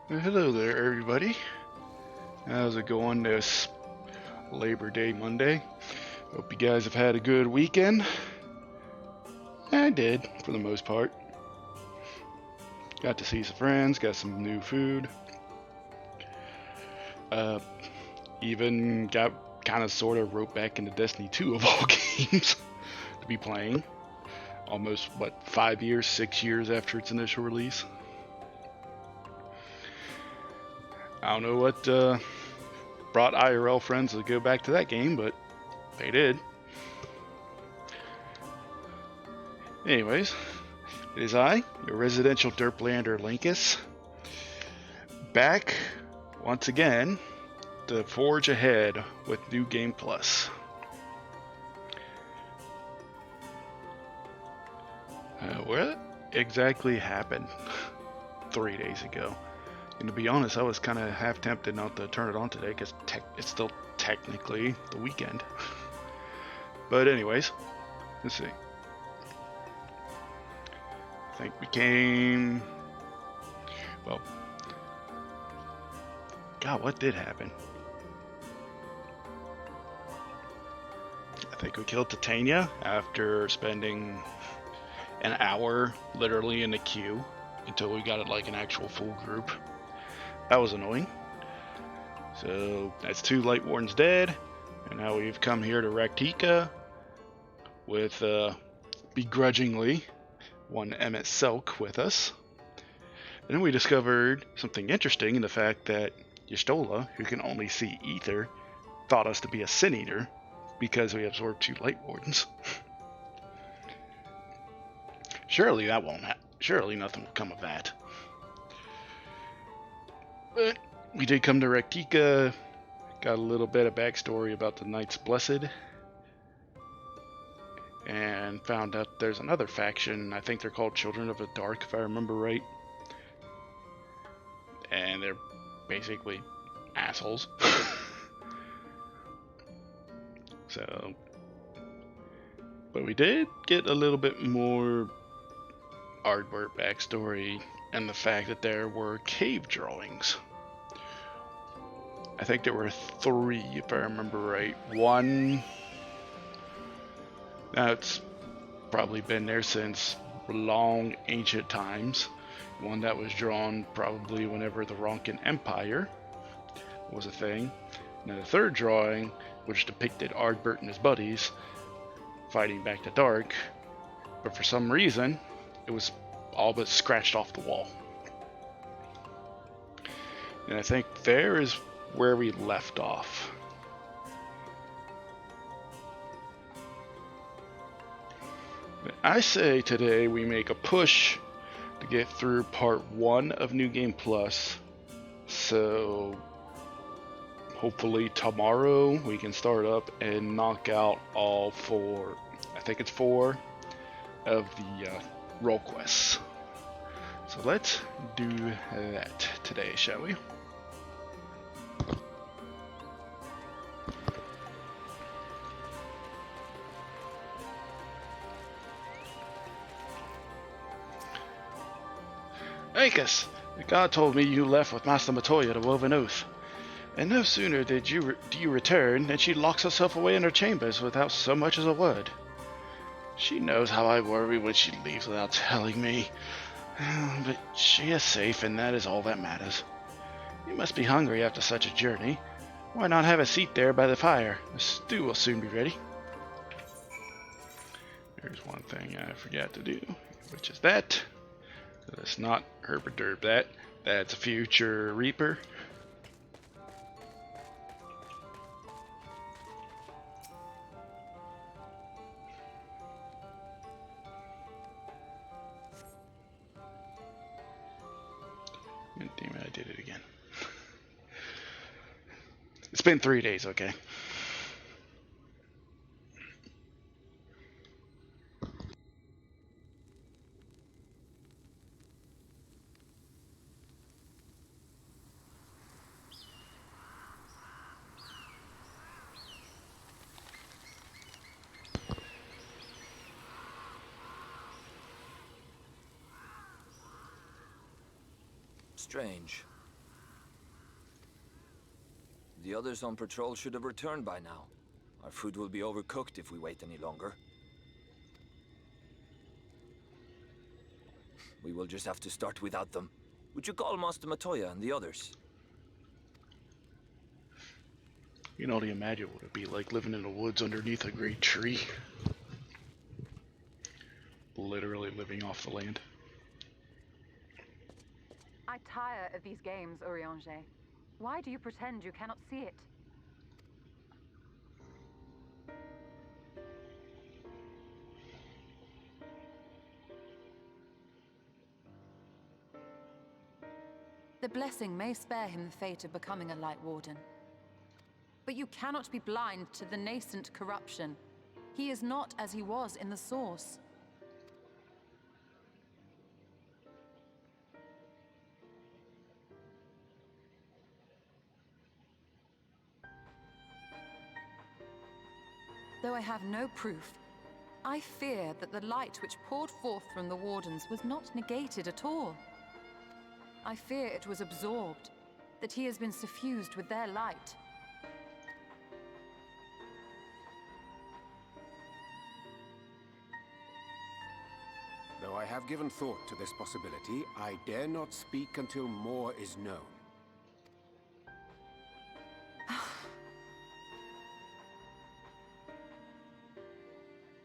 Hello there, everybody. How's it going this Labor Day Monday? Hope you guys have had a good weekend. I did, for the most part. Got to see some friends, got some new food. Even got kind of sort of roped back into Destiny 2 of all games to be playing. Almost, 5 years, 6 years after its initial release. I don't know what brought IRL friends to go back to that game, but they did. Anyways, it is I, your residential derplander Linkus, back once again to forge ahead with New Game Plus. What exactly happened 3 days ago? And to be honest, I was kind of half tempted not to turn it on today because it's still technically the weekend. But anyways, let's see. I think we came... Well... God, what did happen? I think we killed Titania after spending an hour literally in the queue until we got it like an actual full group. That was annoying. So that's 2 Light Wardens dead, and now we've come here to Raktika with begrudgingly 1 Emmett Selk with us. And then we discovered something interesting in the fact that Y'shtola, who can only see ether, thought us to be a Sin Eater because we absorbed 2 Light Wardens. Surely that won't happen. Surely nothing will come of that. But we did come to Raktika, got a little bit of backstory about the Knights Blessed, and found out there's another faction. I think they're called Children of the Dark, if I remember right. And they're basically assholes. So, but we did get a little bit more artwork backstory and the fact that there were cave drawings. I think there were 3, if I remember right. One that's probably been there since long ancient times. One that was drawn probably whenever the Ronkin Empire was a thing. And then the 3rd drawing, which depicted Ardbert and his buddies fighting back the dark, but for some reason it was all but scratched off the wall. And I think there is where we left off. But I say today we make a push to get through part 1 of New Game Plus, so hopefully tomorrow we can start up and knock out all 4, I think it's 4 of the role quests. So let's do that today, shall we? Angus, the god told me you left with Master Matoya to Woven Oath. And no sooner do you return than she locks herself away in her chambers without so much as a word. She knows how I worry when she leaves without telling me. But she is safe, and that is all that matters. You must be hungry after such a journey. Why not have a seat there by the fire? The stew will soon be ready. There's one thing I forgot to do, which is that. Let's not herb that. That's a future Reaper. God damn it, I did it again. It's been 3 days, okay? Strange. The others on patrol should have returned by now. Our food will be overcooked if we wait any longer. We will just have to start without them. Would you call Master Matoya and the others? You can only imagine what it'd be like living in the woods underneath a great tree. Literally living off the land. I tire of these games, Urianger. Why do you pretend you cannot see it? The blessing may spare him the fate of becoming a Light Warden. But you cannot be blind to the nascent corruption. He is not as he was in the Source. Though I have no proof, I fear that the light which poured forth from the Wardens was not negated at all. I fear it was absorbed, that he has been suffused with their light. Though I have given thought to this possibility, I dare not speak until more is known.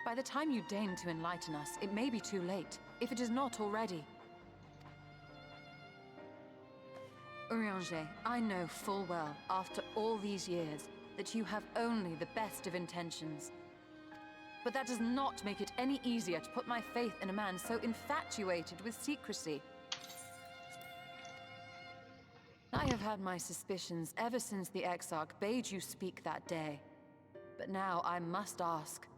By the time you deign to enlighten us, it may be too late, if it is not already. Urianger, I know full well, after all these years, that you have only the best of intentions. But that does not make it any easier to put my faith in a man so infatuated with secrecy. I have had my suspicions ever since the Exarch bade you speak that day. But now I must ask.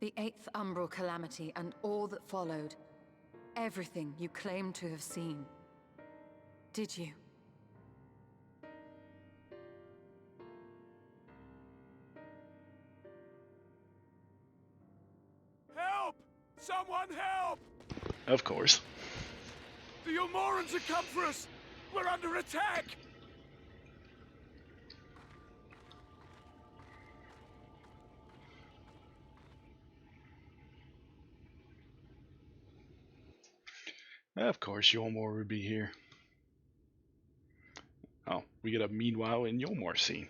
The 8th Umbral Calamity and all that followed. Everything you claim to have seen. Did you? Help! Someone help! Of course. The Umorans have come for us! We're under attack! Of course, Yolmor would be here. Oh, we get a meanwhile in Yolmor scene.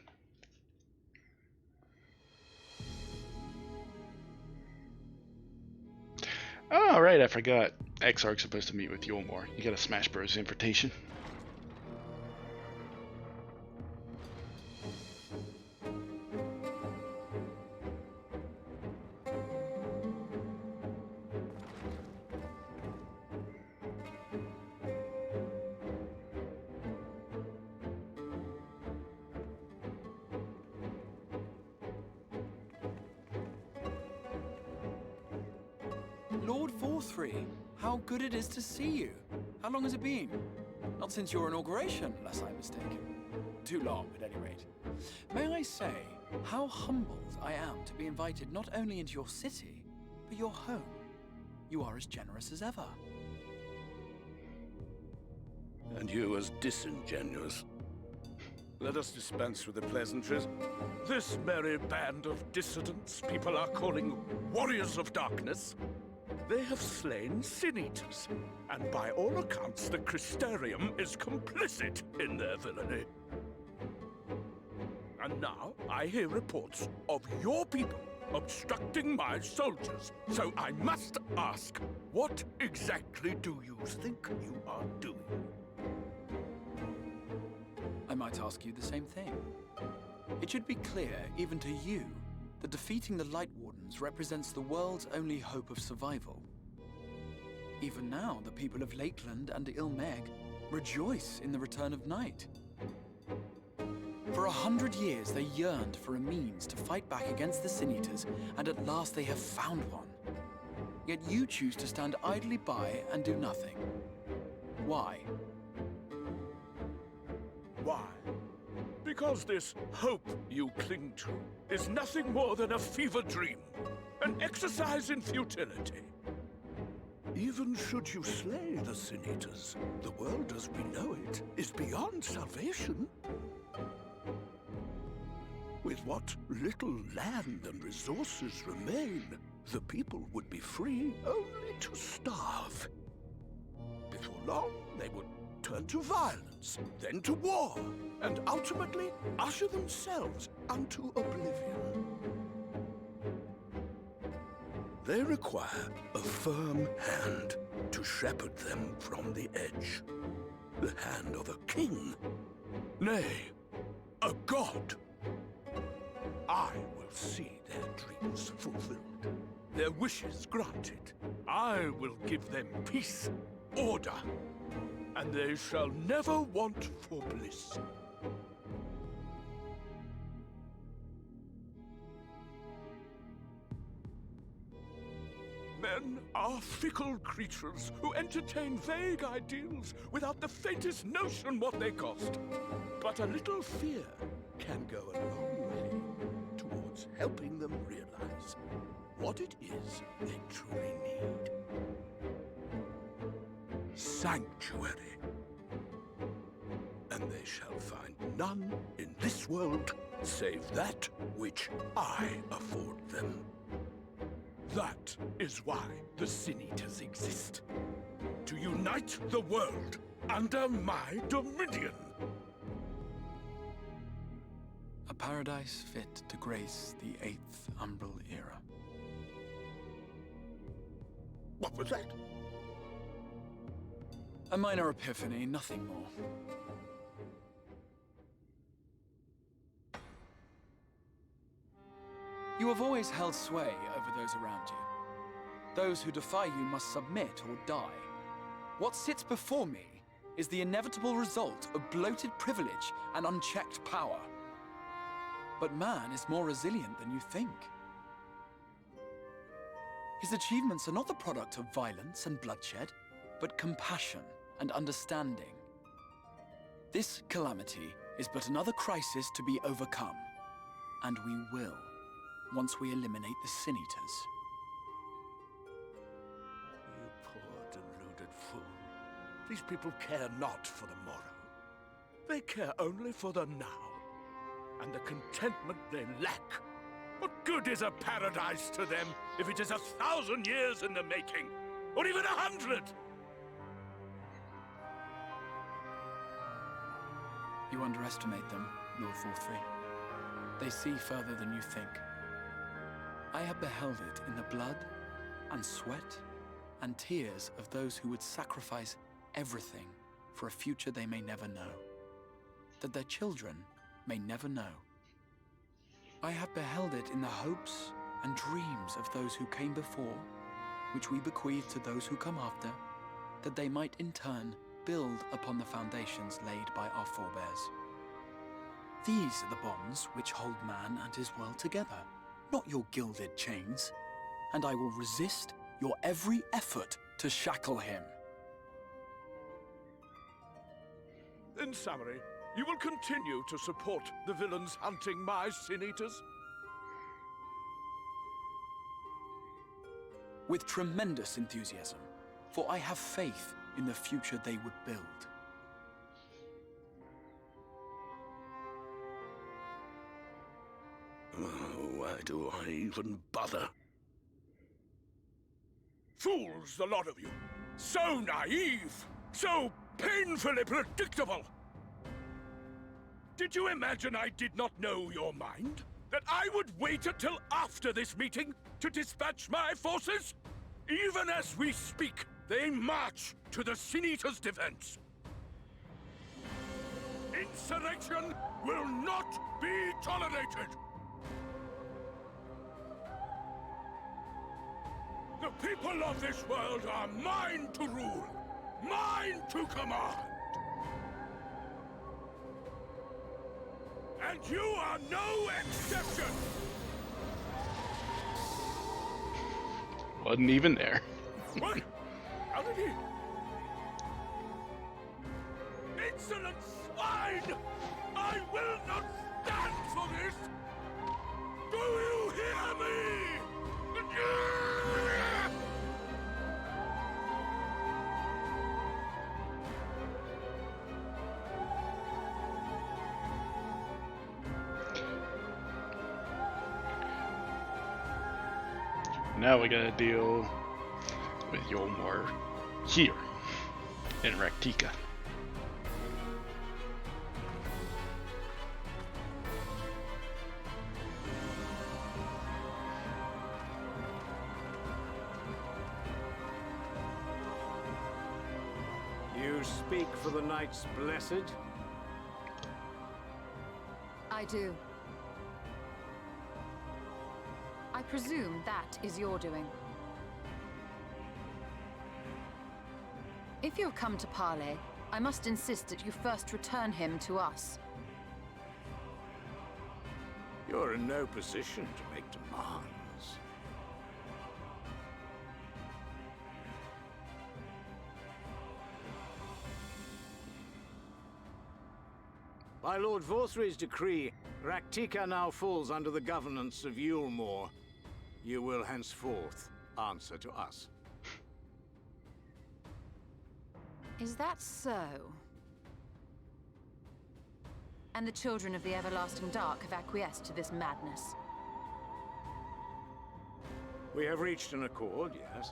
Oh, right, I forgot. Exarch's supposed to meet with Yolmor. You got a Smash Bros. Invitation. Lord Forthry, how good it is to see you. How long has it been? Not since your inauguration, unless I'm mistaken. Too long, at any rate. May I say how humbled I am to be invited not only into your city, but your home. You are as generous as ever. And you as disingenuous. Let us dispense with the pleasantries. This merry band of dissidents people are calling warriors of darkness. They have slain Sin-Eaters, and by all accounts the Crystarium is complicit in their villainy. And now I hear reports of your people obstructing my soldiers. So I must ask, what exactly do you think you are doing? I might ask you the same thing. It should be clear, even to you, that defeating the Light Wardens represents the world's only hope of survival. Even now, the people of Lakeland and Ilmeg rejoice in the return of night. For 100 years, they yearned for a means to fight back against the Sin-Eaters, and at last they have found one. Yet you choose to stand idly by and do nothing. Why? Why? Because this hope you cling to is nothing more than a fever dream, an exercise in futility. Even should you slay the Sin Eaters, the world as we know it is beyond salvation. With what little land and resources remain, the people would be free only to starve. Before long, they would turn to violence, then to war, and ultimately usher themselves unto oblivion. They require a firm hand to shepherd them from the edge. The hand of a king, nay, a god. I will see their dreams fulfilled, their wishes granted. I will give them peace, order, and they shall never want for bliss. Men are fickle creatures who entertain vague ideals without the faintest notion what they cost. But a little fear can go a long way towards helping them realize what it is they truly need. Sanctuary. And they shall find none in this world save that which I afford them. That is why the Sin Eaters exist. To unite the world under my dominion. A paradise fit to grace the 8th Umbral era. What was that? A minor epiphany, nothing more. You have always held sway over those around you. Those who defy you must submit or die. What sits before me is the inevitable result of bloated privilege and unchecked power. But man is more resilient than you think. His achievements are not the product of violence and bloodshed, but compassion and understanding. This calamity is but another crisis to be overcome, and we will, once we eliminate the Sin Eaters. You poor deluded fool. These people care not for the morrow. They care only for the now, and the contentment they lack. What good is a paradise to them if it is 1,000 years in the making, or even 100? You underestimate them, Lord 4-3. They see further than you think. I have beheld it in the blood and sweat and tears of those who would sacrifice everything for a future they may never know, that their children may never know. I have beheld it in the hopes and dreams of those who came before, which we bequeath to those who come after, that they might in turn build upon the foundations laid by our forebears. These are the bonds which hold man and his world together, not your gilded chains, and I will resist your every effort to shackle him. In summary, you will continue to support the villains hunting my Sin Eaters? With tremendous enthusiasm, for I have faith in the future they would build. Why do I even bother? Fools, the lot of you! So naive! So painfully predictable! Did you imagine I did not know your mind? That I would wait until after this meeting to dispatch my forces? Even as we speak, they march to the Sin Eaters' defense. Insurrection will not be tolerated! The people of this world are mine to rule, mine to command. And you are no exception! Wasn't even there. What? How did he? Insolent swine! I will not stand for this! Do you hear me? Now we gotta deal with Yulmore here in Raktika. You speak for the Knights Blessed? I do. I presume that is your doing. If you have come to parley, I must insist that you first return him to us. You're in no position to make demands. By Lord Vorthry's decree, Raktika now falls under the governance of Yulmore. You will henceforth answer to us. Is that so? And the children of the Everlasting Dark have acquiesced to this madness? We have reached an accord, yes.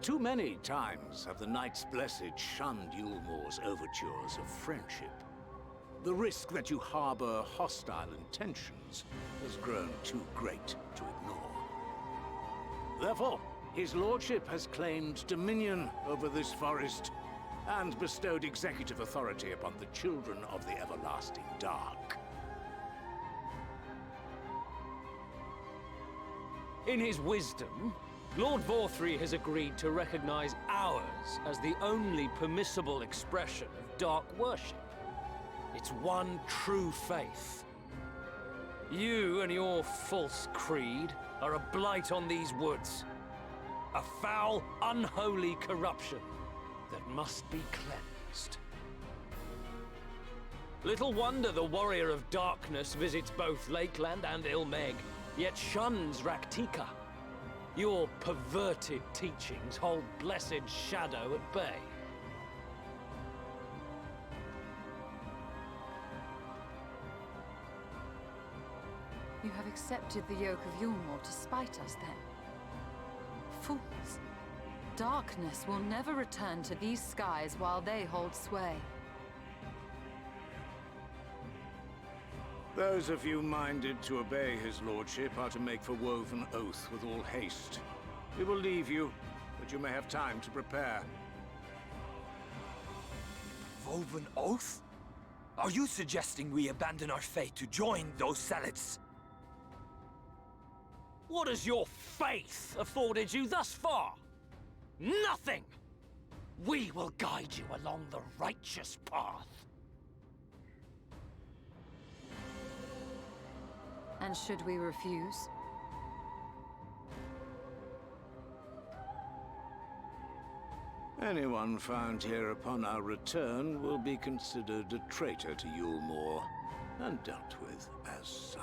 Too many times have the Knights Blessed shunned Yulmore's overtures of friendship. The risk that you harbor hostile intentions has grown too great to ignore. Therefore, his lordship has claimed dominion over this forest and bestowed executive authority upon the children of the Everlasting Dark. In his wisdom, Lord Vorthry has agreed to recognize ours as the only permissible expression of dark worship. It's one true faith. You and your false creed are a blight on these woods. A foul, unholy corruption that must be cleansed. Little wonder the Warrior of Darkness visits both Lakeland and Ilmeg, yet shuns Raktika. Your perverted teachings hold blessed Shadow at bay. You have accepted the yoke of Yulmore to spite us, then? Fools. Darkness will never return to these skies while they hold sway. Those of you minded to obey his lordship are to make for Woven Oath with all haste. We will leave you, but you may have time to prepare. Woven Oath? Are you suggesting we abandon our fate to join those zealots? What has your faith afforded you thus far? Nothing! We will guide you along the righteous path. And should we refuse? Anyone found here upon our return will be considered a traitor to Yulmore, and dealt with as such.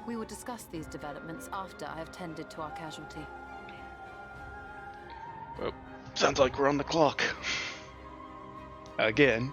We will discuss these developments after I have tended to our casualty. Oh, sounds like we're on the clock. Again.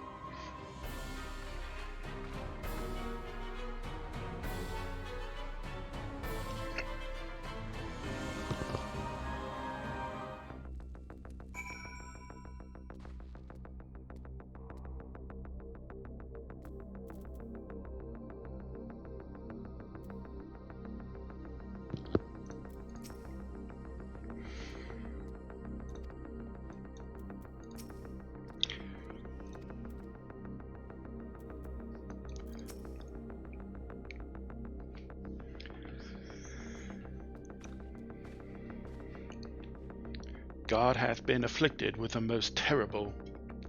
God hath been afflicted with a most terrible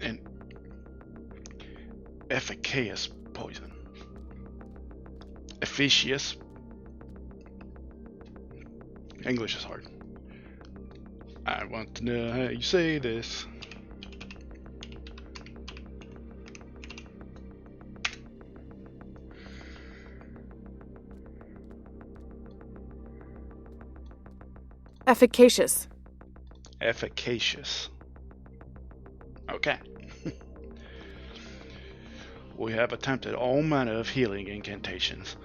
and efficacious poison. Efficacious English is hard. I want to know how you say this. Efficacious. Efficacious. Okay. We have attempted all manner of healing incantations.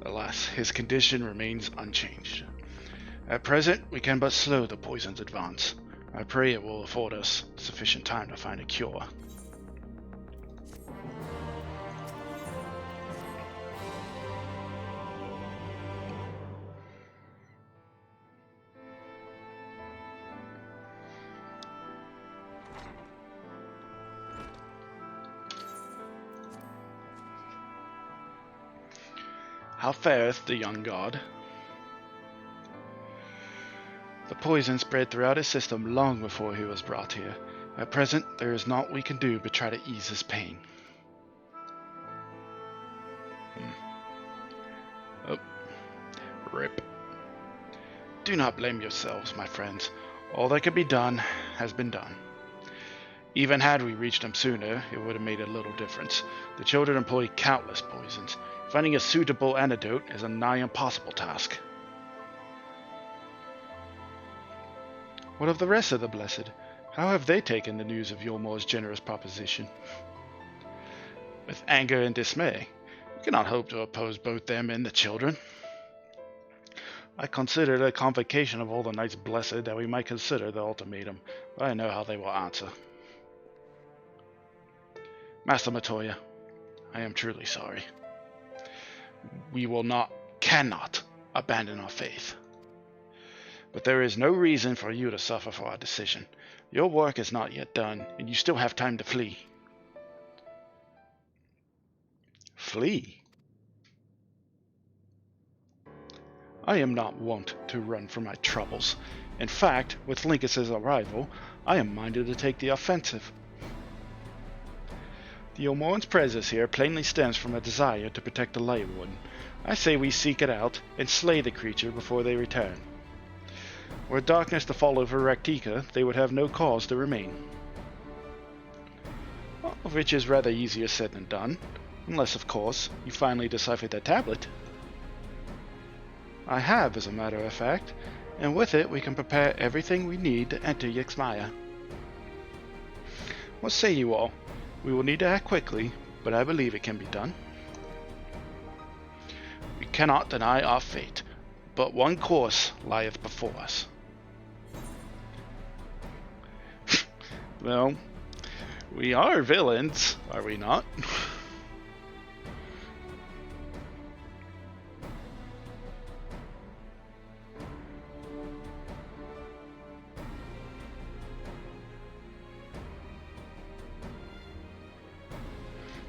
Alas, his condition remains unchanged. At present, we can but slow the poison's advance. I pray it will afford us sufficient time to find a cure. How fareth the young god? The poison spread throughout his system long before he was brought here. At present, there is naught we can do but try to ease his pain. Oh. Rip. Do not blame yourselves, my friends. All that could be done has been done. Even had we reached him sooner, it would have made a little difference. The children employ countless poisons. Finding a suitable antidote is a nigh impossible task. What of the rest of the Blessed? How have they taken the news of Yulmor's generous proposition? With anger and dismay. We cannot hope to oppose both them and the children. I considered a convocation of all the Knights Blessed that we might consider the ultimatum, but I know how they will answer. Master Matoya, I am truly sorry. We will not, cannot, abandon our faith. But there is no reason for you to suffer for our decision. Your work is not yet done, and you still have time to flee. Flee? I am not wont to run from my troubles. In fact, with Lincus's arrival, I am minded to take the offensive. The Yulmoran's presence here plainly stems from a desire to protect the Light Warden. I say we seek it out and slay the creature before they return. Were darkness to fall over Raktika, they would have no cause to remain. All of which is rather easier said than done, unless, of course, you finally decipher that tablet. I have, as a matter of fact, and with it we can prepare everything we need to enter Yxmaya. What say you all? We will need to act quickly, but I believe it can be done. We cannot deny our fate, but one course lieth before us. Well, we are villains, are we not?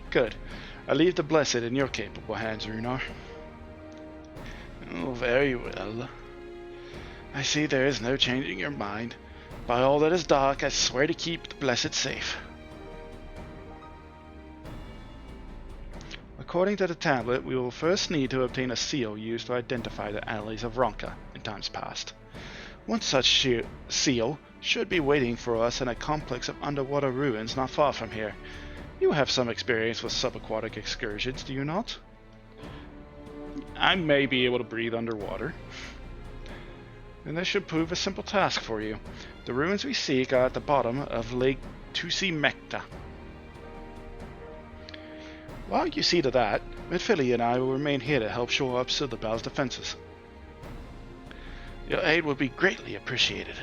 Good. I leave the Blessed in your capable hands, Runar. Oh, very well. I see there is no changing your mind. By all that is dark, I swear to keep the Blessed safe. According to the tablet, we will first need to obtain a seal used to identify the allies of Ronka in times past. One such seal should be waiting for us in a complex of underwater ruins not far from here. You have some experience with subaquatic excursions, do you not? I may be able to breathe underwater. And this should prove a simple task for you. The ruins we seek are at the bottom of Lake Tusimekta. While you see to that, Midfili and I will remain here to help shore up Sildabal's defenses. Your aid would be greatly appreciated.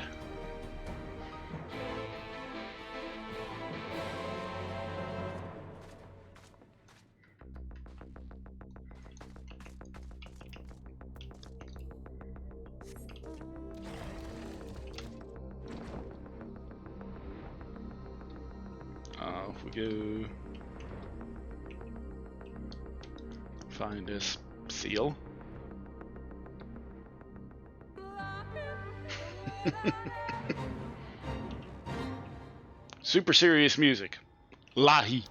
If we go find this seal. Super serious music. Lahi.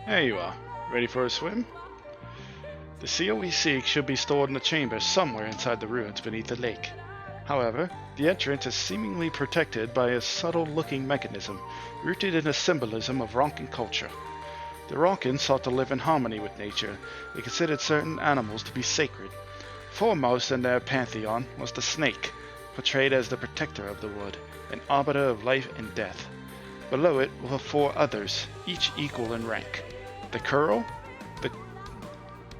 There you are. Ready for a swim? The seal we seek should be stored in a chamber somewhere inside the ruins beneath the lake. However, the entrance is seemingly protected by a subtle-looking mechanism rooted in a symbolism of Ronkan culture. The Ronkans sought to live in harmony with nature. They considered certain animals to be sacred. Foremost in their pantheon was the snake, portrayed as the protector of the wood, an arbiter of life and death. Below it were 4 others, each equal in rank: the curl, the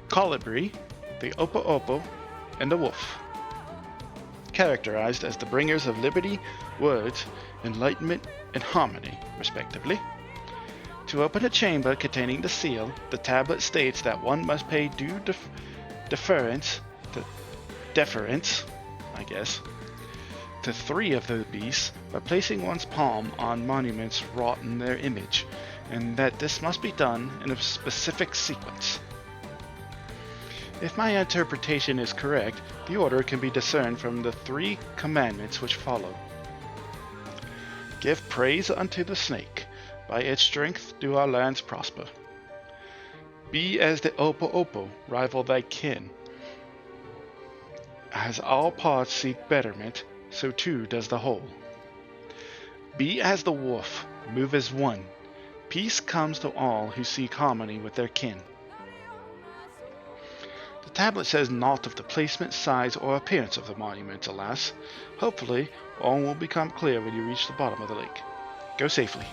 colibri, the opo-opo, and the wolf, characterized as the bringers of liberty, words, enlightenment, and harmony, respectively. To open a chamber containing the seal, the tablet states that one must pay due deference, to 3 of the beasts by placing one's palm on monuments wrought in their image, and that this must be done in a specific sequence. If my interpretation is correct, the order can be discerned from the 3 commandments which follow. Give praise unto the snake. By its strength do our lands prosper. Be as the opo-opo, rival thy kin. As all parts seek betterment, so too does the whole. Be as the wolf, move as one. Peace comes to all who seek harmony with their kin. The tablet says naught of the placement, size, or appearance of the monument, alas. Hopefully, all will become clear when you reach the bottom of the lake. Go safely.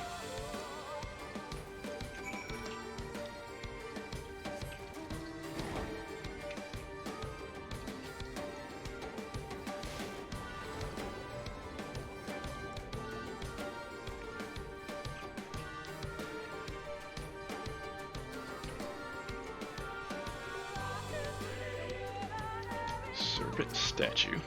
Serpent statue.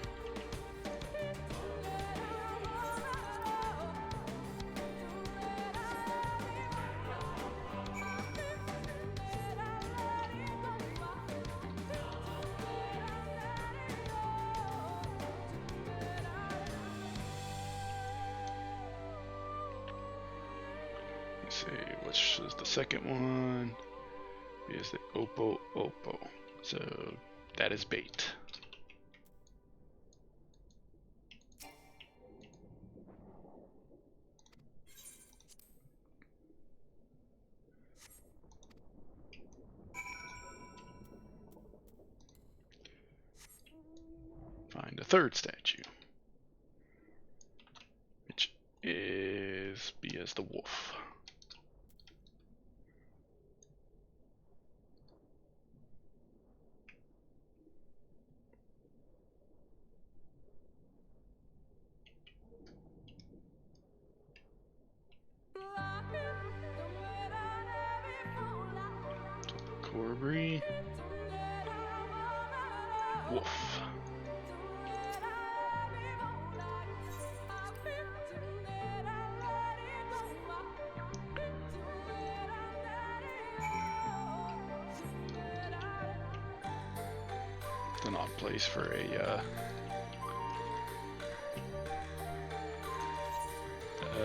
Let's see, which is the second one? Is the opo-opo. So that is bait. Find a third statue, which is be as the wolf. Corbury, wolf. It's an odd place for a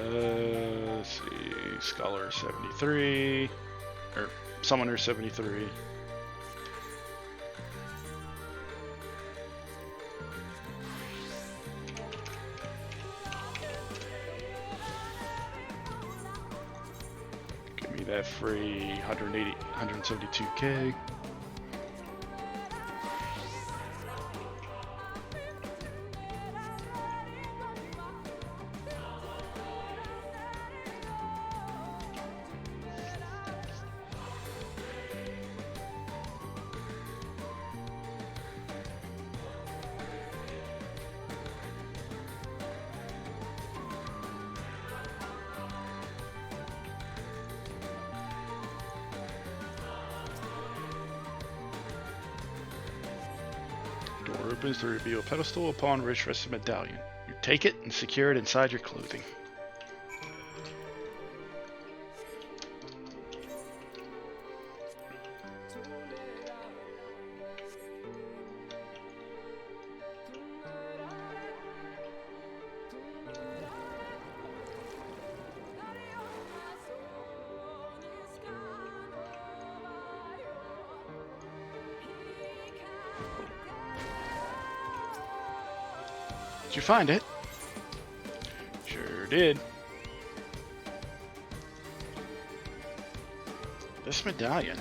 let's see, Scholar 73, or Summoner 73. Give me that free 172k. Door opens to reveal a pedestal upon which rests a medallion. You take it and secure it inside your clothing. Did you find it? Sure did. This medallion.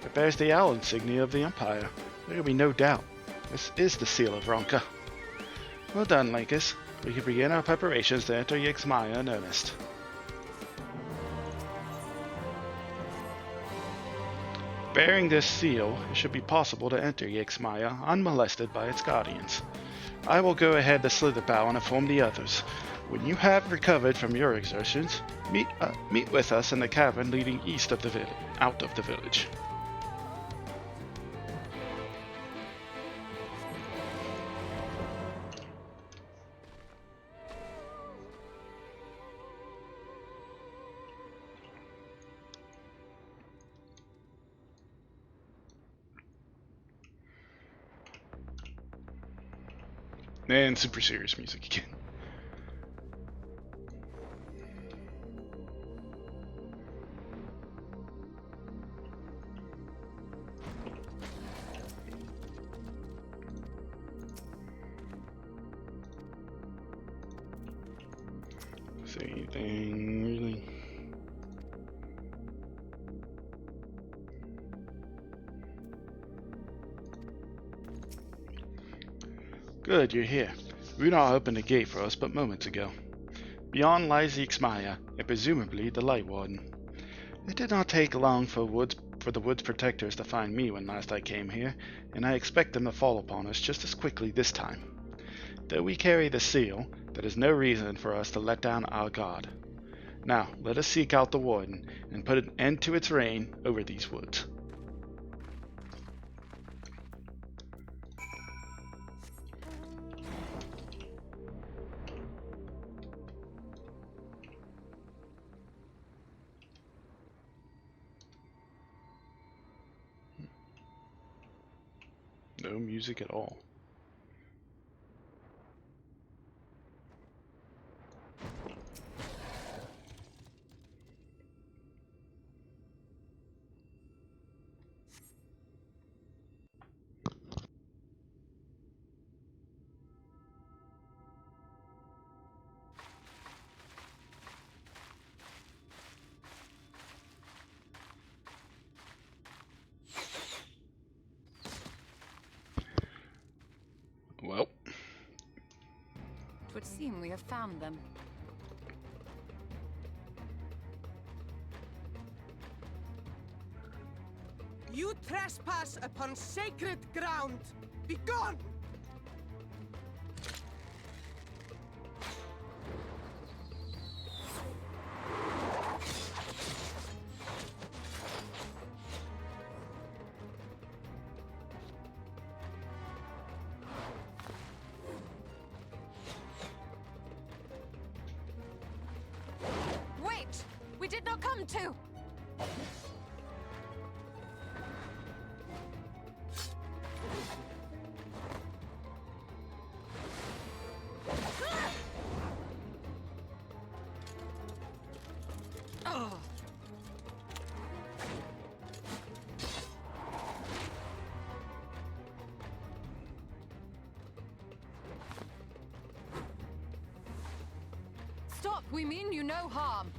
It bears the owl insignia of the Empire. There can be no doubt. This is the seal of Ronka. Well done, Linkus. We can begin our preparations to enter Yixmaya in earnest. Bearing this seal, it should be possible to enter Yixmaya unmolested by its guardians. I will go ahead to Slitherbow and inform the others. When you have recovered from your exertions, meet with us in the cavern leading east of the village, out of the village. And super serious music again. See anything really? Good, you're here. Runar opened the gate for us but moments ago. Beyond lies the Yixmaya, and presumably the Light Warden. It did not take long for the Woods Protectors to find me when last I came here, and I expect them to fall upon us just as quickly this time. Though we carry the seal, that is no reason for us to let down our guard. Now, let us seek out the Warden, and put an end to its reign over these woods. No music at all. Well, It would seem we have found them. You trespass upon sacred ground! Begone! Wait! We did not come to! Stop! We mean you no harm.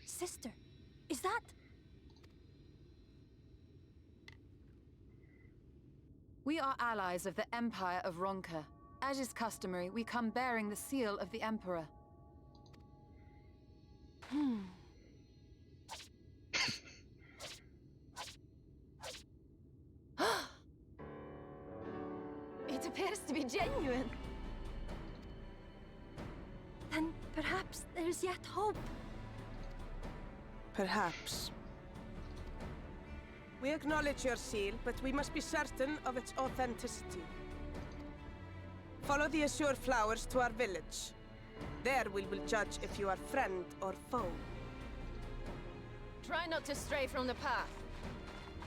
Sister, is that... We are allies of the Empire of Ronka. As is customary, we come bearing the seal of the Emperor. It appears to be genuine. Then perhaps there's yet hope. Perhaps. We acknowledge your seal, but we must be certain of its authenticity. Follow the azure flowers to our village. There we will judge if you are friend or foe. Try not to stray from the path.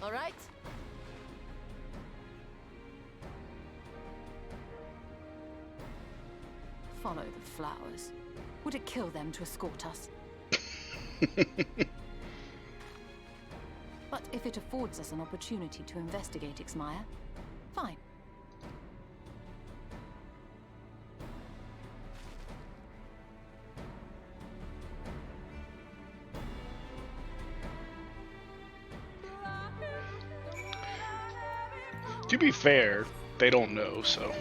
All right? Follow the flowers. Would it kill them to escort us? But if it affords us an opportunity to investigate Ixmaya, fine. To be fair, they don't know, so.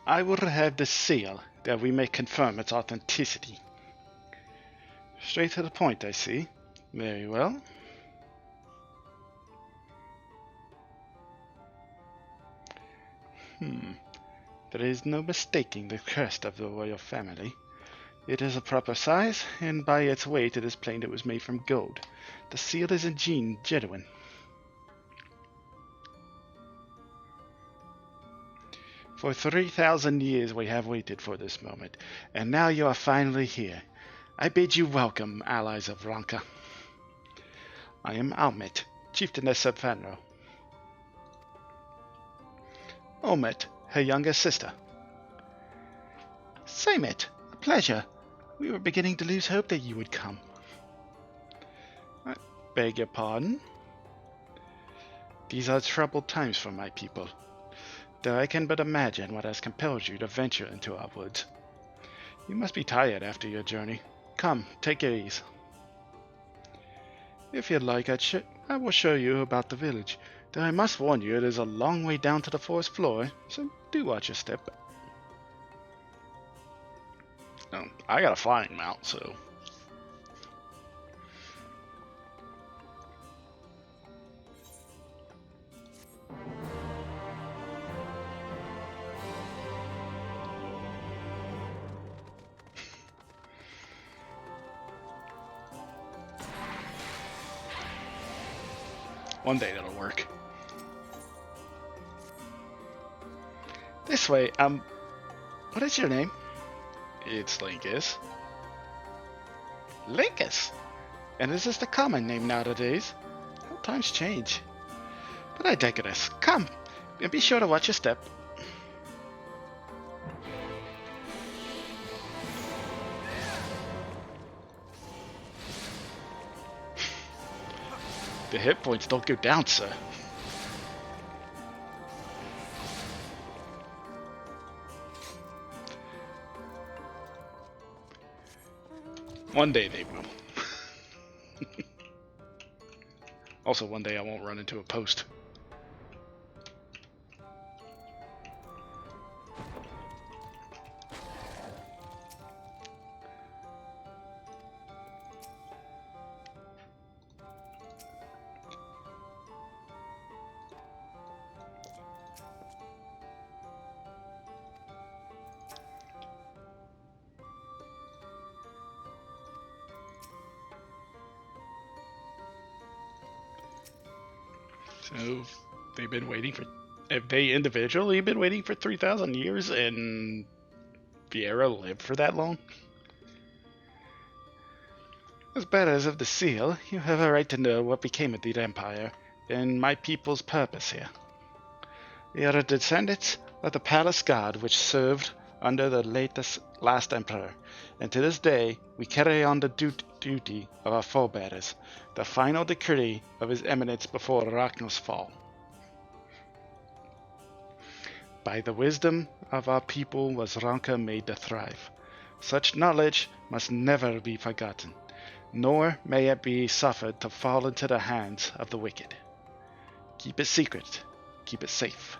I will have the seal, that we may confirm its authenticity. Straight to the point, I see. Very well. There is no mistaking the crest of the royal family. It is a proper size, and by its weight it is plain it was made from gold. The seal is indeed genuine. For 3,000 years we have waited for this moment, and now you are finally here. I bid you welcome, allies of Ranka. I am Almet, chieftainess of Fanro. Omet, her younger sister. Samet, a pleasure. We were beginning to lose hope that you would come. I beg your pardon? These are troubled times for my people. Though I can but imagine what has compelled you to venture into our woods. You must be tired after your journey. Come, take your ease. If you'd like, I will show you about the village. Though I must warn you, it is a long way down to the forest floor, so do watch your step. Oh, I got a flying mount, so... One day that'll work. This way, what is your name? It's Linkus. Linkus? And is this the common name nowadays? How times change. But I digress. Come, and be sure to watch your step. The hit points don't go down, sir. One day they will. Also, one day I won't run into a post. So they've been waiting for, have they individually been waiting for 3,000 years and Viera lived for that long? As bad as of the seal, you have a right to know what became of the Empire and my people's purpose here. We are descendants of the palace guard which served under the last emperor, and to this day we carry on the duty of our forebears, the final decree of his eminence before Ragnar's fall. By the wisdom of our people was Ranka made to thrive. Such knowledge must never be forgotten, nor may it be suffered to fall into the hands of the wicked. Keep it secret, keep it safe,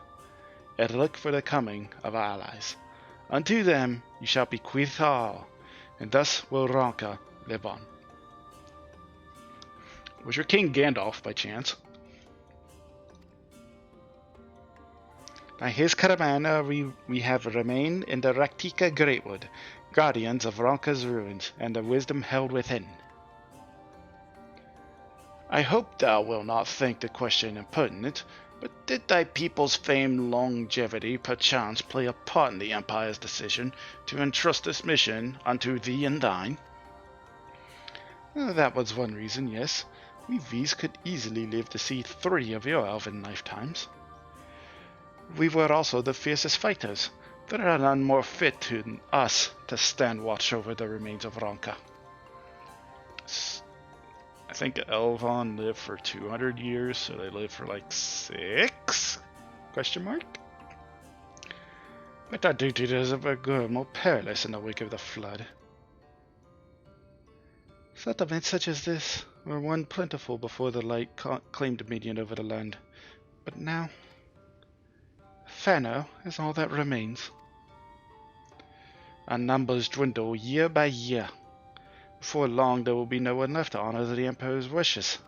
and look for the coming of our allies. Unto them you shall bequeath all, and thus will Ranka live on. Was your king Gandalf by chance? By his command we have remained in the Raktika Greatwood, guardians of Ranka's ruins and the wisdom held within. I hope thou wilt not think the question impertinent, but did thy people's famed longevity perchance play a part in the Empire's decision to entrust this mission unto thee and thine? That was one reason, yes. We V's could easily live to see 3 of your elven lifetimes. We were also the fiercest fighters. There are none more fit than us to stand watch over the remains of Ronka. I think Elvon lived for 200 years, so they lived for like 6? Question mark? But our duty does ever grow more perilous in the wake of the flood. Settlements such as this were one plentiful before the light claimed dominion over the land. But now, Fano is all that remains. Our numbers dwindle year by year. Before long there will be no one left to honor the Emperor's wishes.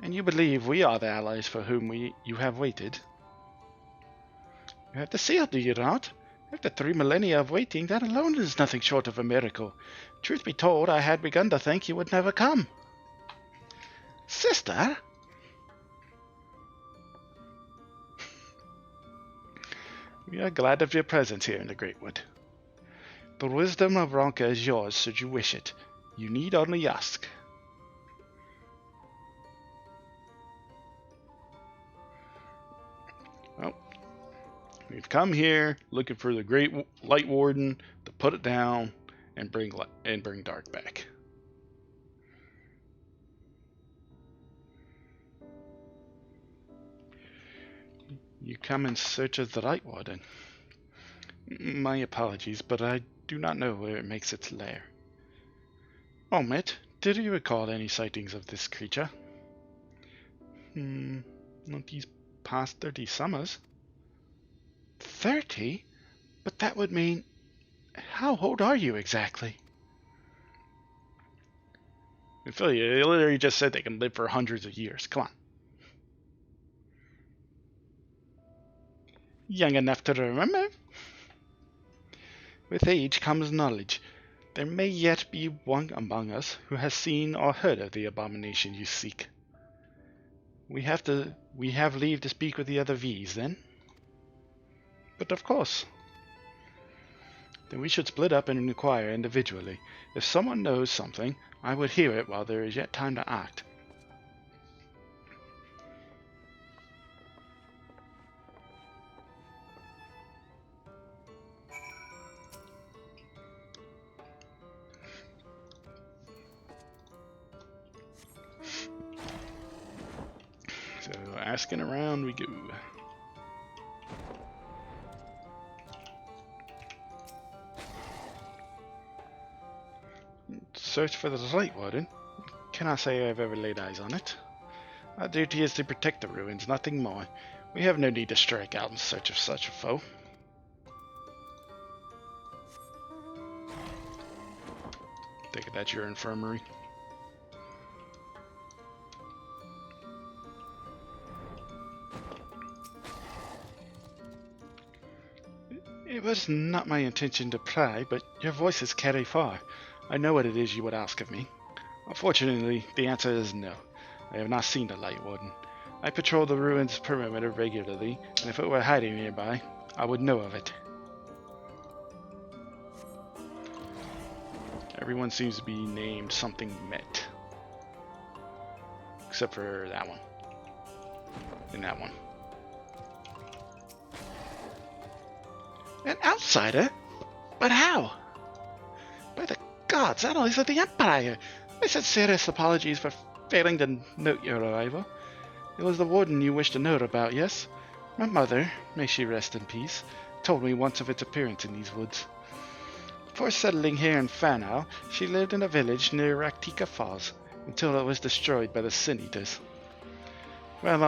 And you believe we are the allies for whom you have waited? You have to see it, do you not? After 3 millennia of waiting, that alone is nothing short of a miracle. Truth be told, I had begun to think you would never come. Sister? We are glad of your presence here in the Great Wood. The wisdom of Ronka is yours should you wish it. You need only ask. Well, we've come here looking for the Great Light Warden to put it down and bring Dark back. You come in search of the Light Warden. My apologies, but I do not know where it makes its lair. Omit, did you recall any sightings of this creature? Not these past 30 summers. 30? But that would mean... How old are you exactly? I feel you, it literally just said they can live for hundreds of years. Come on. Young enough to remember? With age comes knowledge. There may yet be one among us who has seen or heard of the abomination you seek. We have leave to speak with the other V's, then? But of course. Then we should split up and inquire individually. If someone knows something, I would hear it while there is yet time to act. So, asking around we go. Search for the Light Warden? Cannot say I've ever laid eyes on it. Our duty is to protect the ruins, nothing more. We have no need to strike out in search of such a foe. Take it that's your infirmary. It was not my intention to pry, but your voices carry far. I know what it is you would ask of me. Unfortunately, the answer is no. I have not seen the Light Warden. I patrol the ruins perimeter regularly, and if it were hiding nearby, I would know of it. Everyone seems to be named something Met. Except for that one. And that one. An outsider? But how? By the gods, allies of the Empire! My sincerest apologies for failing to note your arrival. It was the warden you wished to know about, yes? My mother, may she rest in peace, told me once of its appearance in these woods. Before settling here in Fano, she lived in a village near Raktika Falls, until it was destroyed by the Sin Eaters. While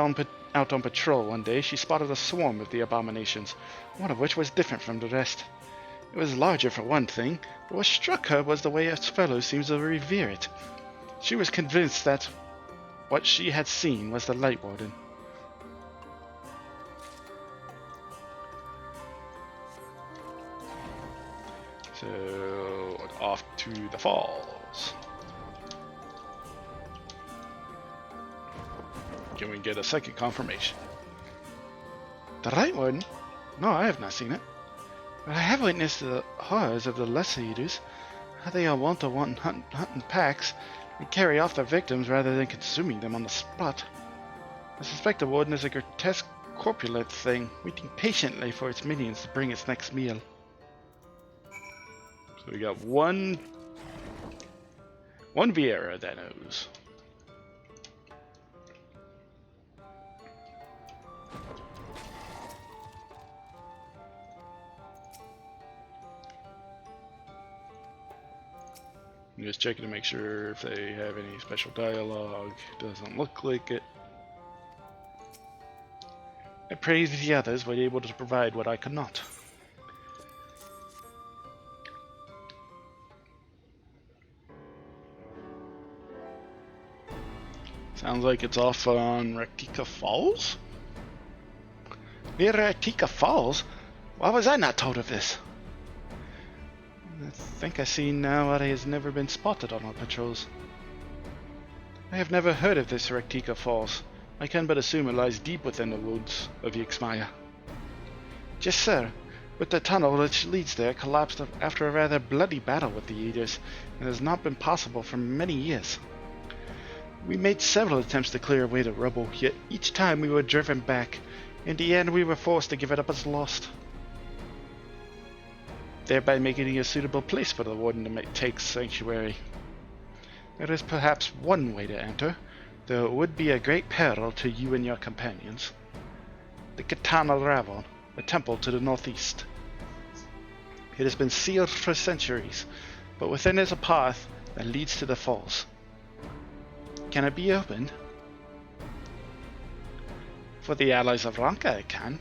out on patrol one day, she spotted a swarm of the abominations, one of which was different from the rest. It was larger for one thing, but what struck her was the way its fellows seemed to revere it. She was convinced that what she had seen was the Light Warden. So, off to the falls. Can we get a second confirmation? The right one? No, I have not seen it. But I have witnessed the horrors of the lesser eaters. How they are wont to hunt in packs and carry off their victims rather than consuming them on the spot. I suspect the warden is a grotesque, corpulent thing, waiting patiently for its minions to bring its next meal. So we got one Vieira that knows. I'm just checking to make sure if they have any special dialogue. Doesn't look like it. I praise the others were able to provide what I could not. Sounds like it's off on Raktika Falls? Near Raktika Falls? Why was I not told of this? I think I see now why he has never been spotted on our patrols. I have never heard of this Raktika Falls. I can but assume it lies deep within the woods of Yixmaya. Yes, sir. But the tunnel which leads there collapsed after a rather bloody battle with the Eaters, and has not been possible for many years. We made several attempts to clear away the rubble, yet each time we were driven back. In the end, we were forced to give it up as lost, thereby making it a suitable place for the warden to take sanctuary. There is perhaps one way to enter, though it would be a great peril to you and your companions. The Katana Ravon, a temple to the northeast. It has been sealed for centuries, but within is a path that leads to the falls. Can it be opened? For the allies of Ranka, it can.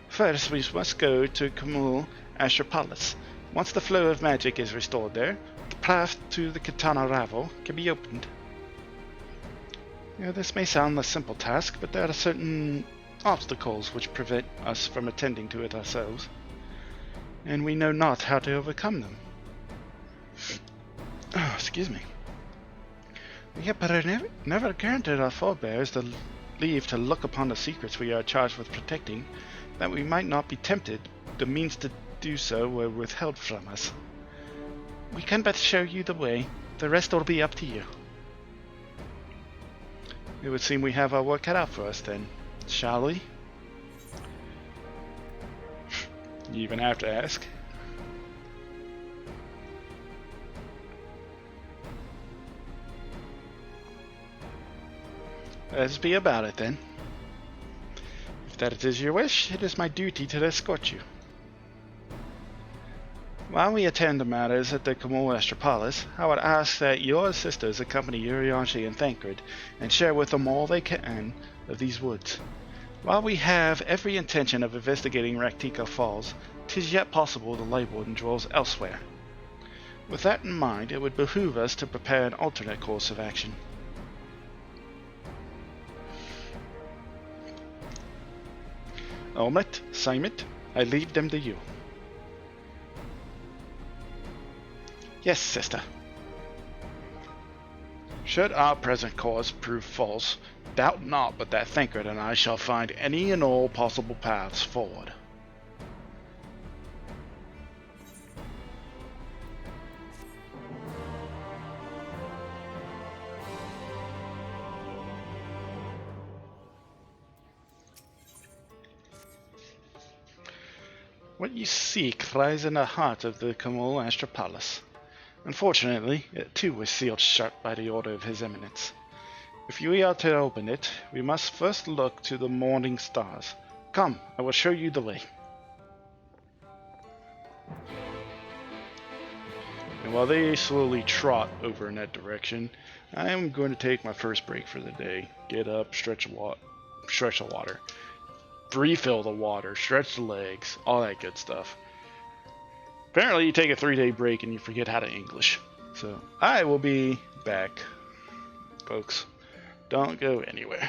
First, we must go to Kamul Astropolis. Once the flow of magic is restored there, the path to the Katana Ravel can be opened. This may sound a simple task, but there are certain obstacles which prevent us from attending to it ourselves, and we know not how to overcome them. Oh, excuse me. We have never granted our forebears the leave to look upon the secrets we are charged with protecting, that we might not be tempted. The means to do so were withheld from us. We can but show you the way. The rest will be up to you. It would seem we have our work cut out for us then, shall we? You even have to ask. Let's be about it then. If that is your wish, it is my duty to escort you. While we attend to matters at the Kamul Astropolis, I would ask that your sisters accompany Urianshi and Thancred and share with them all they can of these woods. While we have every intention of investigating Raktika Falls, 'tis yet possible the Light Warden dwells elsewhere. With that in mind, it would behoove us to prepare an alternate course of action. Omit, Simit, I leave them to you. Yes, sister. Should our present course prove false, doubt not but that Thancred and I shall find any and all possible paths forward. What you seek lies in the heart of the Kamul Astropolis. Unfortunately, it too was sealed shut by the order of His Eminence. If we are to open it, we must first look to the morning stars. Come, I will show you the way. And while they slowly trot over in that direction, I am going to take my first break for the day. Get up, stretch the water. Refill the water, stretch the legs, all that good stuff. Apparently you take a 3-day break and you forget how to English. So I will be back, folks. Don't go anywhere.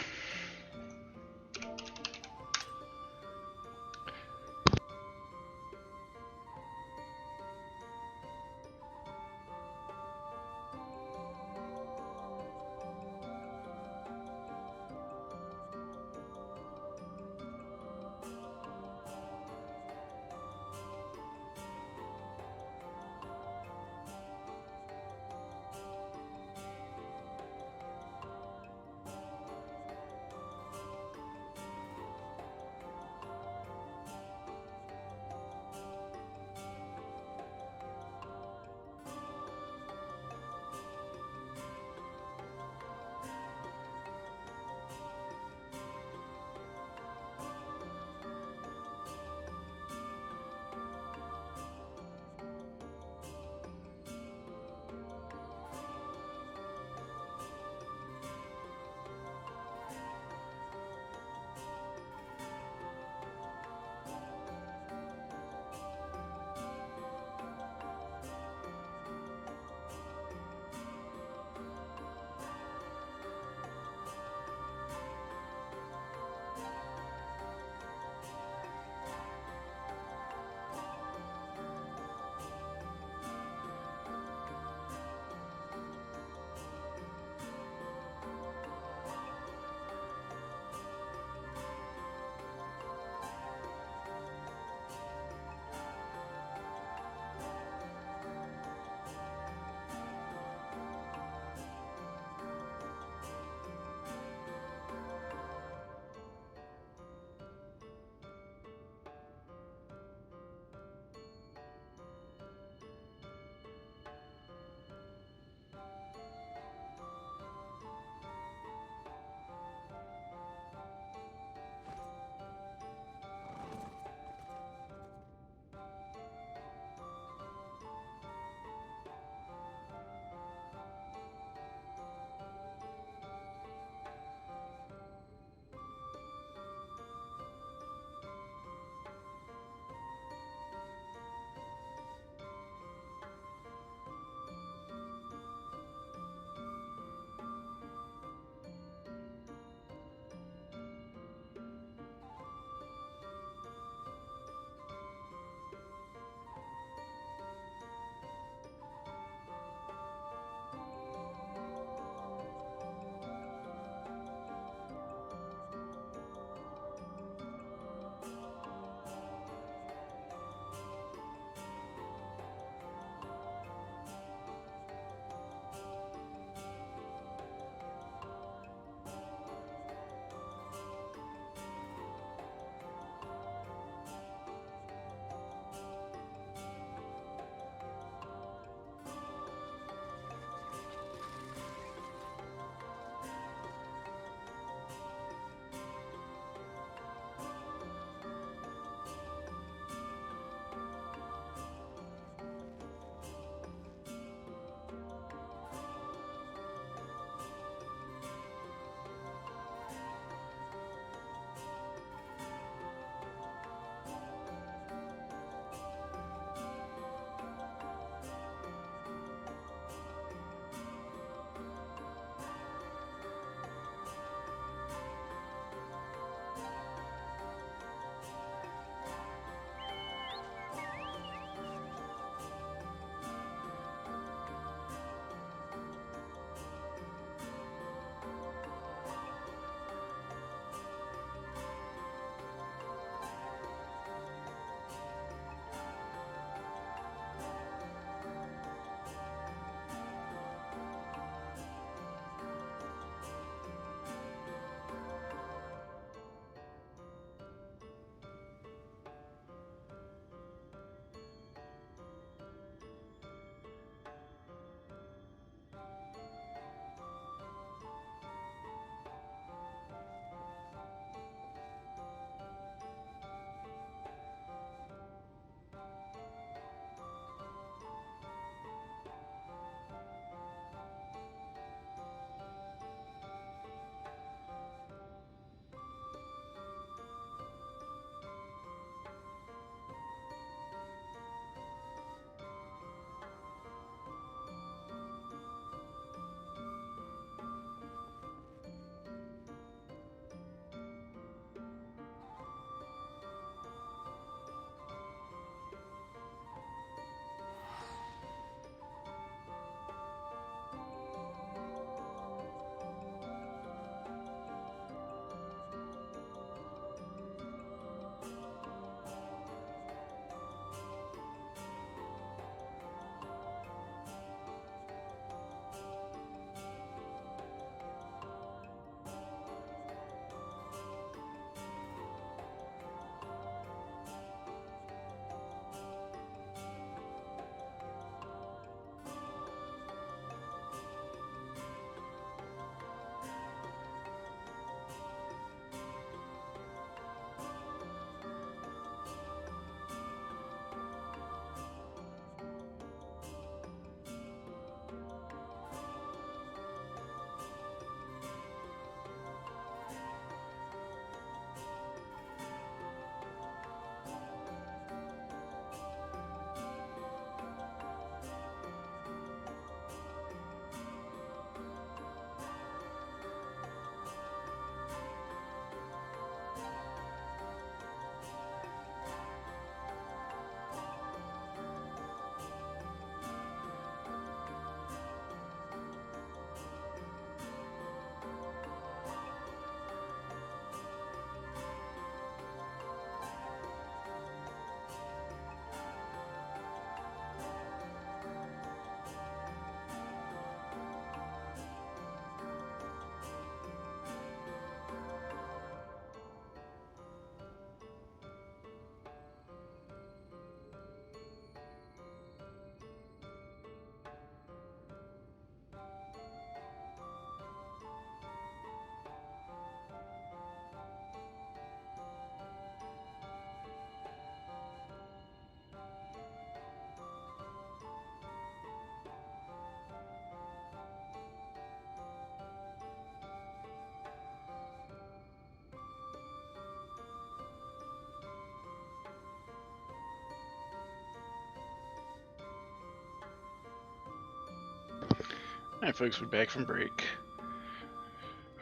Alright folks, we're back from break.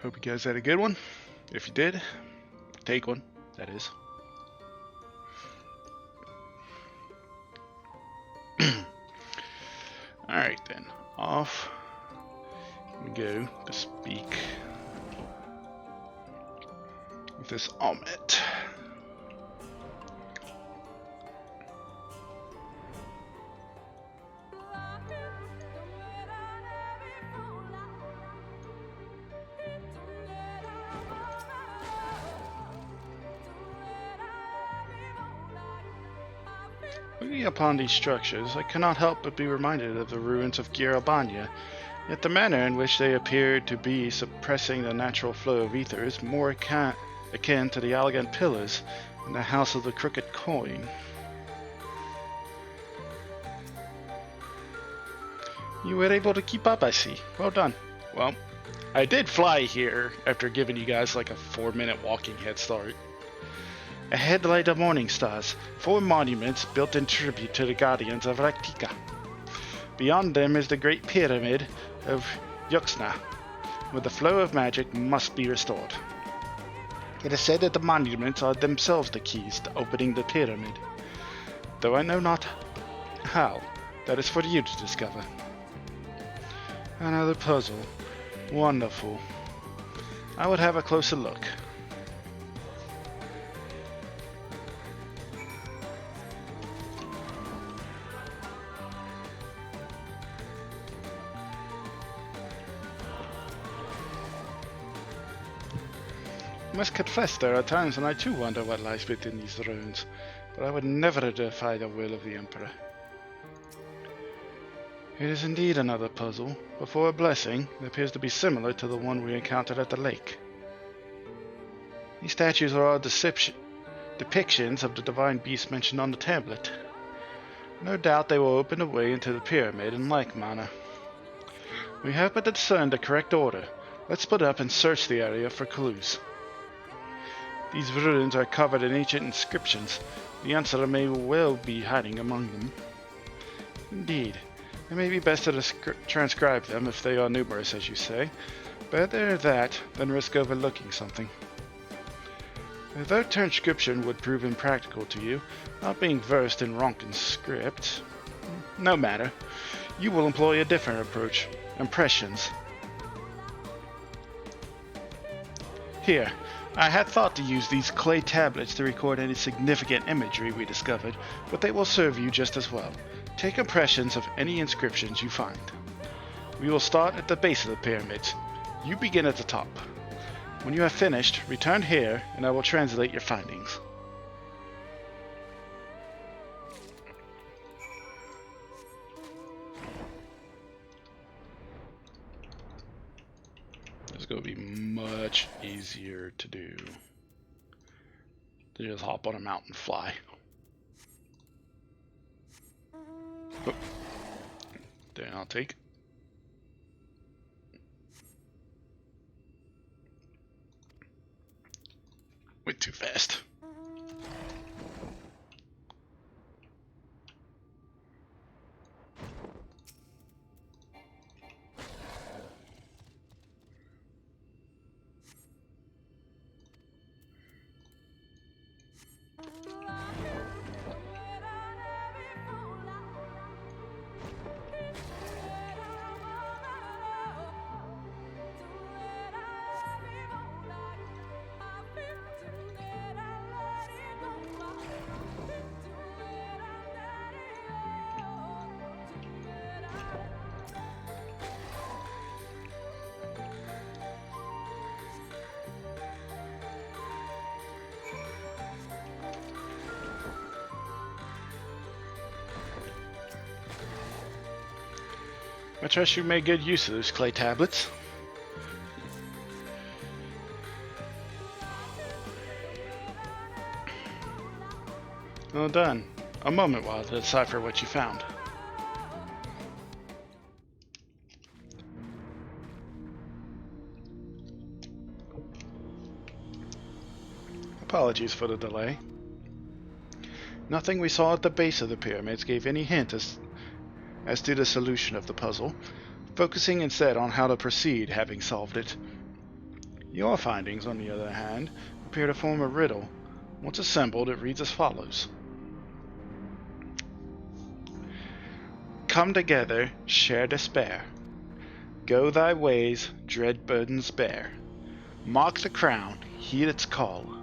Hope you guys had a good one. If you did, take one, that is. Alright then, off we go to speak with this Almet. Looking upon these structures, I cannot help but be reminded of the ruins of Girabanya, yet the manner in which they appeared to be suppressing the natural flow of ether is more akin to the elegant pillars in the House of the Crooked Coin. You were able to keep up, I see. Well done. Well, I did fly here after giving you guys like a 4-minute walking head start. A headlight of morning stars, 4 monuments built in tribute to the guardians of Raktika. Beyond them is the great pyramid of Yuxna, where the flow of magic must be restored. It is said that the monuments are themselves the keys to opening the pyramid, though I know not how. That is for you to discover. Another puzzle. Wonderful. I would have a closer look. I must confess there are times when I too wonder what lies within these ruins, but I would never defy the will of the Emperor. It is indeed another puzzle, but for a blessing, it appears to be similar to the one we encountered at the lake. These statues are all depictions of the divine beast mentioned on the tablet. No doubt they will open the way into the pyramid in like manner. We have but to discern the correct order. Let's split up and search the area for clues. These ruins are covered in ancient inscriptions. The answer may well be hiding among them. Indeed, it may be best to transcribe them if they are numerous, as you say. Better that than risk overlooking something. If that transcription would prove impractical to you, not being versed in Ronkin's script, no matter. You will employ a different approach. Impressions. Here. I had thought to use these clay tablets to record any significant imagery we discovered, but they will serve you just as well. Take impressions of any inscriptions you find. We will start at the base of the pyramids. You begin at the top. When you have finished, return here and I will translate your findings. It's going to be much easier to do than just hop on a mountain and fly. Oh. Then I'll take. Went too fast. I trust you made good use of those clay tablets. Well done. A moment while to decipher what you found. Apologies for the delay. Nothing we saw at the base of the pyramids gave any hint as to the solution of the puzzle. focusing instead on how to proceed having solved it. Your findings, on the other hand, appear to form a riddle. Once assembled, it reads as follows. Come together, share despair. Go thy ways, dread burdens bear. Mark the crown, heed its call.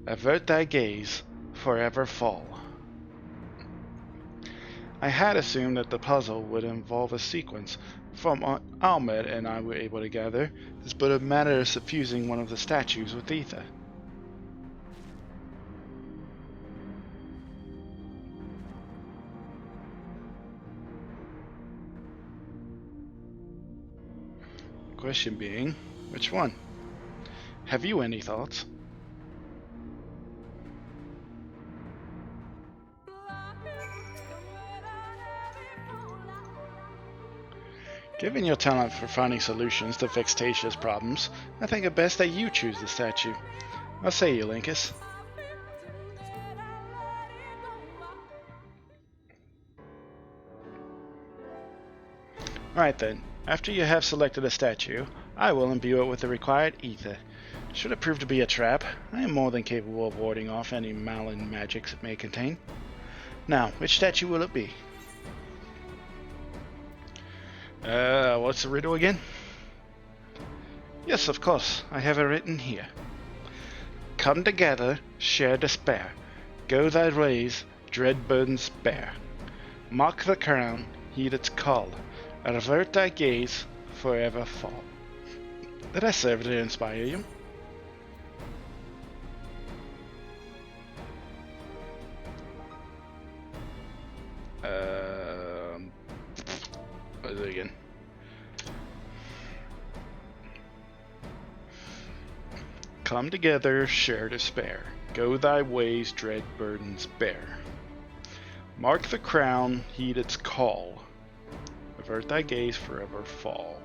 Avert thy gaze, forever fall. I had assumed that the puzzle would involve a sequence. From what Ahmed and I were able to gather, it's but a matter of suffusing one of the statues with ether. Question being, which one? Have you any thoughts? Given your talent for finding solutions to Vextatia's problems, I think it best that you choose the statue. What say you, Linkus? Alright then, after you have selected a statue, I will imbue it with the required ether. Should it prove to be a trap, I am more than capable of warding off any malign magics it may contain. Now, which statue will it be? What's the riddle again? Yes, of course, I have it written here. Come together, share despair. Go thy ways, dread burdens bear. Mark the crown, heed its call. Avert thy gaze, forever fall. Did I serve to inspire you? What is it again? Come together, share despair. Go thy ways, dread burdens bear. Mark the crown, heed its call. Avert thy gaze, forever fall.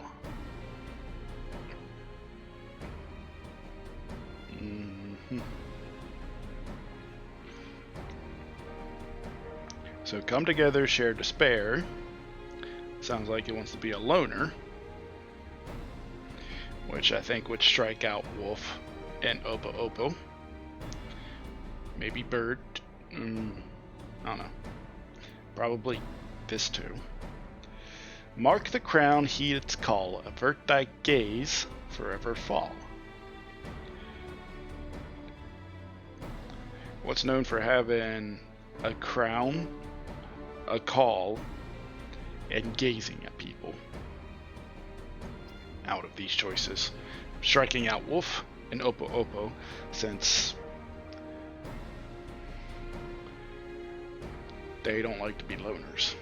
So come together, share despair. Sounds like it wants to be a loner, which I think would strike out Wolf and Oppo Oppo. Maybe Bird. I don't know. Probably this too. Mark the crown, heed its call. Avert thy gaze, forever fall. What's known for having a crown, a call, and gazing at people? Out of these choices, striking out Wolf and Oppo Oppo, since they don't like to be loners.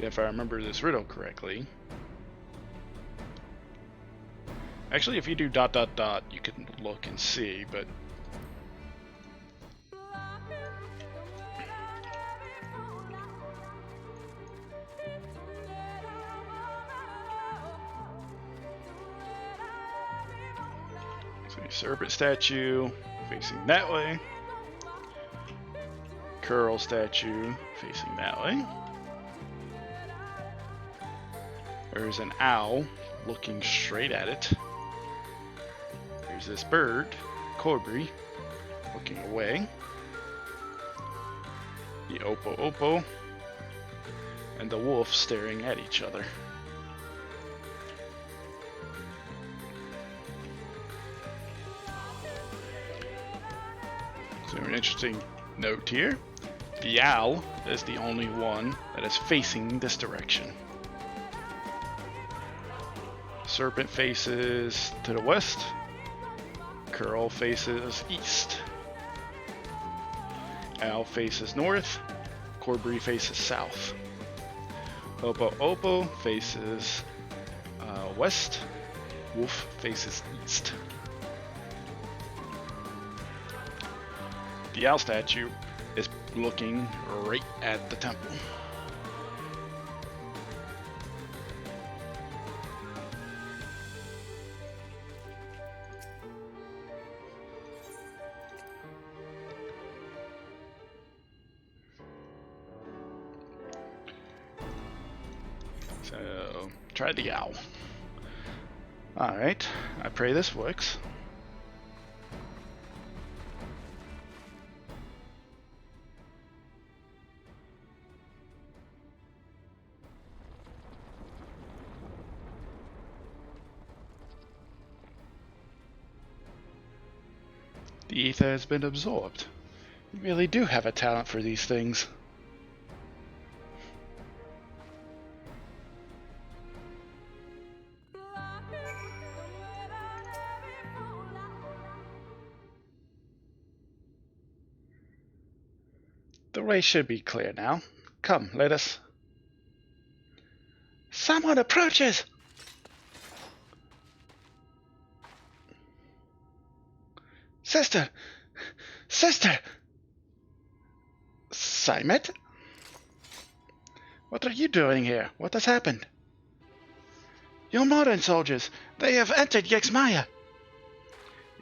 If I remember this riddle correctly, actually if you do ... you can look and see, but serpent statue facing that way, curl statue facing that way. There's an owl looking straight at it. There's this bird, Corbry, looking away. The Oppo Oppo and the wolf staring at each other. So an interesting note here, the owl is the only one that is facing this direction. Serpent faces to the west, curl faces east, owl faces north, Corbry faces south, Oppo Oppo faces west, wolf faces east. The owl statue is looking right at the temple. So, try the owl. Alright, I pray this works. The ether has been absorbed. You really do have a talent for these things. The way should be clear now. Come, let us... Someone approaches! Sister! Sister! Simet? What are you doing here? What has happened? Your modern soldiers! They have entered Yexmaya!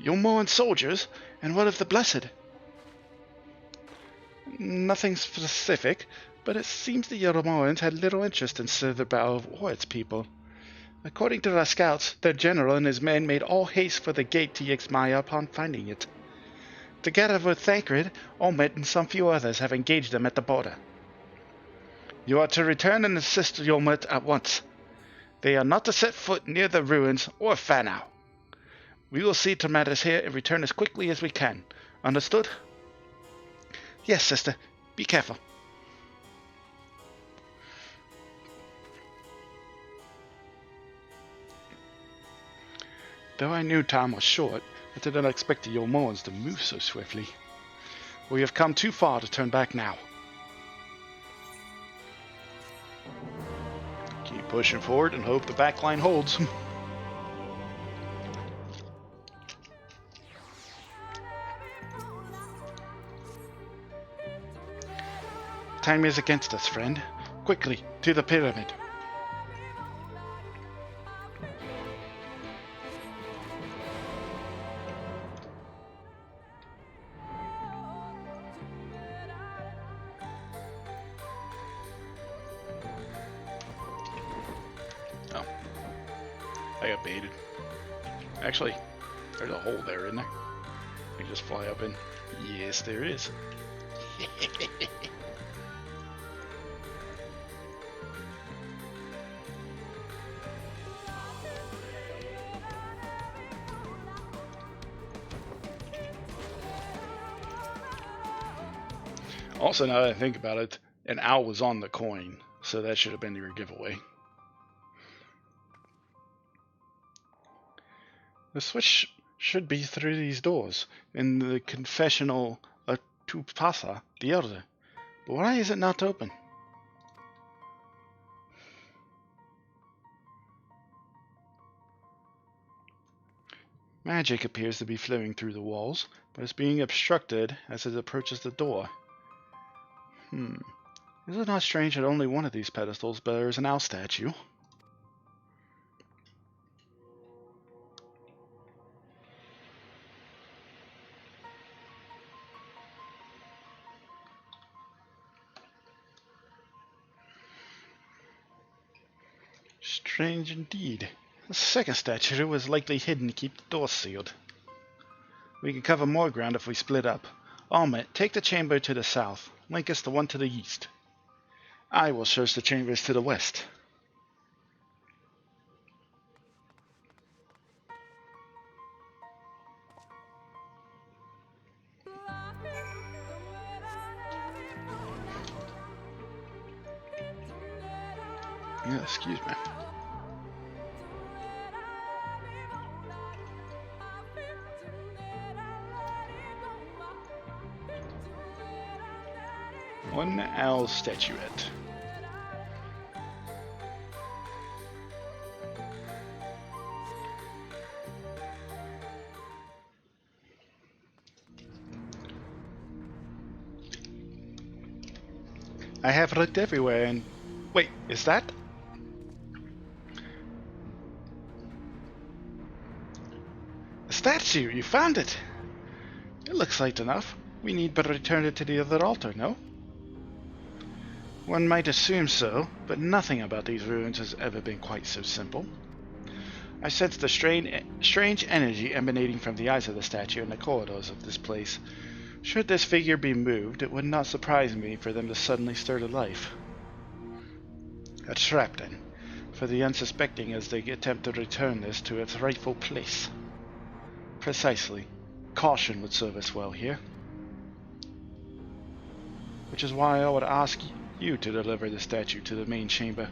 Your modern soldiers? And what of the Blessed? Nothing specific, but it seems the Yoromorans had little interest in Silverbow or its people. According to our scouts, their general and his men made all haste for the gate to Yexmaya upon finding it. Together with Thancred, Olmet and some few others have engaged them at the border. You are to return and assist Olmet at once. They are not to set foot near the ruins or Fanau. We will see to matters here and return as quickly as we can. Understood? Yes, sister. Be careful. Though I knew time was short, I did not expect the Yolmoans to move so swiftly. We have come too far to turn back now. Keep pushing forward and hope the back line holds. Time is against us, friend. Quickly, to the pyramid. Oh. I got baited. Actually, there's a hole there, isn't there? You just fly up in. Yes, there is. Also, now that I think about it, an owl was on the coin, so that should have been your giveaway. The switch should be through these doors, in the confessional Tupasa, the Elder. But why is it not open? Magic appears to be flowing through the walls, but it's being obstructed as it approaches the door. Is it not strange that only one of these pedestals bears an owl statue? Strange indeed. The second statue was likely hidden to keep the door sealed. We can cover more ground if we split up. Almet, take the chamber to the south. Link us the one to the east. I will search the chambers to the west. Yeah, excuse me. One owl statuette. I have looked everywhere and... Wait, is that? A statue! You found it! It looks light enough. We need but return it to the other altar, no? One might assume so, but nothing about these ruins has ever been quite so simple. I sense the strange energy emanating from the eyes of the statue in the corridors of this place. Should this figure be moved, it would not surprise me for them to suddenly stir to life. A trap, then, for the unsuspecting as they attempt to return this to its rightful place. Precisely. Caution would serve us well here. Which is why I would ask you to deliver the statue to the main chamber.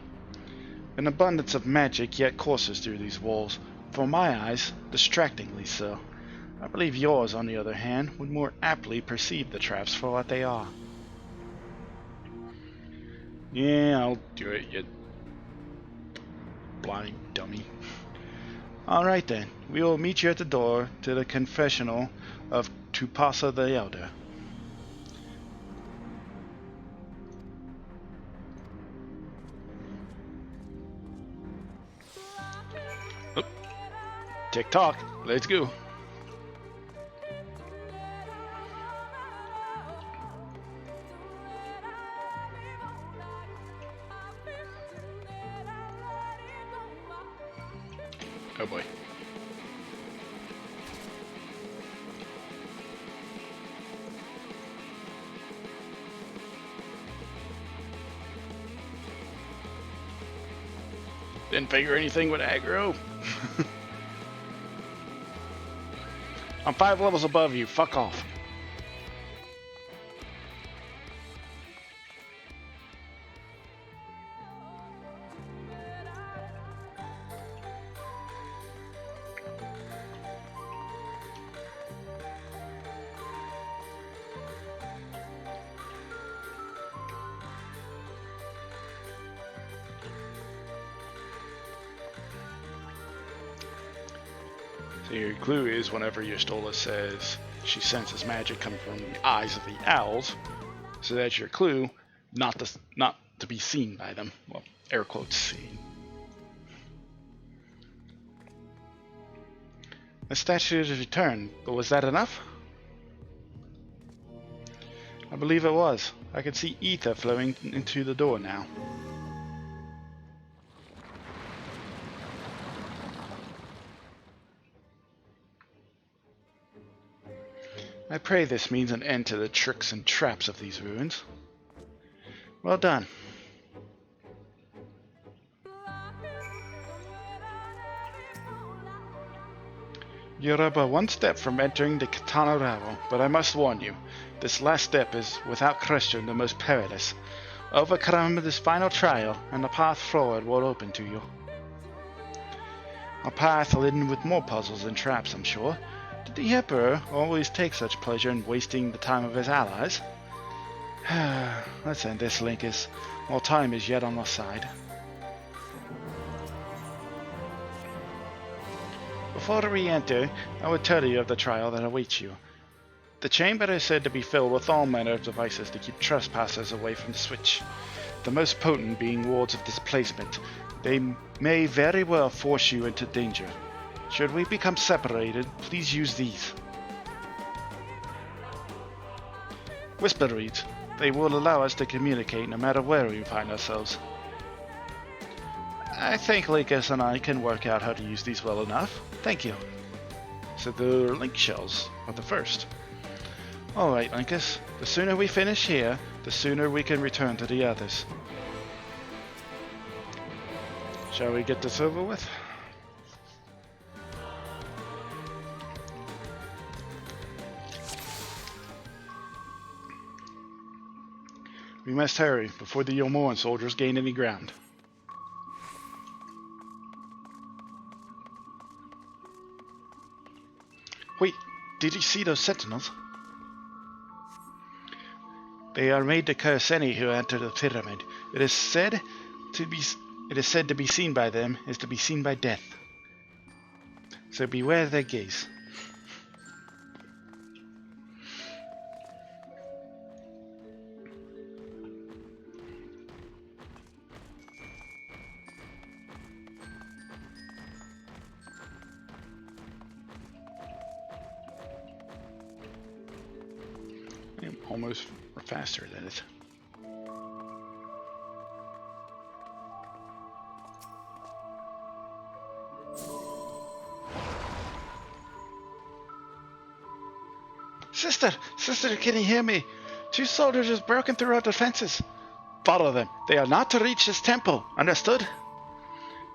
An abundance of magic yet courses through these walls, for my eyes, distractingly so. I believe yours, on the other hand, would more aptly perceive the traps for what they are. Yeah, I'll do it, you blind dummy. Alright then, we will meet you at the door to the confessional of Tupasa the Elder. TikTok, let's go. Oh boy. Didn't figure anything with aggro. I'm 5 levels above you. Fuck off. So your clue is whenever Yestola says she senses magic coming from the eyes of the owls, so that's your clue, not to be seen by them. Well, air quotes seen. The statue is returned, but was that enough? I believe it was. I could see ether flowing into the door now. I pray this means an end to the tricks and traps of these ruins. Well done. You're about one step from entering the Katana Ravel, but I must warn you, this last step is, without question, the most perilous. Overcome this final trial, and the path forward will open to you. A path laden with more puzzles and traps, I'm sure. Did the Emperor always take such pleasure in wasting the time of his allies? Let's end this, Linkus, while time is yet on our side. Before we enter, I would tell you of the trial that awaits you. The chamber is said to be filled with all manner of devices to keep trespassers away from the switch, the most potent being wards of displacement. They may very well force you into danger. Should we become separated, please use these. Whisper reads. They will allow us to communicate no matter where we find ourselves. I think Linkus and I can work out how to use these well enough. Thank you. So the link shells are the first. Alright, Linkus. The sooner we finish here, the sooner we can return to the others. Shall we get this over with? We must hurry before the Yomoran soldiers gain any ground. Wait, did you see those sentinels? They are made to curse any who enter the pyramid. It is said to be seen by them is to be seen by death. So beware their gaze. I'm almost faster than it. Sister! Sister, can you hear me? 2 soldiers have broken through our defenses. Follow them. They are not to reach this temple. Understood?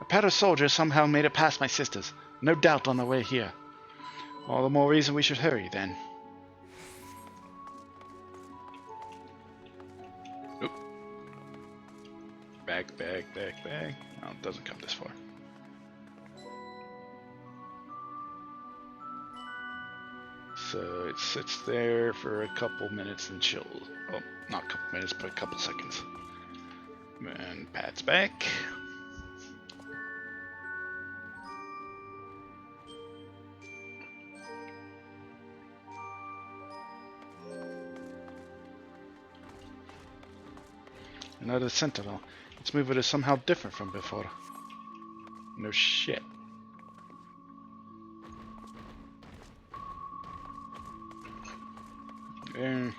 A pair of soldiers somehow made it past my sisters. No doubt on the way here. All the more reason we should hurry, then. Oop. Back. No, it doesn't come this far. So it sits there for a couple minutes and chills. Oh, not a couple minutes, but a couple seconds. And Pat's back. Another sentinel. Its movement is somehow different from before. No shit. There.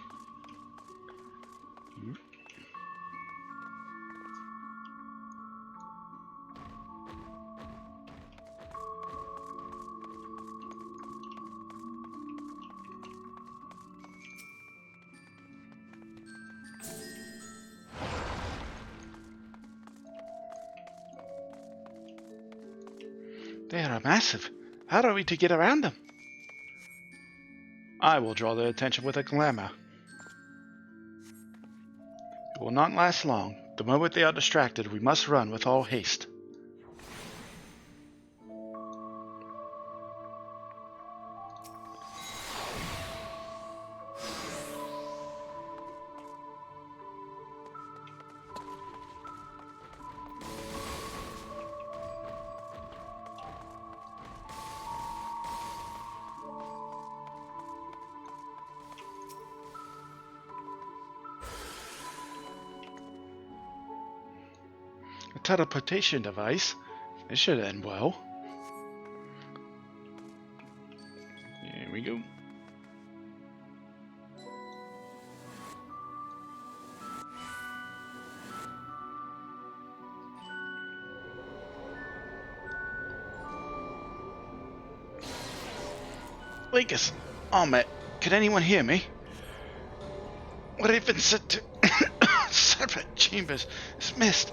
They are massive. How are we to get around them? I will draw their attention with a glamour. It will not last long. The moment they are distracted, we must run with all haste. A teleportation device. It should end well. Here we go. Linkus, Ahmet, can anyone hear me? What have been sent to separate chambers is mist,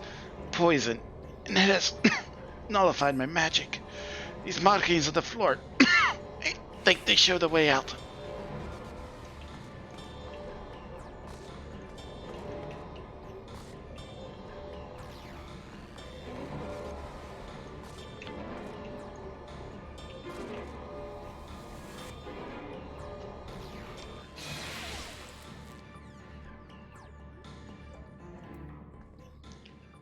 poison, and it has nullified my magic. These markings on the floor, I think they show the way out.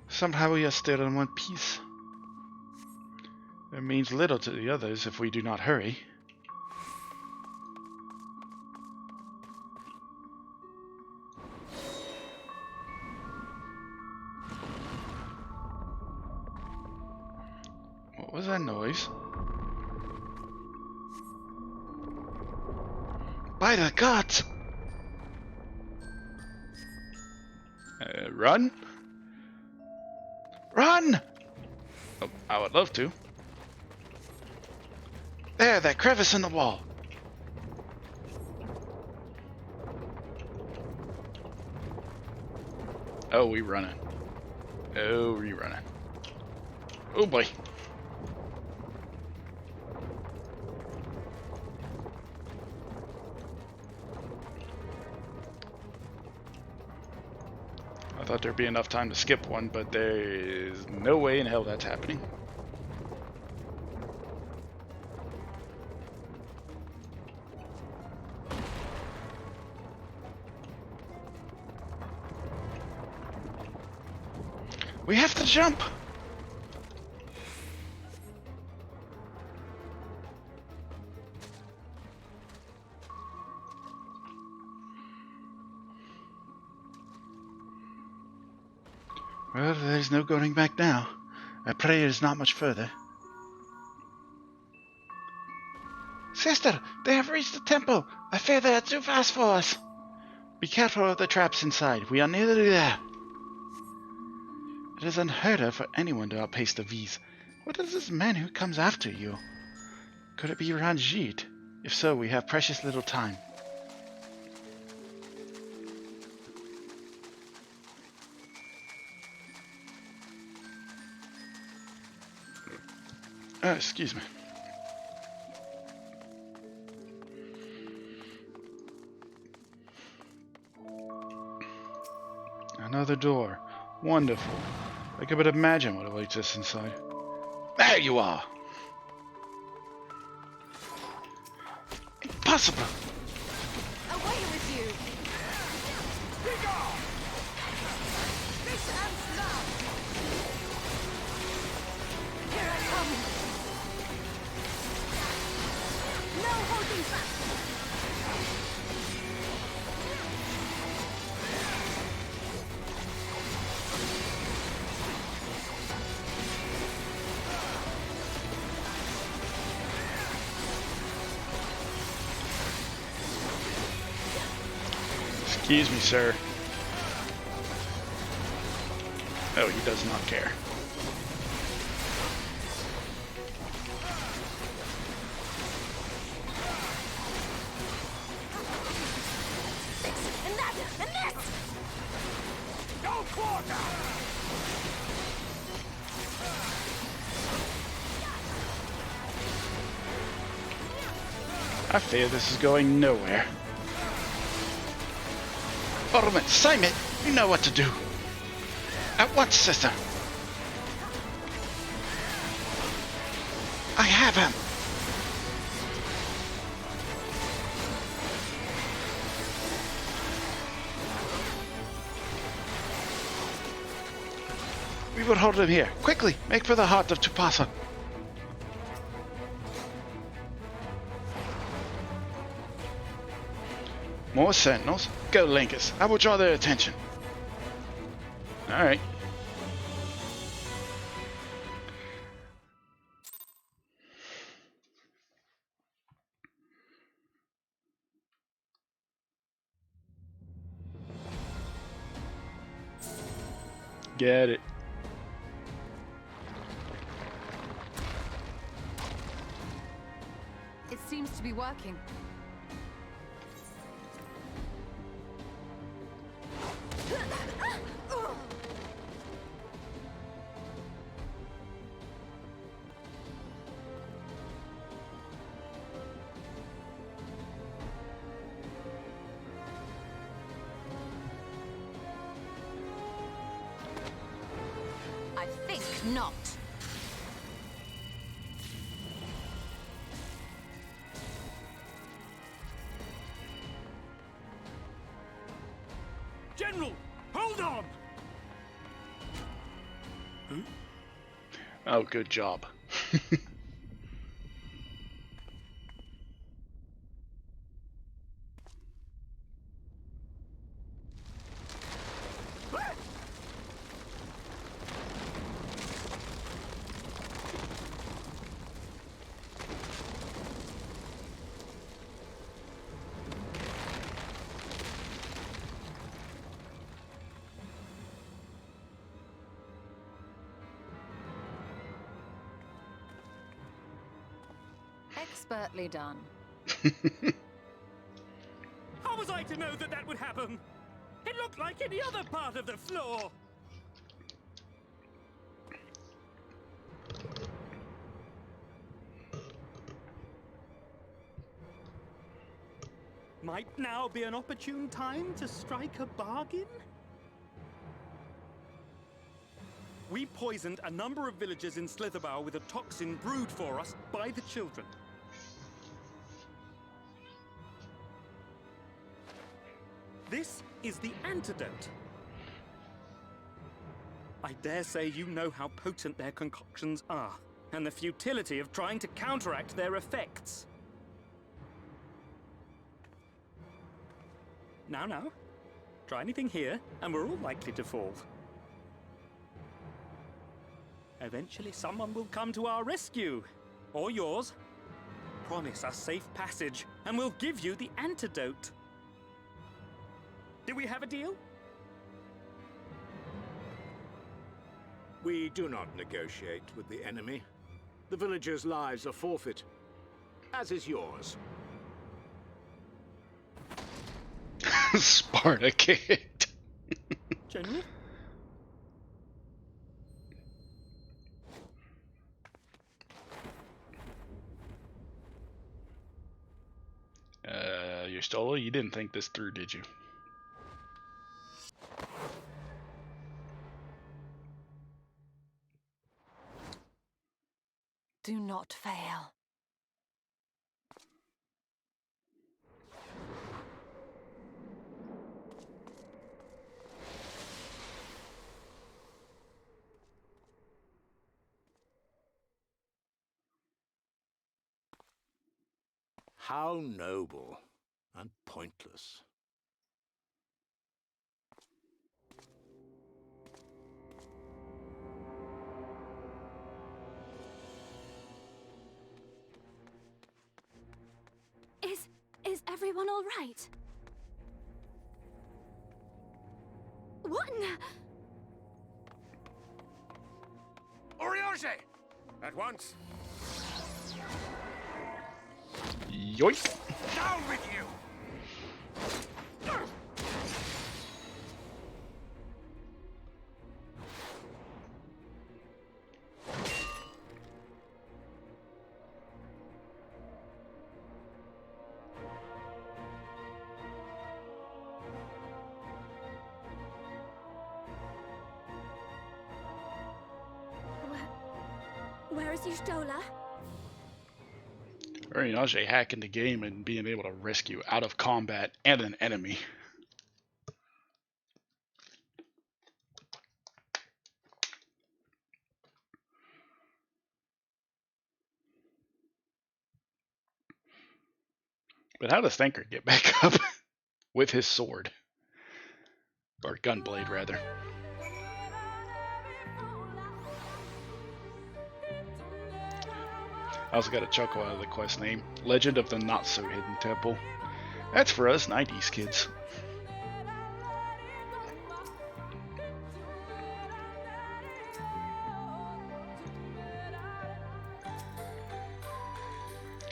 Somehow we are still in one piece. It means little to the others if we do not hurry. What was that noise? By the gods! Run? Run! Oh, I would love to. There, that crevice in the wall. Oh, we running. Oh, we running. Oh boy. I thought there'd be enough time to skip one, but there is no way in hell that's happening. We have to jump! Well, there's no going back now. I pray it is not much further. Sister, they have reached the temple. I fear they are too fast for us. Be careful of the traps inside. We are nearly there. It is unheard of for anyone to outpace the V's. What is this man who comes after you? Could it be Ranjit? If so, we have precious little time. Excuse me. Another door. Wonderful. I could but imagine what awaits us inside. There you are! Impossible! Away with you! This ends now! Here I come! No holding back! Excuse me, sir. Oh, he does not care. And that! And this! No quarter! I fear this is going nowhere. Orman, Simon, you know what to do. At once, sister. I have him. We will hold him here. Quickly, make for the heart of Tupasa. More sentinels. Go, Linkus. I will draw their attention. Alright. Get it. It seems to be working. I think not. General, hold on! Oh, good job. Expertly done. How was I to know that that would happen? It looked like any other part of the floor. Might now be an opportune time to strike a bargain? We poisoned a number of villagers in Slitherbough with a toxin brewed for us by the children. This is the antidote. I dare say you know how potent their concoctions are, and the futility of trying to counteract their effects. Now, try anything here, and we're all likely to fall. Eventually someone will come to our rescue, or yours. Promise us safe passage, and we'll give you the antidote. Do we have a deal? We do not negotiate with the enemy. The villagers' lives are forfeit, as is yours. Sparta kicked. General? Y'shtola, you didn't think this through, did you? Do not fail. How noble and pointless. Is everyone all right? What in the... Oriange! At once! Yoink! Down with you! Where is Y'shtola? Oriange hacking the game and being able to rescue out of combat and an enemy. But how does Thanker get back up with his sword? Or gunblade, rather. I also got a chuckle out of the quest name. Legend of the Not-So-Hidden Temple. That's for us 90s kids.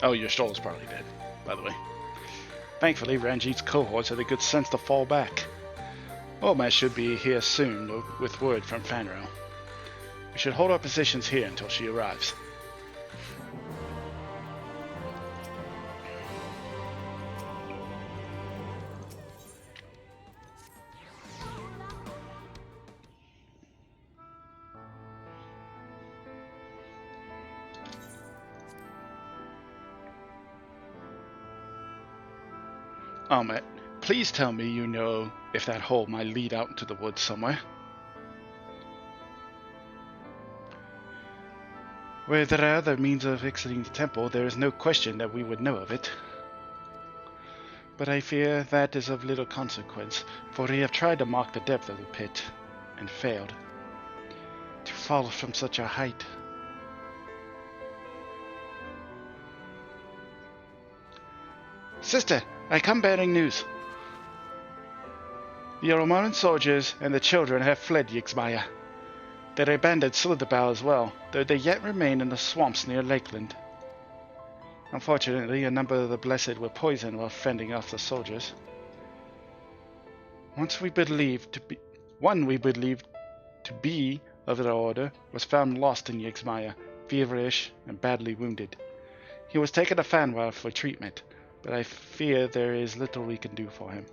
Oh, Y'shtola's probably dead, by the way. Thankfully, Ranjit's cohorts had the good sense to fall back. Birthmas should be here soon with word from Fanro. We should hold our positions here until she arrives. Ahmet, please tell me you know if that hole might lead out into the woods somewhere. Where there are other means of exiting the temple, there is no question that we would know of it. But I fear that is of little consequence, for we have tried to mark the depth of the pit, and failed. To fall from such a height. Sister, I come bearing news. The Roman soldiers and the children have fled Yixmaya. They abandoned Slitherbow as well, though they yet remain in the swamps near Lakeland. Unfortunately, a number of the blessed were poisoned while fending off the soldiers. One we believed to be of the order was found lost in Yixmaya, feverish and badly wounded. He was taken to Fanwell for treatment, but I fear there is little we can do for him.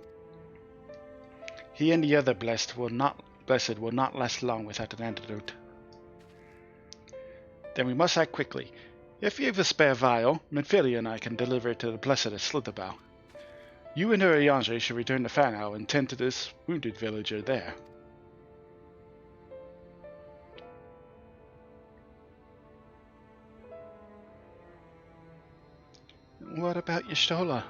He and the other blessed will not last long without an antidote. Then we must act quickly. If you have a spare vial, Menphilia and I can deliver it to the blessed at Slitherbow. You and Oriange should return to Fanau and tend to this wounded villager there. What about Y'shtola?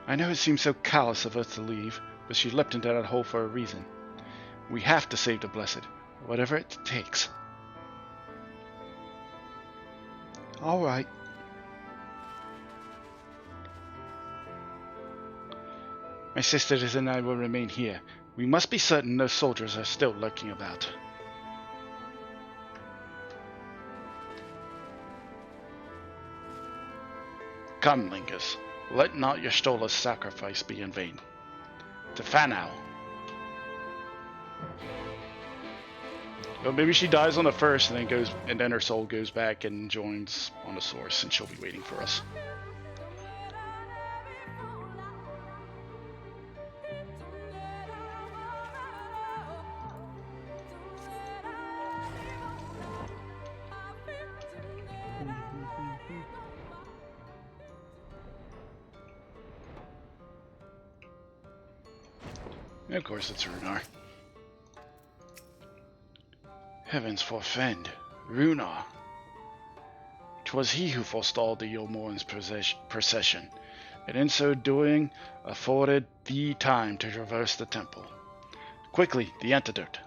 I know it seems so callous of us to leave, but she leapt into that hole for a reason. We have to save the blessed, whatever it takes. All right. My sisters and I will remain here. We must be certain no soldiers are still lurking about. Come, Lingus. Let not Y'shtola's sacrifice be in vain. To Fanau. Well, maybe she dies on the first and then her soul goes back and joins on the source, and she'll be waiting for us. And of course, it's Runar. Heavens forfend, Runar. 'Twas he who forestalled the Yulmoran's procession, and in so doing afforded thee time to traverse the temple. Quickly, the antidote.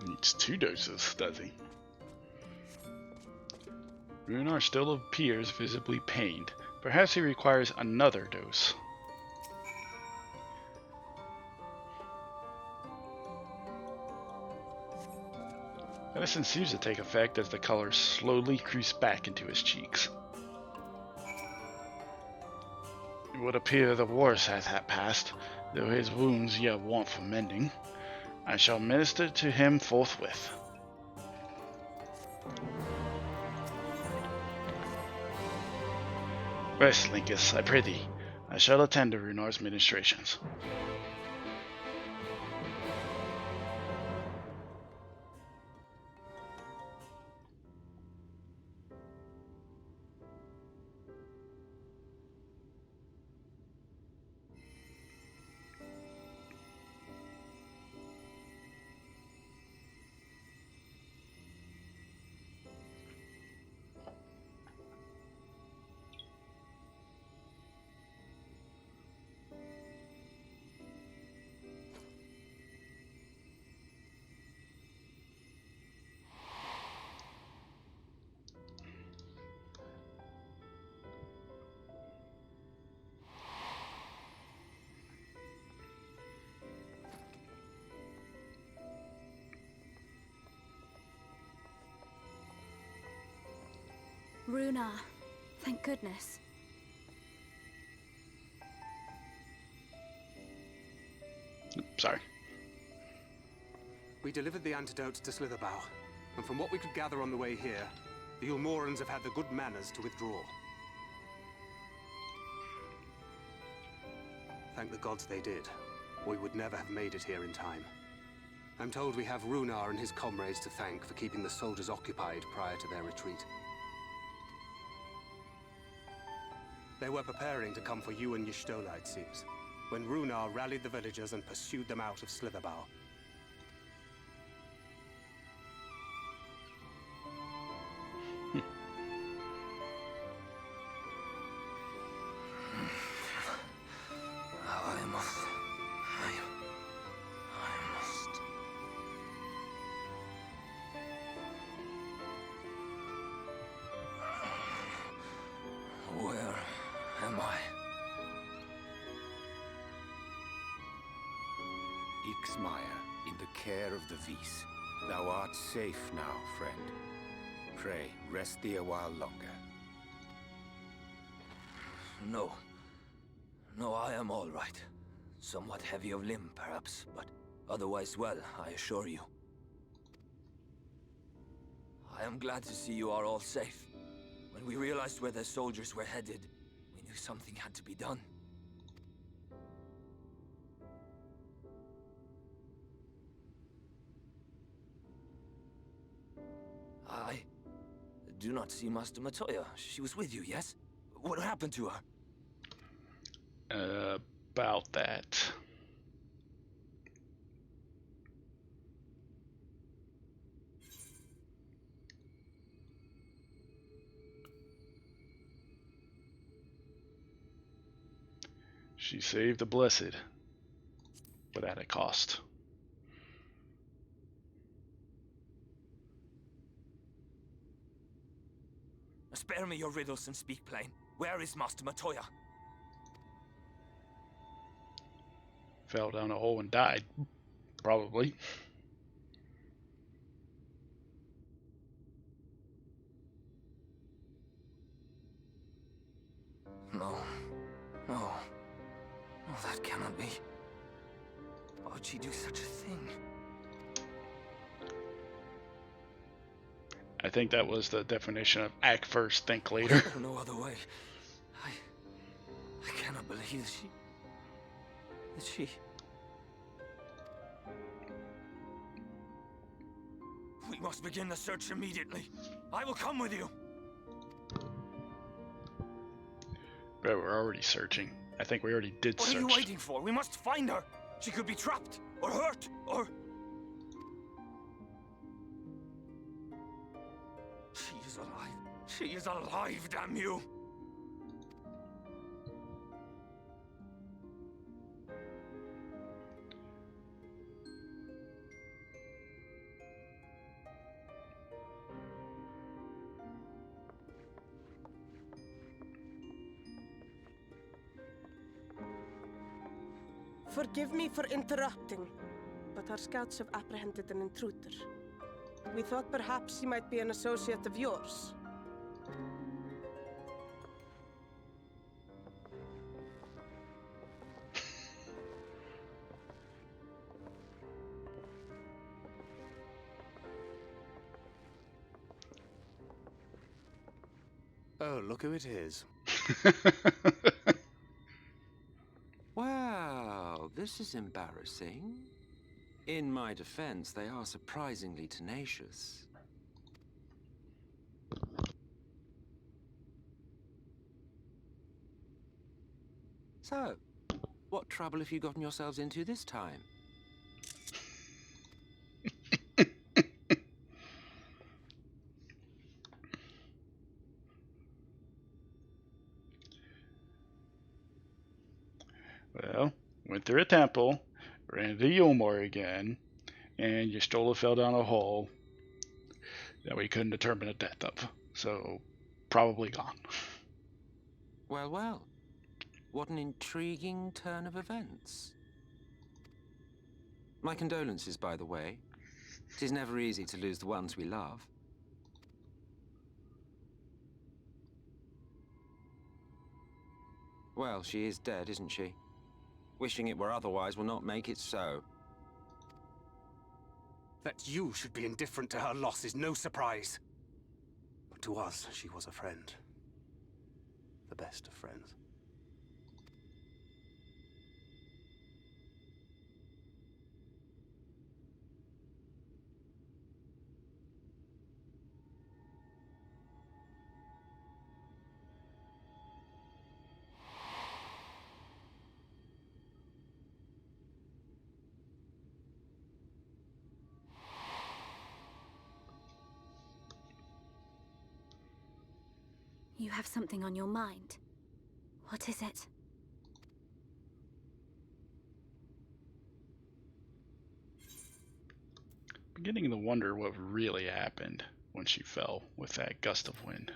Needs 2 doses, does he? Runar still appears visibly pained. Perhaps he requires another dose. Medicine seems to take effect as the color slowly creeps back into his cheeks. It would appear the worst hath passed, though his wounds yet want for mending. I shall minister to him forthwith. Rest, Linkus, I pray thee. I shall attend to Runar's ministrations. Runar, thank goodness. Sorry. We delivered the antidote to Slitherbough, and from what we could gather on the way here, the Yulmorans have had the good manners to withdraw. Thank the gods they did, or we would never have made it here in time. I'm told we have Runar and his comrades to thank for keeping the soldiers occupied prior to their retreat. They were preparing to come for you and Y'shtola, it seems, when Runar rallied the villagers and pursued them out of Slitherbough. Where am I? Ixmire, in the care of the Vis. Thou art safe now, friend. Pray, rest thee a while longer. No. No, I am all right. Somewhat heavy of limb, perhaps, but otherwise well, I assure you. I am glad to see you are all safe. When we realized where the soldiers were headed, we knew something had to be done. I do not see Master Matoya. She was with you, yes? What happened to her? About that. She saved the blessed, but at a cost. Spare me your riddles and speak plain. Where is Master Matoya? Fell down a hole and died. Probably. No. No. No, that cannot be. Why would she do such a thing? I think that was the definition of act first, think later. No other way. I cannot believe that she... We must begin the search immediately. I will come with you. But we're already searching. I think we already did What search. are you waiting for? We must find her. She could be trapped, or hurt, or... She is alive. She is alive, damn you! Forgive me for interrupting, but our scouts have apprehended an intruder. We thought perhaps he might be an associate of yours. Oh, look who it is. Wow, this is embarrassing. In my defense, they are surprisingly tenacious. So, what trouble have you gotten yourselves into this time? Well, went through a temple, ran into Yulmore again, and your stroller fell down a hole that we couldn't determine the depth of. So, probably gone. Well, well. What an intriguing turn of events. My condolences, by the way. It is never easy to lose the ones we love. Well, she is dead, isn't she? Wishing it were otherwise will not make it so. That you should be indifferent to her loss is no surprise. But to us, she was a friend. The best of friends. You have something on your mind. What is it? Beginning to wonder what really happened when she fell with that gust of wind.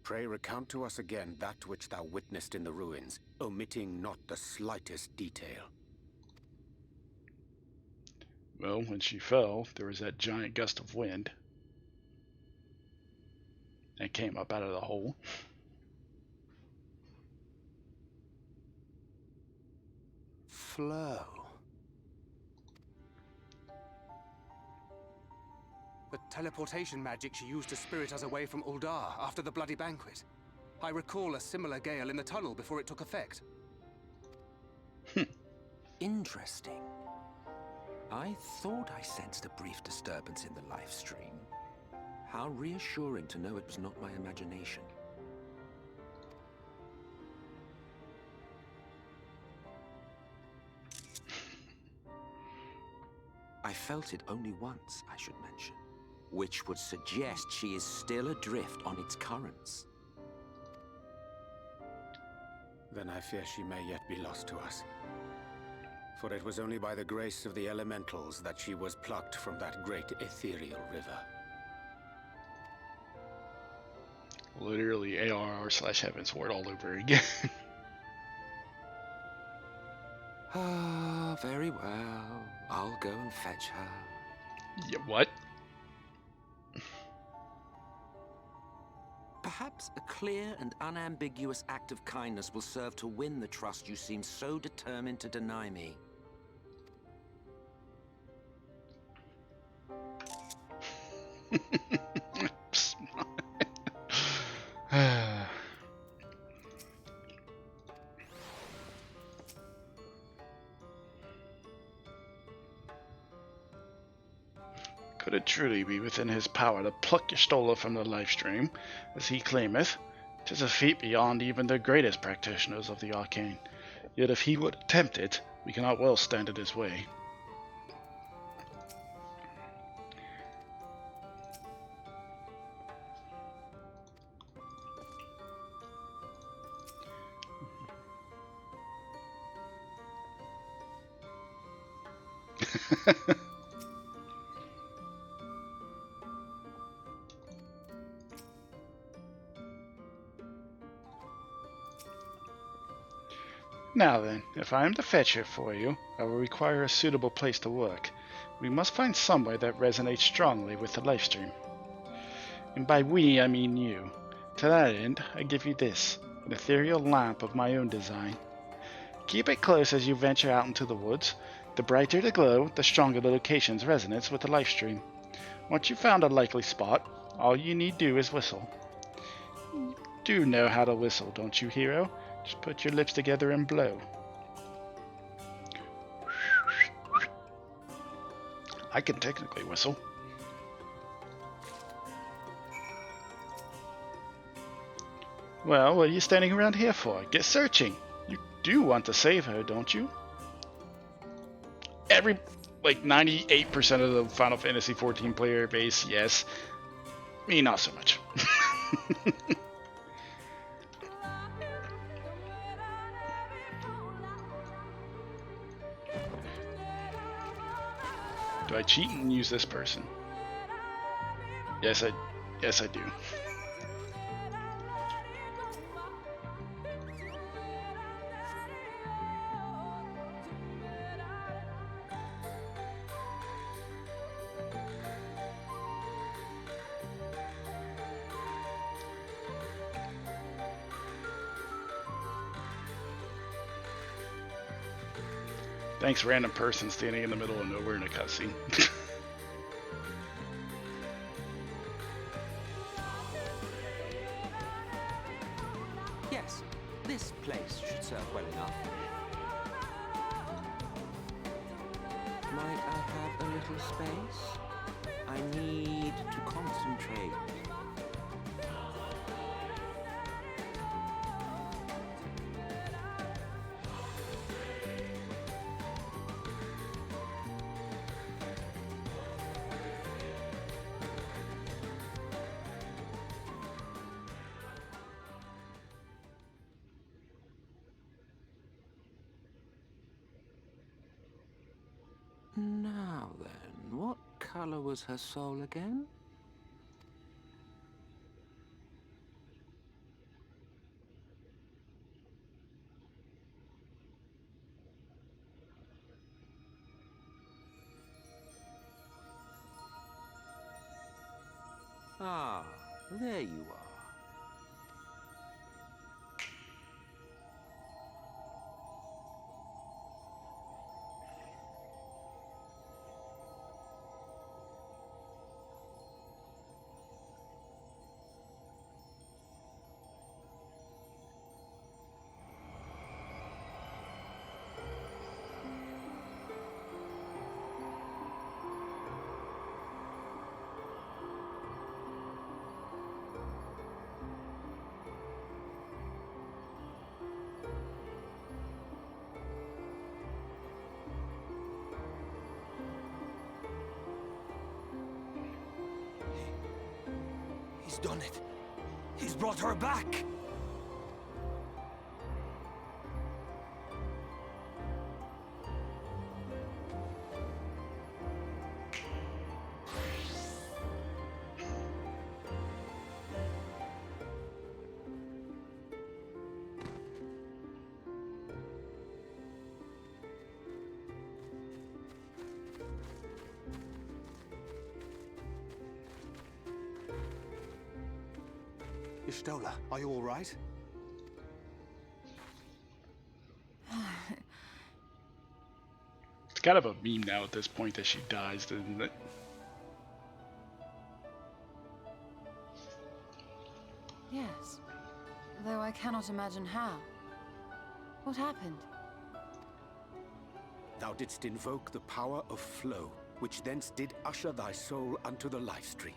Pray recount to us again that which thou witnessed in the ruins, omitting not the slightest detail. Well, when she fell, there was that giant gust of wind that came up out of the hole. Flow. The teleportation magic she used to spirit us away from Uldar after the bloody banquet. I recall a similar gale in the tunnel before it took effect. Interesting. I thought I sensed a brief disturbance in the live stream. How reassuring to know it was not my imagination. I felt it only once, I should mention, which would suggest she is still adrift on its currents. Then I fear she may yet be lost to us. For it was only by the grace of the elementals that she was plucked from that great ethereal river. Literally ARR/Heavensward all over again. Ah, very well. I'll go and fetch her. Yeah, what? Perhaps a clear and unambiguous act of kindness will serve to win the trust you seem so determined to deny me. Could it truly be within his power to pluck your stola from the life stream, as he claimeth? 'Tis a feat beyond even the greatest practitioners of the arcane. Yet if he would attempt it, we cannot well stand in his way. Now then, if I am to fetch her for you, I will require a suitable place to work. We must find somewhere that resonates strongly with the lifestream. And by we, I mean you. To that end, I give you this, an ethereal lamp of my own design. Keep it close as you venture out into the woods. The brighter the glow, the stronger the location's resonance with the lifestream. Once you've found a likely spot, all you need do is whistle. You do know how to whistle, don't you, hero? Just put your lips together and blow. I can technically whistle. Well, what are you standing around here for? Get searching. You do want to save her, don't you? Like 98% of the Final Fantasy XIV player base, yes. Me, not so much. Do I cheat and use this person? Yes, I do. Thanks, random person standing in the middle of nowhere in a cutscene. Yes, this place should serve well enough. Might I have a little space? I need to concentrate. Now then, what color was her soul again? Ah, there you are. He's done it. He's brought her back. Ishtola, are you all right? It's kind of a meme now at this point that she dies, isn't it? Yes. Though I cannot imagine how. What happened? Thou didst invoke the power of flow, which thence did usher thy soul unto the life stream.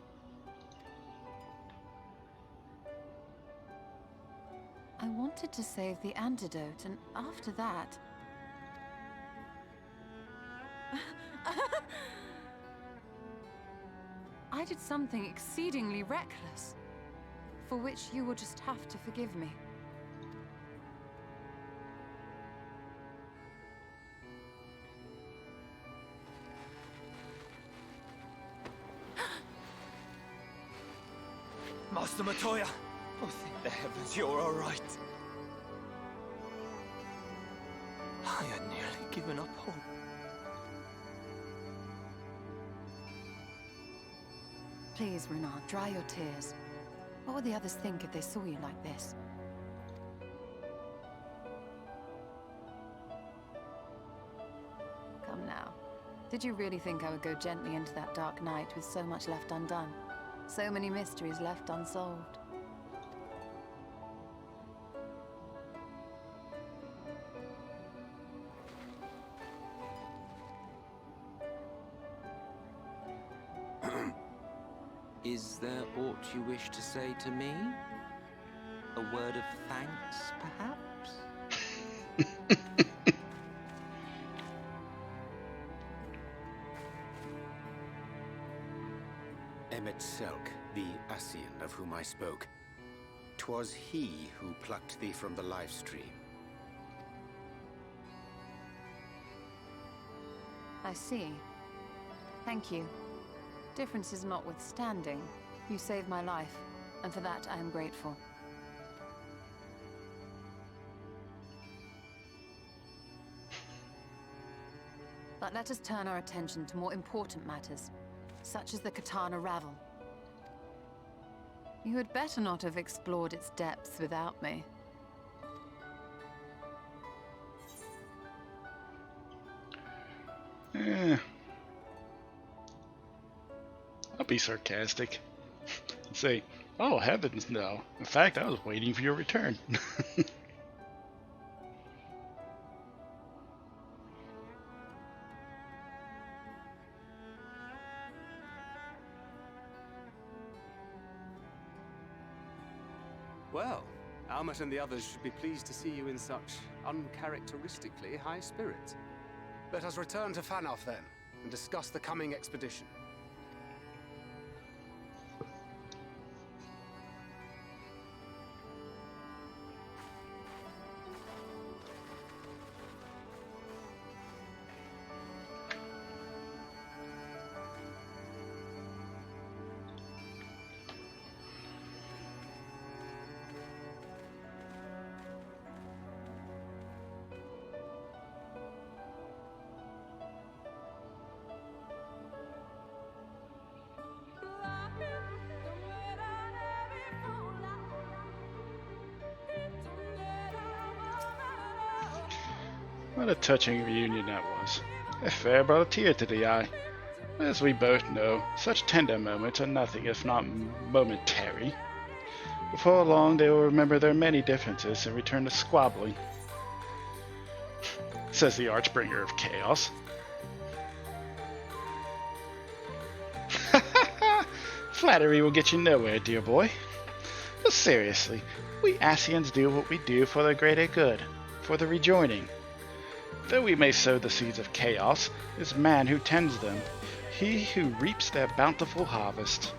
I wanted to save the antidote, and after that... I did something exceedingly reckless, for which you will just have to forgive me. Master Matoya! Oh, thank the heavens you're all right. I had nearly given up hope. Please, Renard, dry your tears. What would the others think if they saw you like this? Come now. Did you really think I would go gently into that dark night with so much left undone? So many mysteries left unsolved. Is there aught you wish to say to me? A word of thanks, perhaps? Emmet Selk, the Ascian of whom I spoke. 'Twas he who plucked thee from the life stream. I see. Thank you. Differences notwithstanding, you saved my life, and for that I am grateful. But let us turn our attention to more important matters, such as the Katana Ravel. You had better not have explored its depths without me. I'll be sarcastic. Say, oh heavens no. In fact, I was waiting for your return. Well, Almet and the others should be pleased to see you in such uncharacteristically high spirits. Let us return to Fanoff then, and discuss the coming expedition. What a touching reunion that was. It fair brought a tear to the eye. As we both know, such tender moments are nothing if not momentary. Before long they will remember their many differences and return to squabbling. Says the Archbringer of Chaos. Flattery will get you nowhere, dear boy. But seriously, we Ascians do what we do for the greater good, for the rejoining. Though we may sow the seeds of chaos, it's man who tends them, he who reaps their bountiful harvest.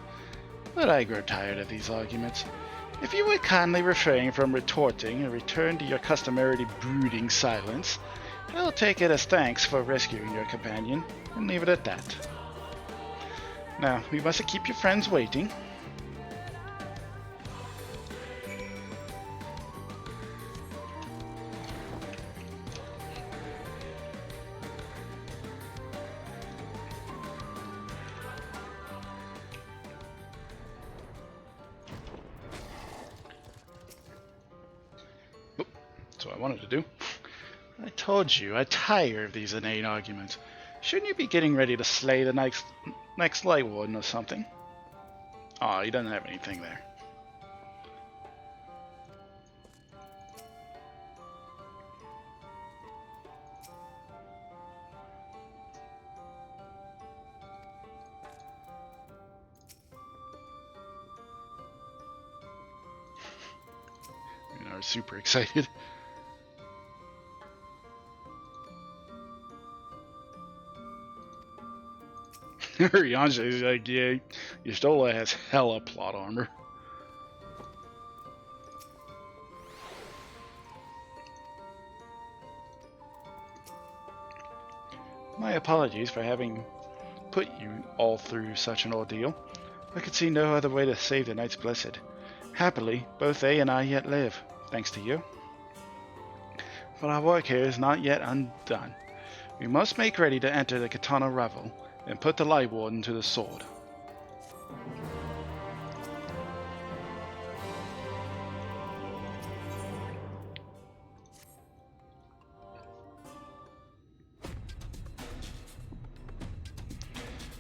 But I grow tired of these arguments. If you would kindly refrain from retorting and return to your customary brooding silence, I'll take it as thanks for rescuing your companion, and leave it at that. Now, we mustn't keep your friends waiting. That's what I wanted to do. I told you, I tire of these inane arguments. Shouldn't you be getting ready to slay the next Light Warden or something? Aw, he doesn't have anything there. I was super excited. Yanja like, yeah, your Stola has hella plot armor. My apologies for having put you all through such an ordeal. I could see no other way to save the Knights Blessed. Happily, both they and I yet live, thanks to you. But our work here is not yet undone. We must make ready to enter the Katana Revel and put the Light Warden to the sword.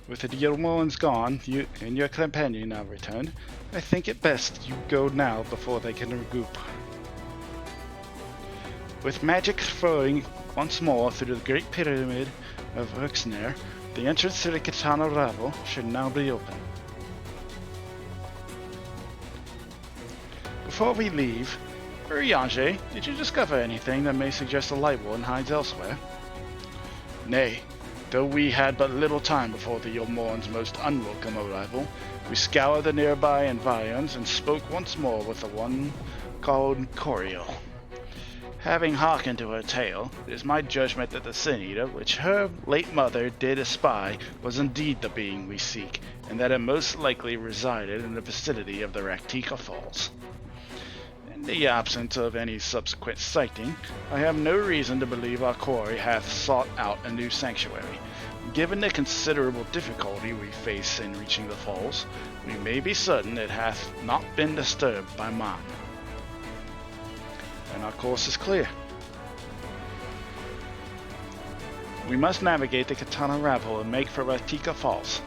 With the Yulmorns gone, you and your companion now returned, I think it best you go now before they can regroup. With magic flowing once more through the Great Pyramid of Uxner, the entrance to the Katana Revel should now be open. Before we leave, Urianger, did you discover anything that may suggest the Light Warden hides elsewhere? Nay, though we had but little time before the Yulmorn's most unwelcome arrival, we scoured the nearby environs and spoke once more with the one called Coriel. Having hearkened to her tale, it is my judgment that the Sin Eater, which her late mother did espy, was indeed the being we seek, and that it most likely resided in the vicinity of the Raktika Falls. In the absence of any subsequent sighting, I have no reason to believe our quarry hath sought out a new sanctuary. Given the considerable difficulty we face in reaching the falls, we may be certain it hath not been disturbed by man. And our course is clear. We must navigate the Katana Revel and make for Raktika Falls.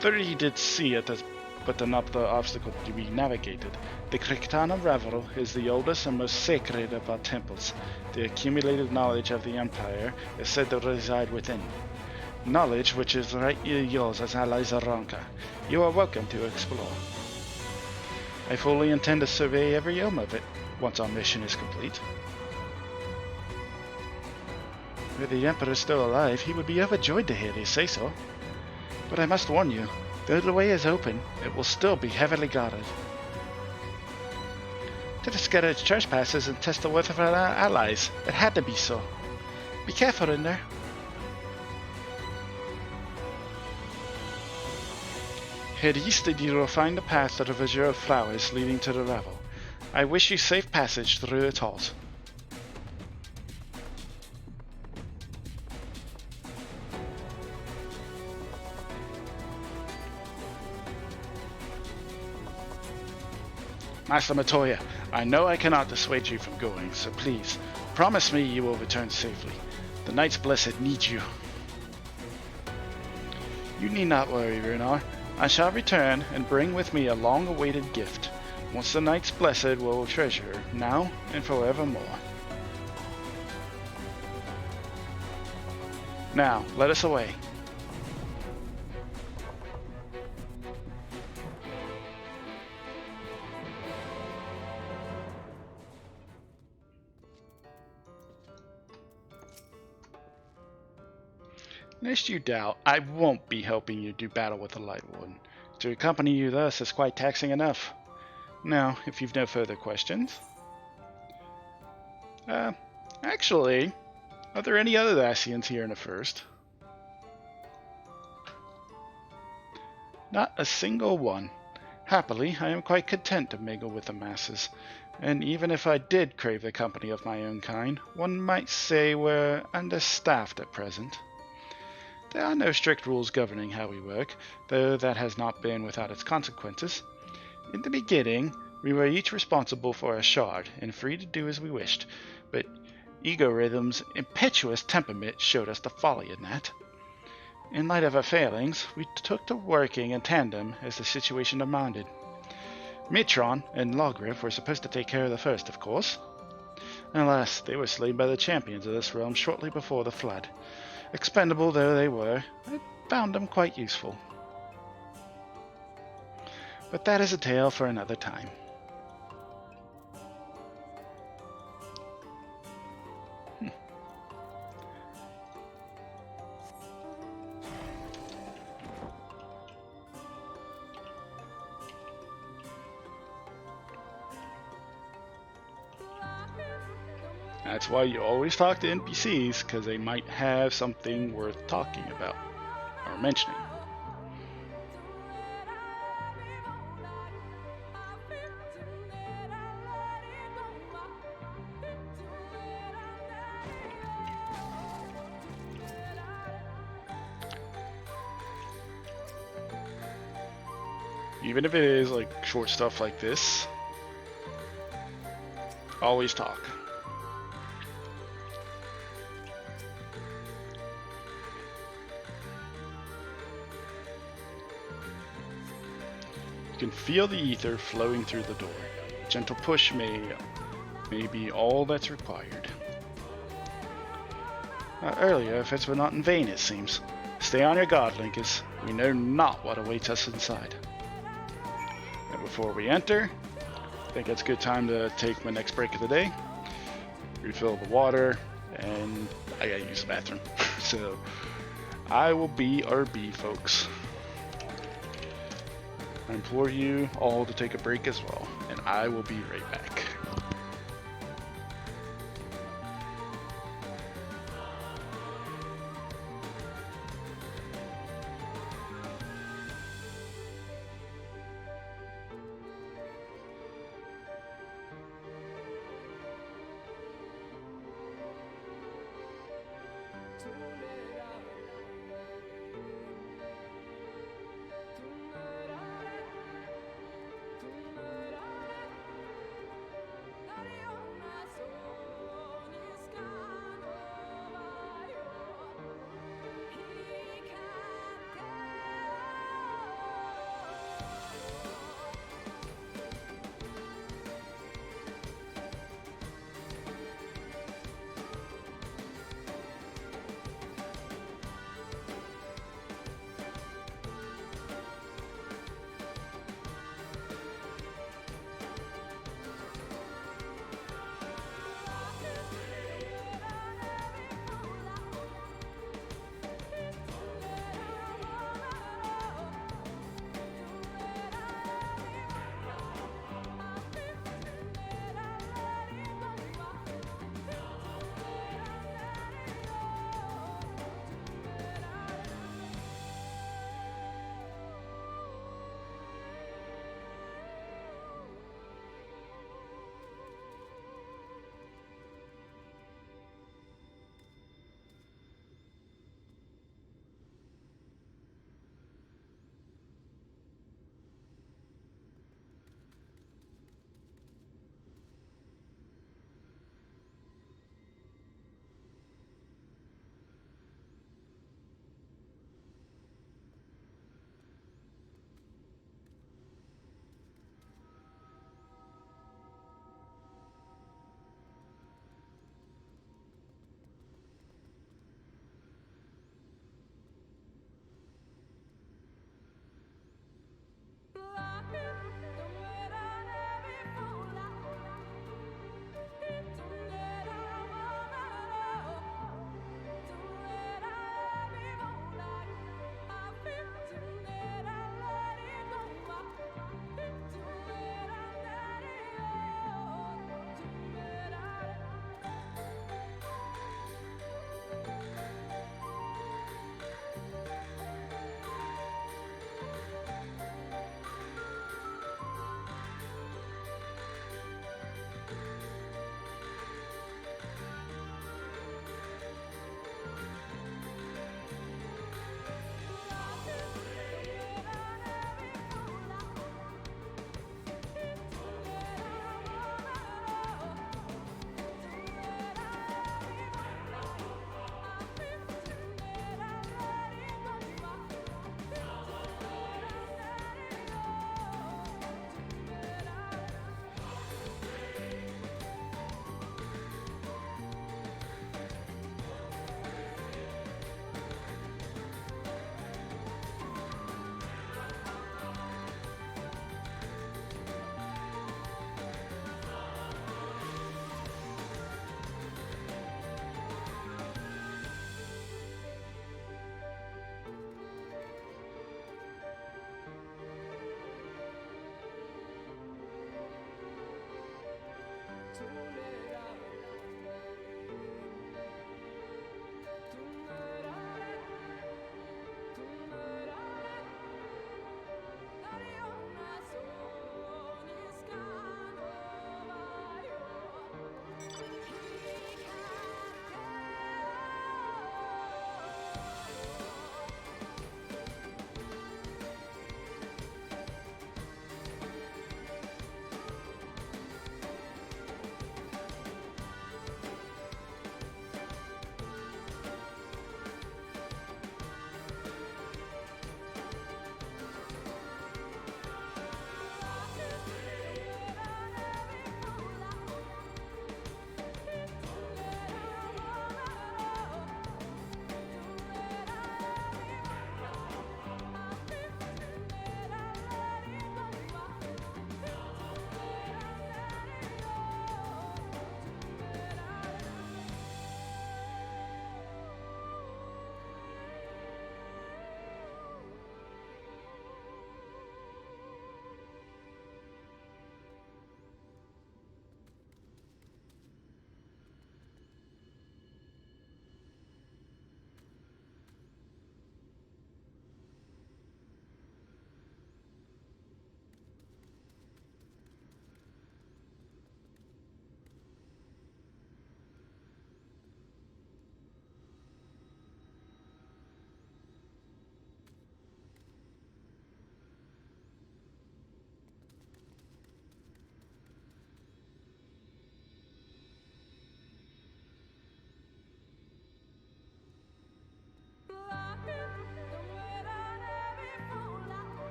30 did see it as but another obstacle to be navigated. The Katana Revel is the oldest and most sacred of our temples. The accumulated knowledge of the Empire is said to reside within. Knowledge which is rightly yours as allies of Ronka. You are welcome to explore. I fully intend to survey every elm of it, once our mission is complete. Were the Emperor still alive, he would be overjoyed to hear you say so. But I must warn you, though the way is open, it will still be heavily guarded. To discourage trespassers and test the worth of our allies, it had to be so. Be careful in there. Head east and you will find the path to the Azure Flowers leading to the Revel. I wish you safe passage through its halls. Master Matoya, I know I cannot dissuade you from going, so please, promise me you will return safely. The Knights Blessed need you. You need not worry, Runar. I shall return and bring with me a long-awaited gift, once the Knights Blessed will treasure, now and forevermore. Now, let us away. Lest you doubt, I won't be helping you do battle with the Light Warden. To accompany you thus is quite taxing enough. Now, if you've no further questions... actually, are there any other Ascians here in the first? Not a single one. Happily, I am quite content to mingle with the masses, and even if I did crave the company of my own kind, one might say we're understaffed at present. There are no strict rules governing how we work, though that has not been without its consequences. In the beginning, We were each responsible for a shard and free to do as we wished, but Ego Rhythm's impetuous temperament showed us the folly in that. In light of our failings, we took to working in tandem as the situation demanded. Mitron and Logriff were supposed to take care of the first, of course. Alas, they were slain by the champions of this realm shortly before the flood. Expendable though they were, I found them quite useful. But that is a tale for another time. That's why you always talk to NPCs, because they might have something worth talking about or mentioning. Even if it is like short stuff like this, always talk. You can feel the ether flowing through the door. A gentle push may be all that's required. Earlier efforts were not in vain, it seems. Stay on your guard, Linkus. We know not what awaits us inside. And before we enter, I think it's a good time to take my next break of the day. Refill the water, and I gotta use the bathroom. So, I will be RB, folks. I implore you all to take a break as well, and I will be right back.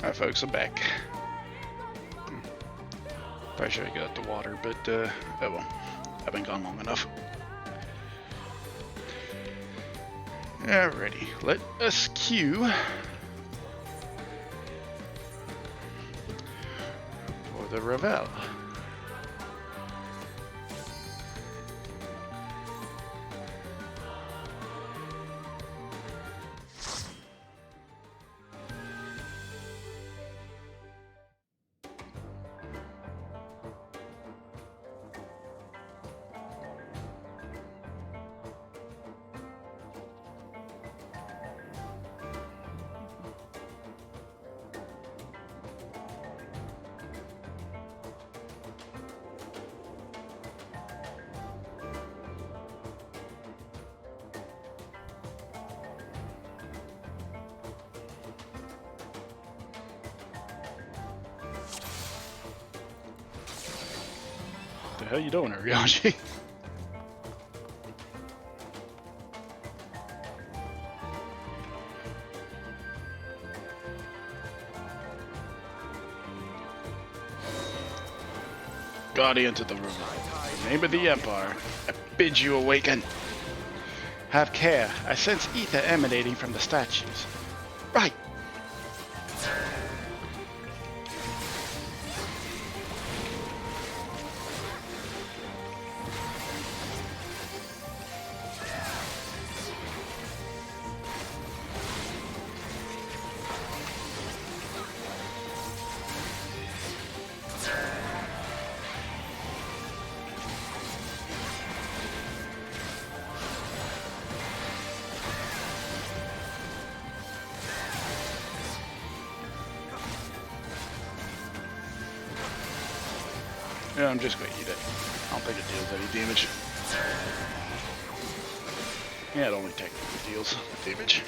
Alright folks, I'm back. Probably should have got the water, but oh well. I've been gone long enough. Alrighty, let us queue for the Revel. What the hell you doing, Ariashi? Guardians of the River, in the name of the Empire, I bid you awaken. Have care, I sense ether emanating from the statues. Right. Yeah, I'm just going to eat it. I don't think it deals any damage. Yeah, it only technically deals damage.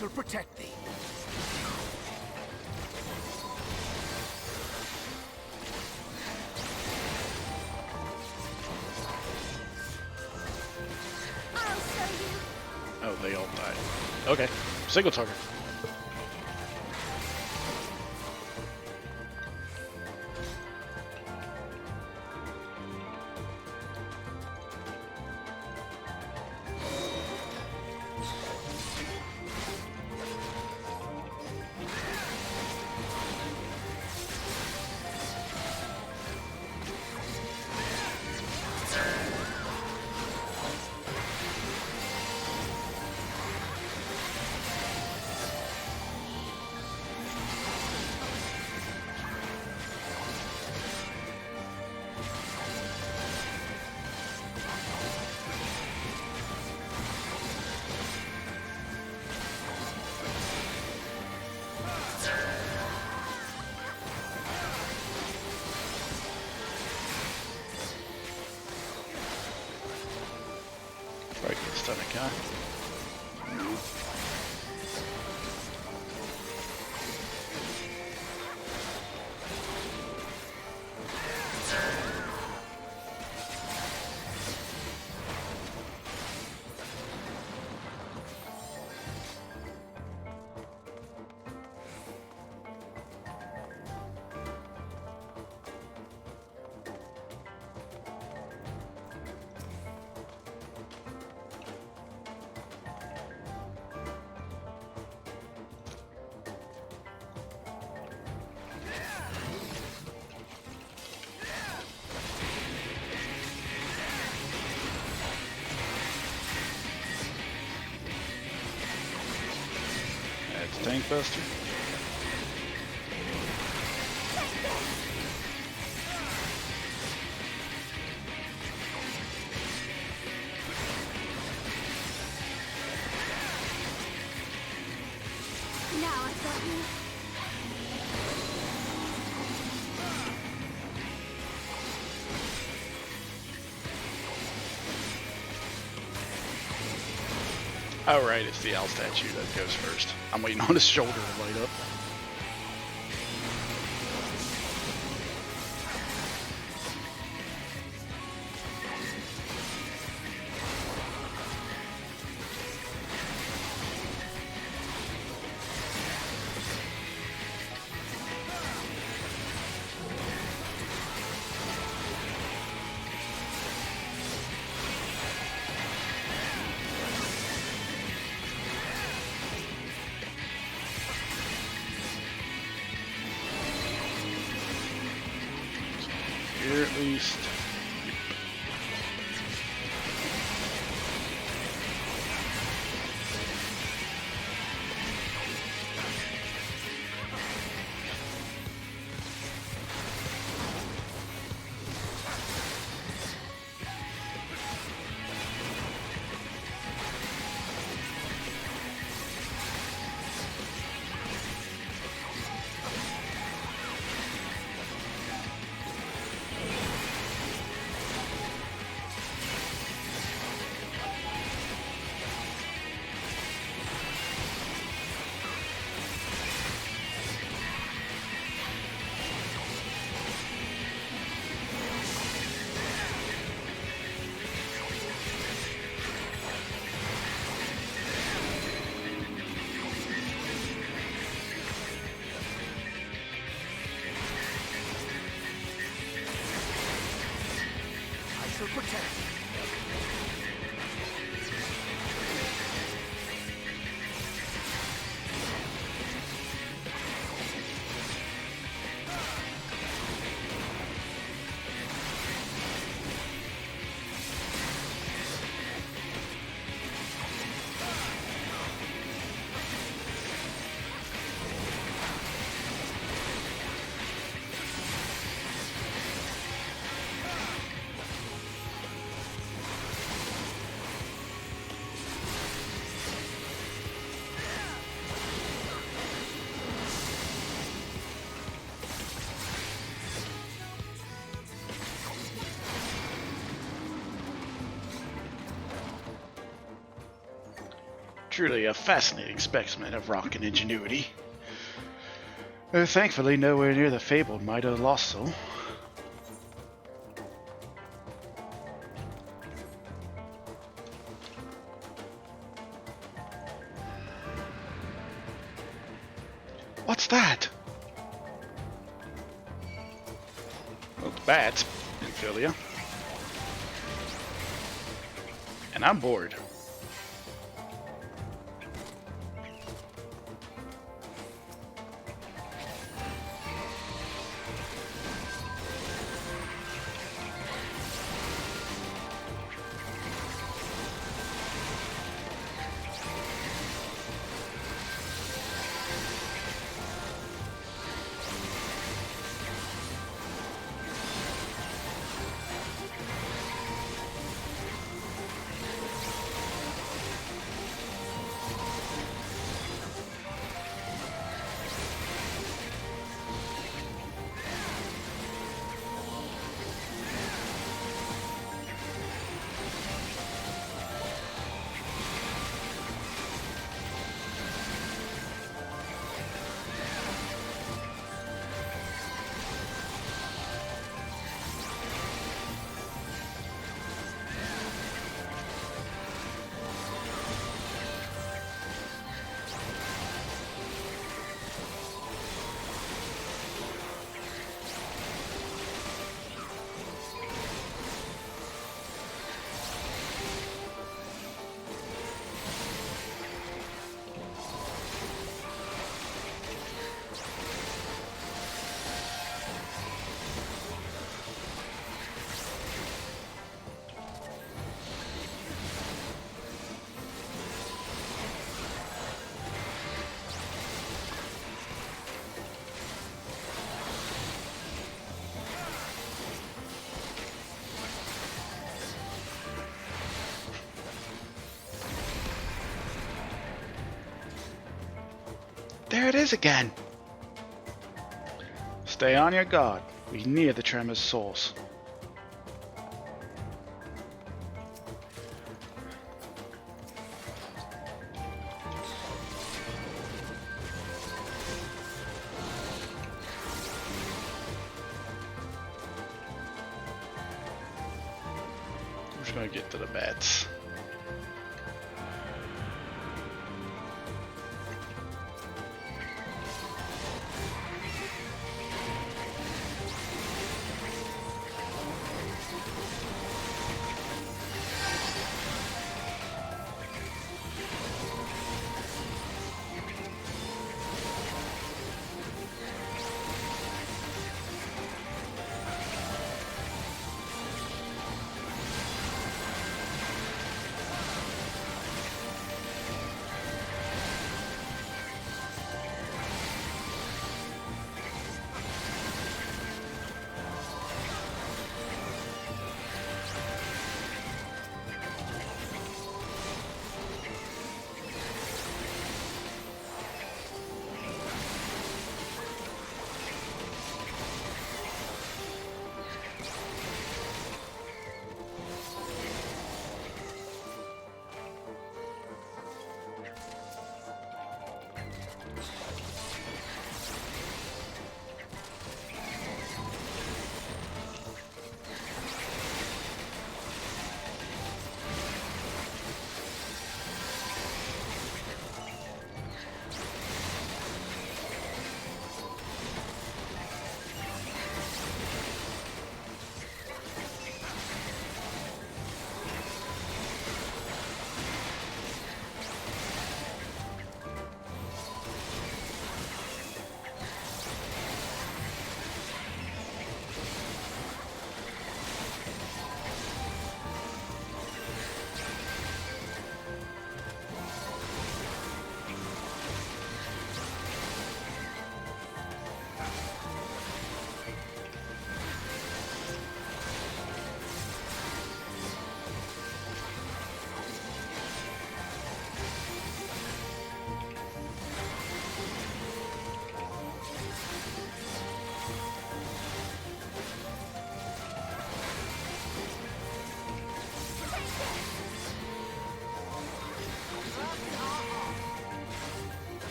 shall protect thee. they all died. Okay, single target. Right, stun a guy. Tank Buster. Now I've got you. Oh right, it's the owl statue that goes first. I'm waiting on his shoulder to light up. Here at least. To protect. Truly a fascinating specimen of rock and ingenuity. Thankfully, nowhere near the fabled might of the lost soul. What's that? Well, the bats didn't feel you. And I'm bored. There it is again! Stay on your guard. We're near the tremor's source. I'm just gonna get to the bats.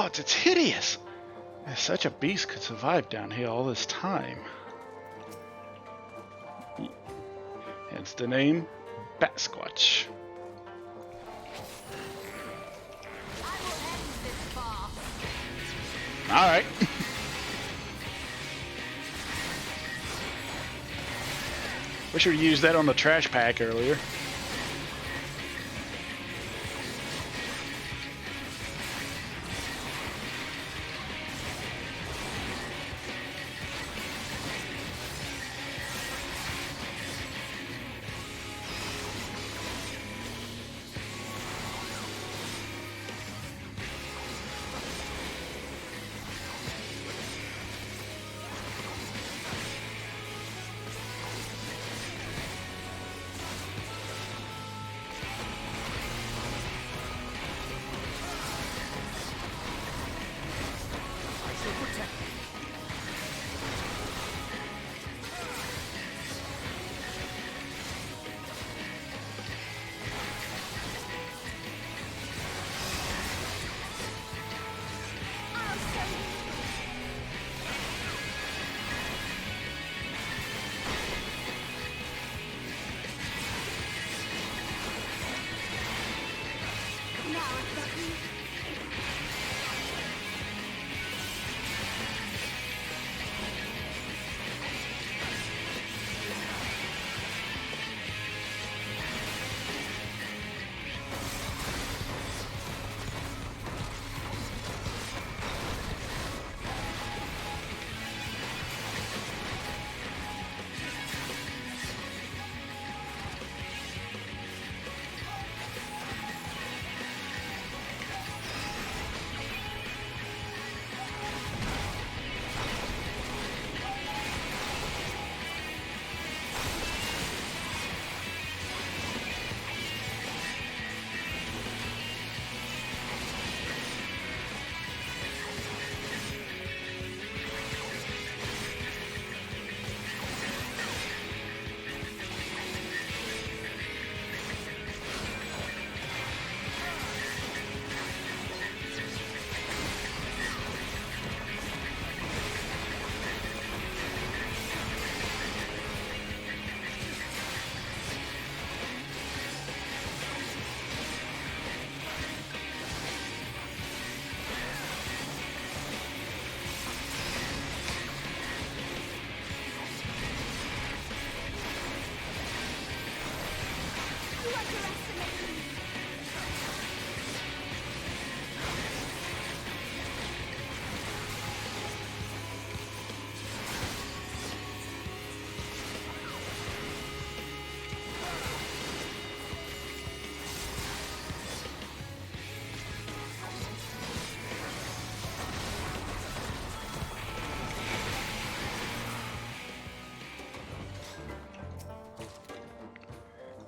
gods, it's hideous! If such a beast could survive down here all this time. Hence the name Bat Squatch. Alright. Wish we used that on the trash pack earlier.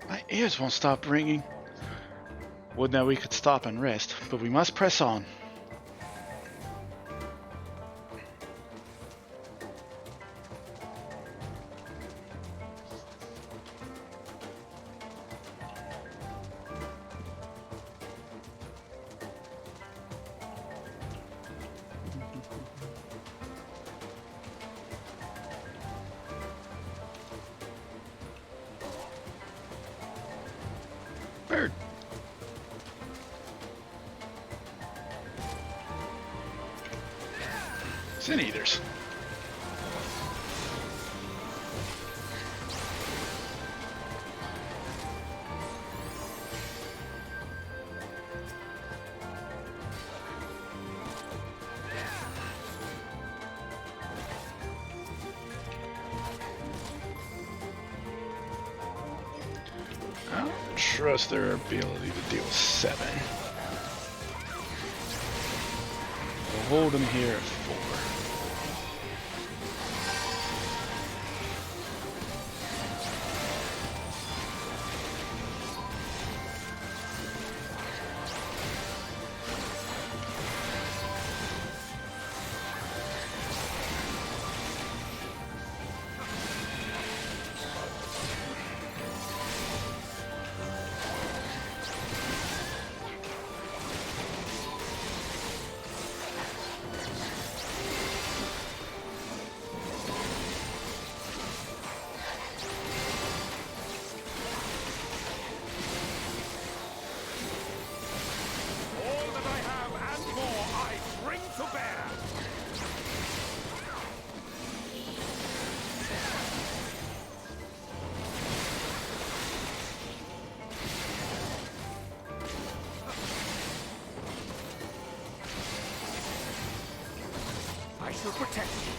My ears won't stop ringing. Would that we could stop and rest, but we must press on. Bird. Sin eaters. I don't trust their ability to deal with 7. We'll hold them here at 4. shall protect you.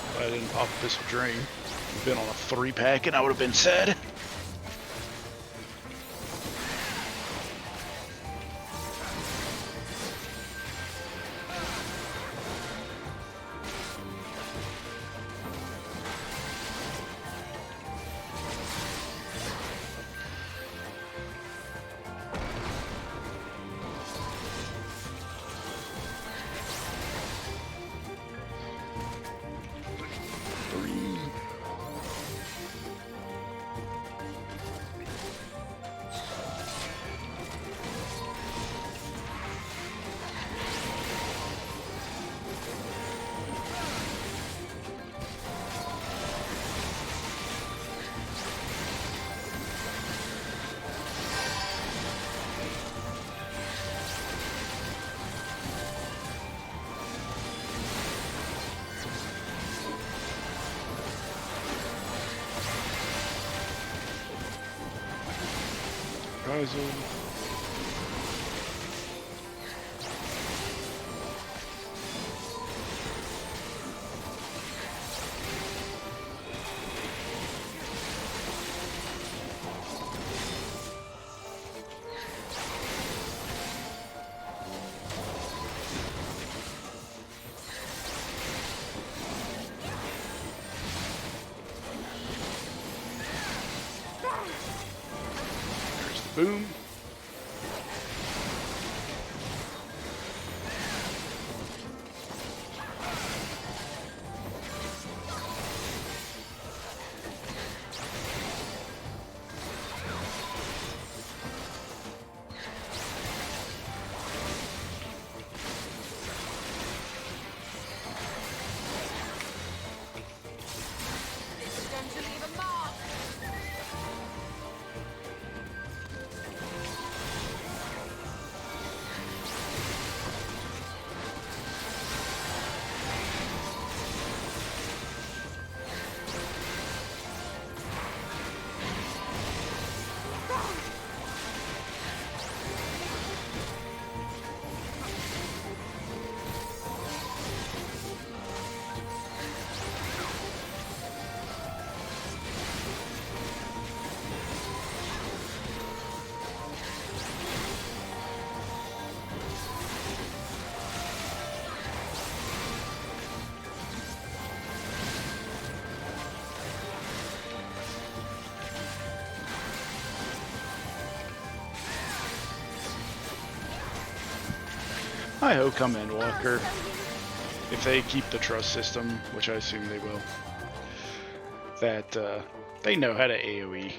If I didn't pop this drain, I've been on a 3-pack and I would have been sad. Boom. I hope come in, Walker. If they keep the trust system, which I assume they will, that they know how to AoE.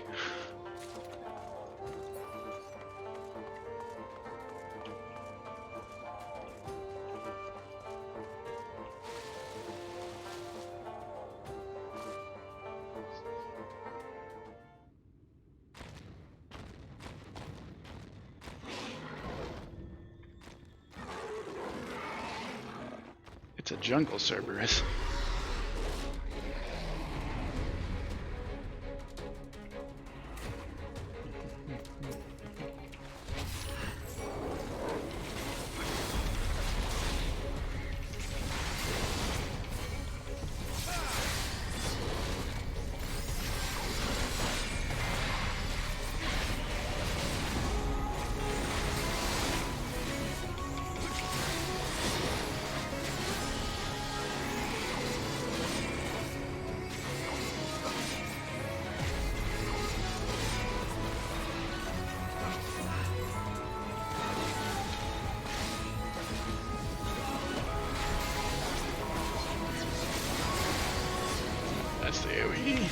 It's a jungle Cerberus. That's the AoE.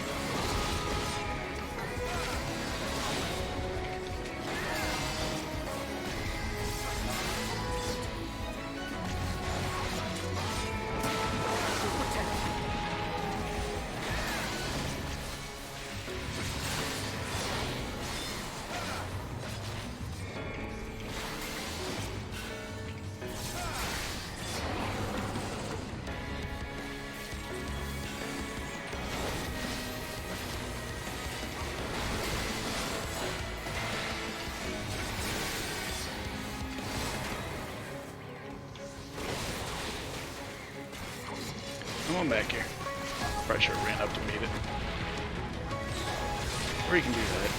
Come back here. Probably should have ran up to meet it. Or you can do that.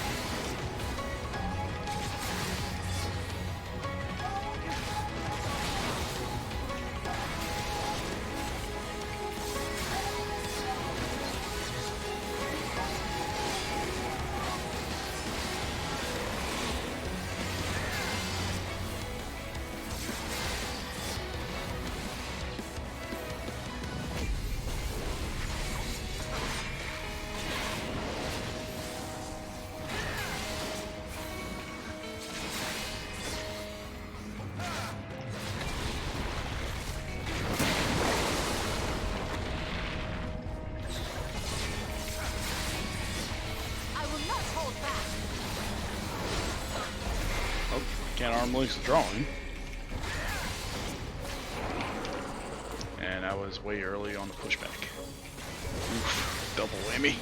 Can't arm links the drawing. And I was way early on the pushback. Oof, double whammy.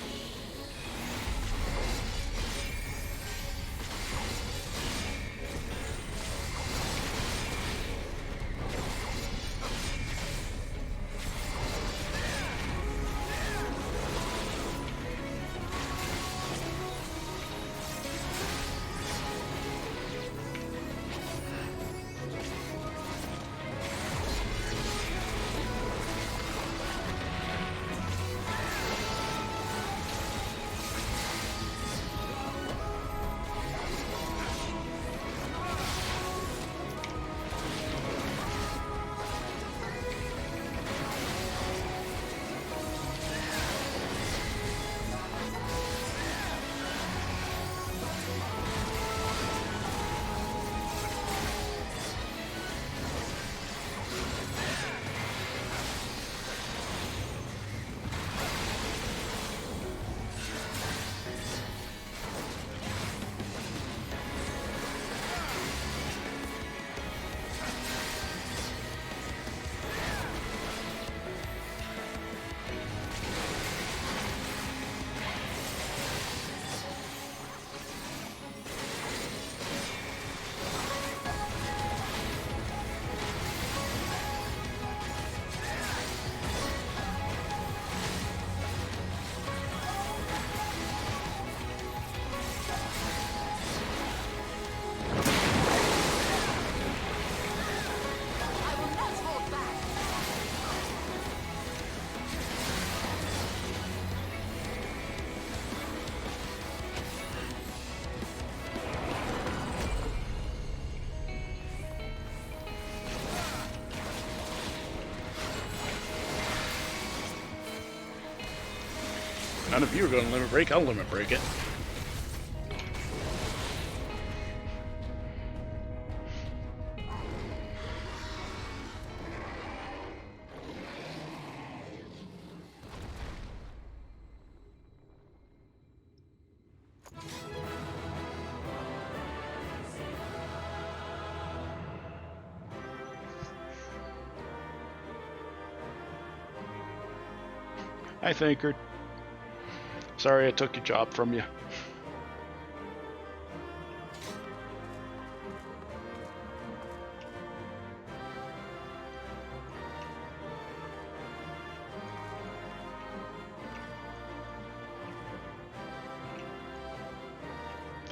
None of you are going to limit break, I'll limit break it. Hi, Thinker. Sorry I took your job from you.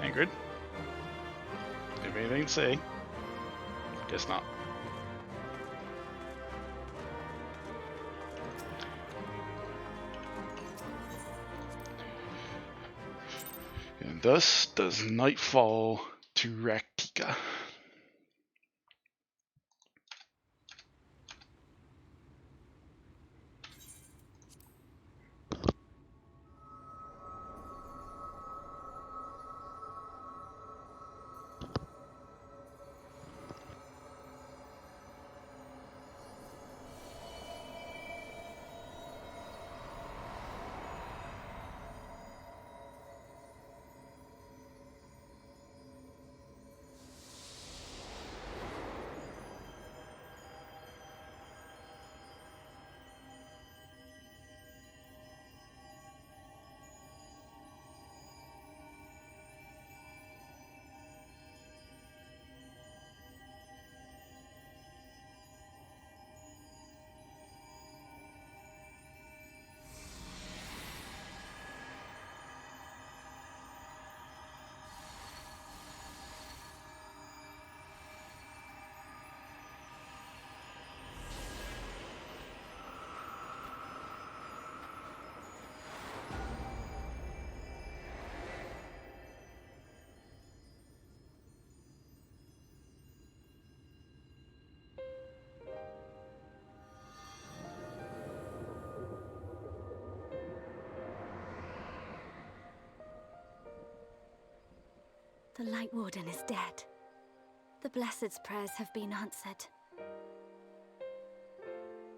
Ingrid? Have anything to say? Guess not. And thus does night fall to Raktika. The Light Warden is dead. The Blessed's prayers have been answered.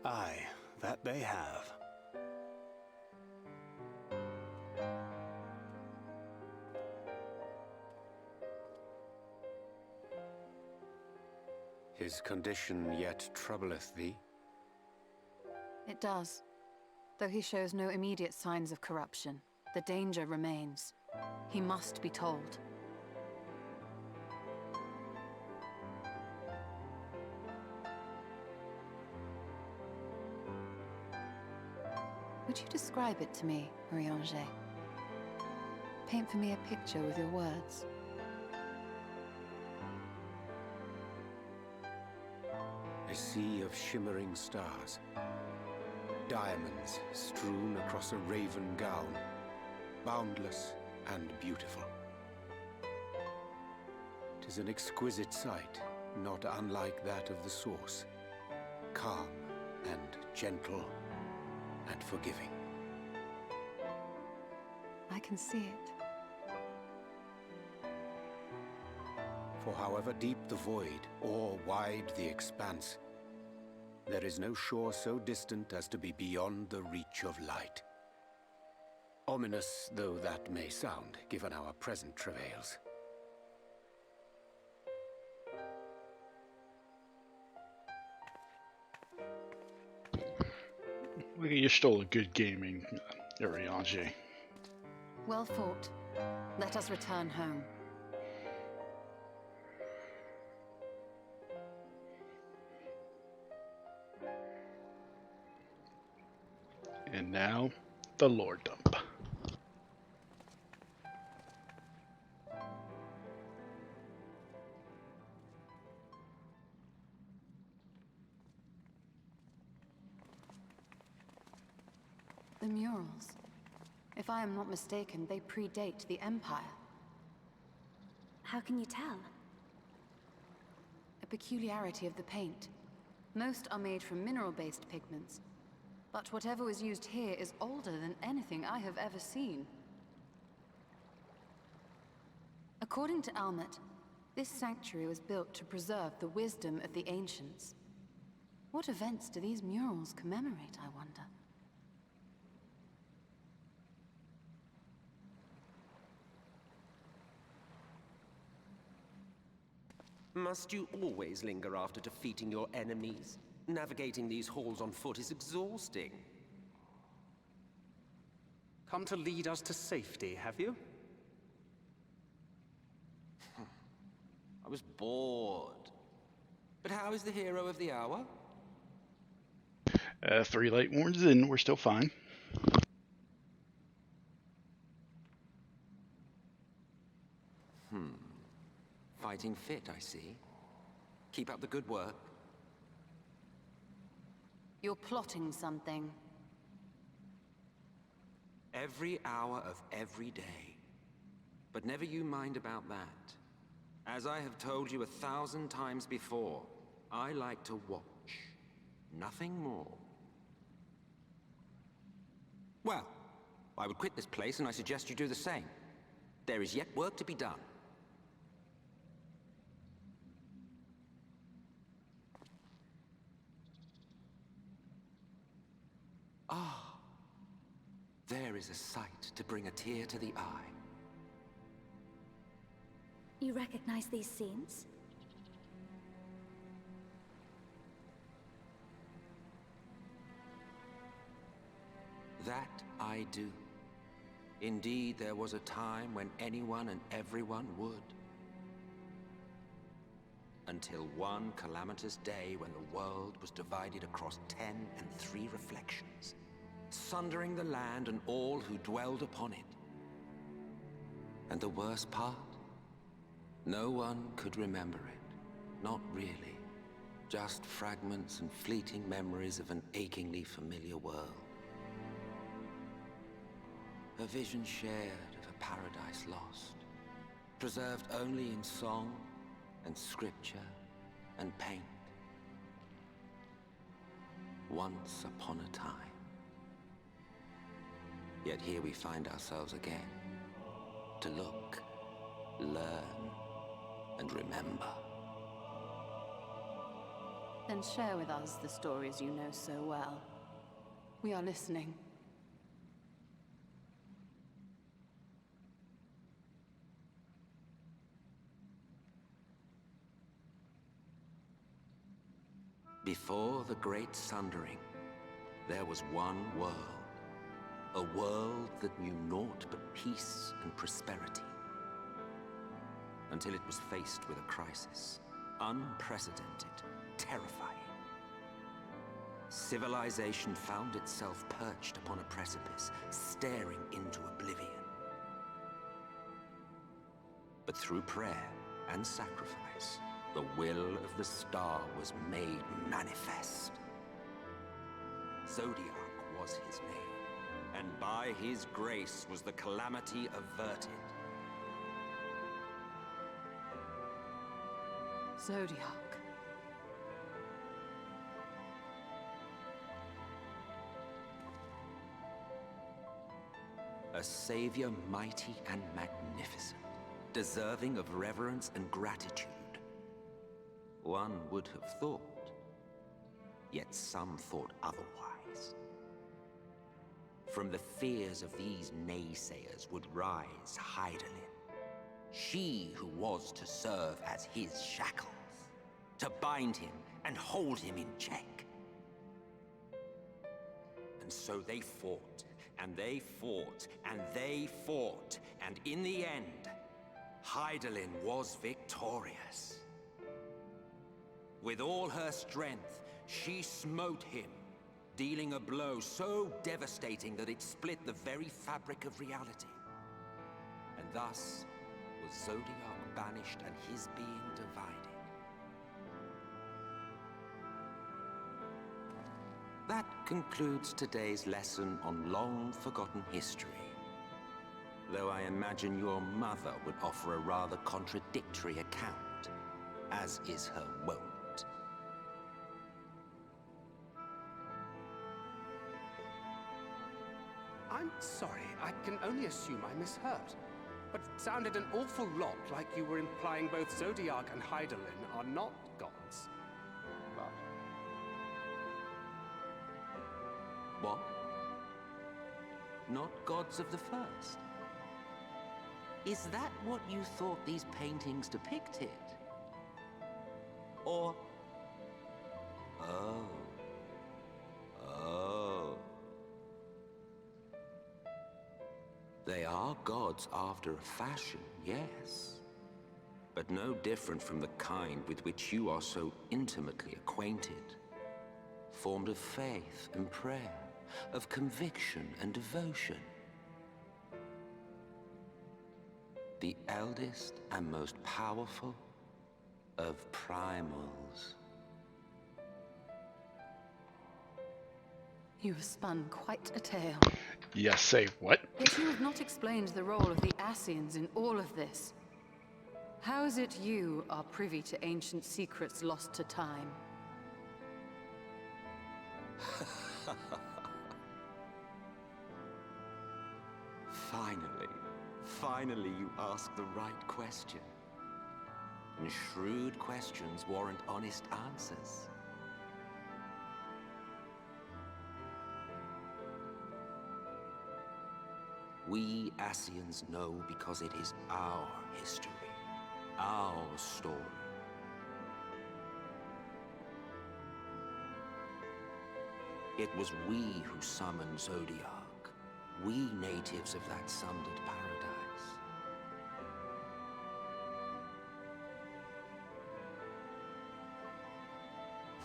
Aye, that they have. His condition yet troubleth thee? It does. Though he shows no immediate signs of corruption, the danger remains. He must be told. Would you describe it to me, Urianger? Paint for me a picture with your words. A sea of shimmering stars. Diamonds strewn across a raven gown. Boundless and beautiful. 'Tis an exquisite sight, not unlike that of the source. Calm and gentle and forgiving. I can see it. For however deep the void, or wide the expanse, there is no shore so distant as to be beyond the reach of light. Ominous though that may sound, given our present travails. Look, you're still a good gaming, Urianger. Well fought. Let us return home. And now, the lore dump. The murals. If I am not mistaken, they predate the Empire. How can you tell? A peculiarity of the paint. Most are made from mineral-based pigments. But whatever was used here is older than anything I have ever seen. According to Almet, this sanctuary was built to preserve the wisdom of the ancients. What events do these murals commemorate, I wonder? Must you always linger after defeating your enemies? Navigating these halls on foot is exhausting. Come to lead us to safety, have you? I was bored. But how is the hero of the hour? 3 light warns in, we're still fine. Fighting fit, I see. Keep up the good work. You're plotting something. Every hour of every day. But never you mind about that. As I have told you 1,000 times before, I like to watch. Nothing more. Well, I would quit this place and I suggest you do the same. There is yet work to be done. Ah, there is a sight to bring a tear to the eye. You recognize these scenes? That I do. Indeed, there was a time when anyone and everyone would. Until one calamitous day when the world was divided across 10 and 3 reflections, sundering the land and all who dwelled upon it. And the worst part? No one could remember it. Not really. Just fragments and fleeting memories of an achingly familiar world. A vision shared of a paradise lost, preserved only in song and scripture and paint. Once upon a time. Yet here we find ourselves again, to look learn, and remember. Then share with us the stories you know so well. We are listening. Before the Great Sundering, there was one world. A world that knew naught but peace and prosperity. Until it was faced with a crisis. Unprecedented, terrifying. Civilization found itself perched upon a precipice, staring into oblivion. But through prayer and sacrifice, the will of the star was made manifest. Zodiac was his name, and by his grace was the calamity averted. Zodiac. A savior mighty and magnificent, deserving of reverence and gratitude. One would have thought, yet some thought otherwise. From the fears of these naysayers would rise Hydaelyn, she who was to serve as his shackles, to bind him and hold him in check. And so they fought, and they fought, and they fought, and in the end, Hydaelyn was victorious. With all her strength, she smote him, dealing a blow so devastating that it split the very fabric of reality. And thus was Zodiac banished and his being divided. That concludes today's lesson on long-forgotten history. Though I imagine your mother would offer a rather contradictory account, as is her wont. I'm sorry, I can only assume I misheard. But it sounded an awful lot like you were implying both Zodiac and Hydaelyn are not gods. But... What? Not gods of the first? Is that what you thought these paintings depicted? Or... Oh. Oh. They are gods after a fashion, yes. But no different from the kind with which you are so intimately acquainted. Formed of faith and prayer, of conviction and devotion. The eldest and most powerful of primals. You have spun quite a tale. Yes, say what? Yet you have not explained the role of the Ascians in all of this. How is it you are privy to ancient secrets lost to time? Finally you ask the right question. And shrewd questions warrant honest answers. We Ascians know because it is our history, our story. It was we who summoned Zodiac, we natives of that sundered paradise.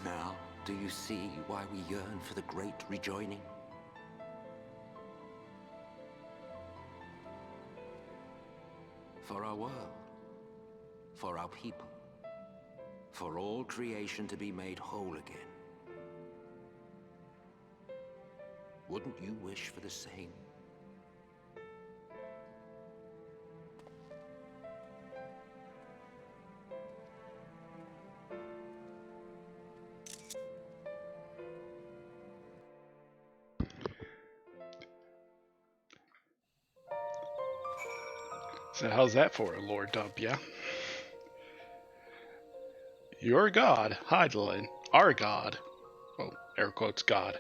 Now, do you see why we yearn for the great rejoining? For our world, for our people, for all creation to be made whole again. Wouldn't you wish for the same? So how's that for a lore dump, yeah? Your god, Hydaelyn, our god, well, air quotes god,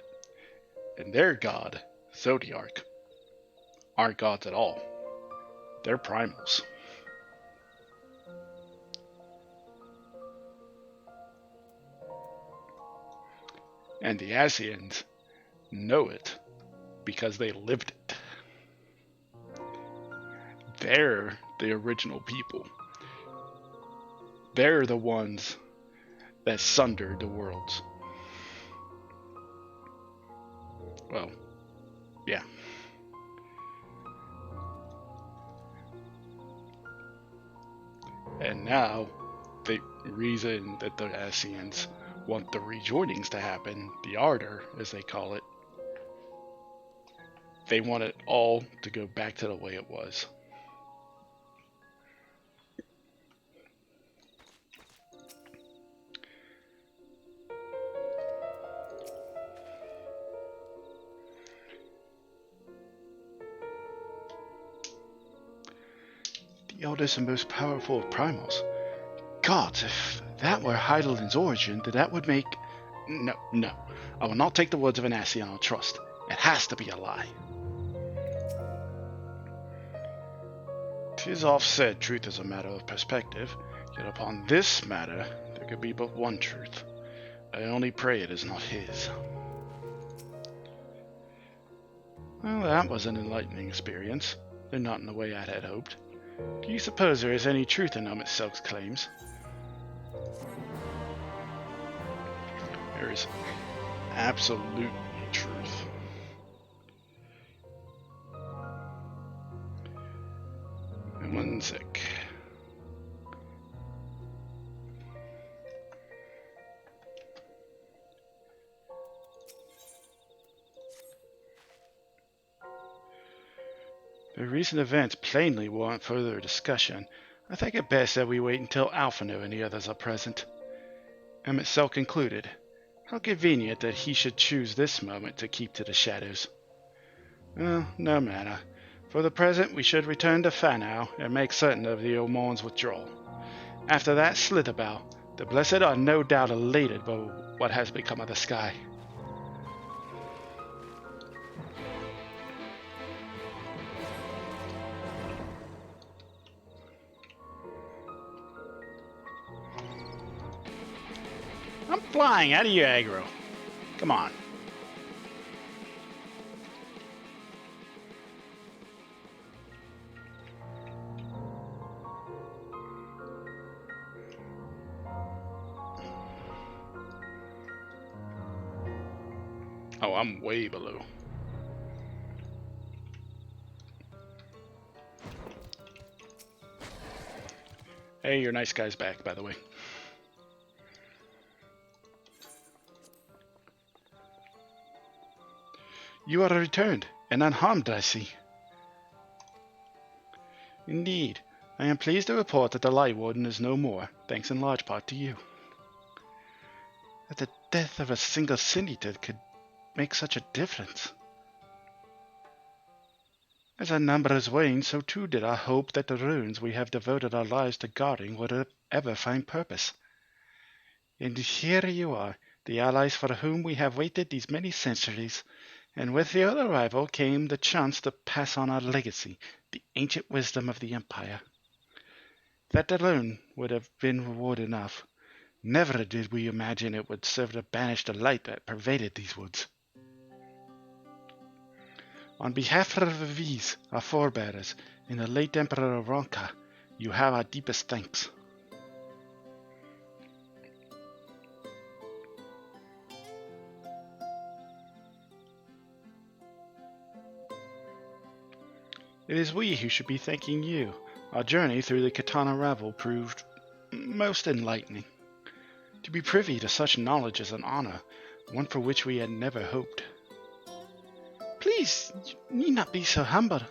and their god, Zodiark, aren't gods at all. They're primals. And the Ascians know it because they lived it. They're the original people. They're the ones that sundered the worlds. Well, yeah. And now, the reason that the Ascians want the rejoinings to happen, the Ardor, as they call it, they want it all to go back to the way it was. The eldest and most powerful of primals. Gods, if that were Hydaelyn's origin, then that would make... No. I will not take the words of an Ascian on trust. It has to be a lie. 'Tis oft said truth is a matter of perspective, yet upon this matter there could be but one truth. I only pray it is not his. Well, that was an enlightening experience, though not in the way I had hoped. Do you suppose there is any truth in Selk's claims? There is absolute truth. And one sec. The recent events plainly warrant further discussion. I think it best that we wait until Alphino and the others are present. Selk concluded. How convenient that he should choose this moment to keep to the shadows. Well, no matter. For the present, we should return to Fanau and make certain of the Omon's withdrawal. After that slitherbow, the Blessed are no doubt elated by what has become of the sky. I'm flying out of your aggro. Come on. Oh, I'm way below. Hey, your nice guy's back, by the way. You are returned, and unharmed, I see. Indeed. I am pleased to report that the Light Warden is no more, thanks in large part to you. That the death of a single senator could make such a difference. As our numbers wane, so too did our hope that the ruins we have devoted our lives to guarding would ever find purpose. And here you are, the allies for whom we have waited these many centuries, and with your arrival came the chance to pass on our legacy, the ancient wisdom of the Empire. That alone would have been reward enough. Never did we imagine it would serve to banish the light that pervaded these woods. On behalf of the V's, our forebearers, and the late Emperor Ronka, you have our deepest thanks. It is we who should be thanking you. Our journey through the Katana Ravel proved most enlightening. To be privy to such knowledge is an honor, one for which we had never hoped. Please, you need not be so humble.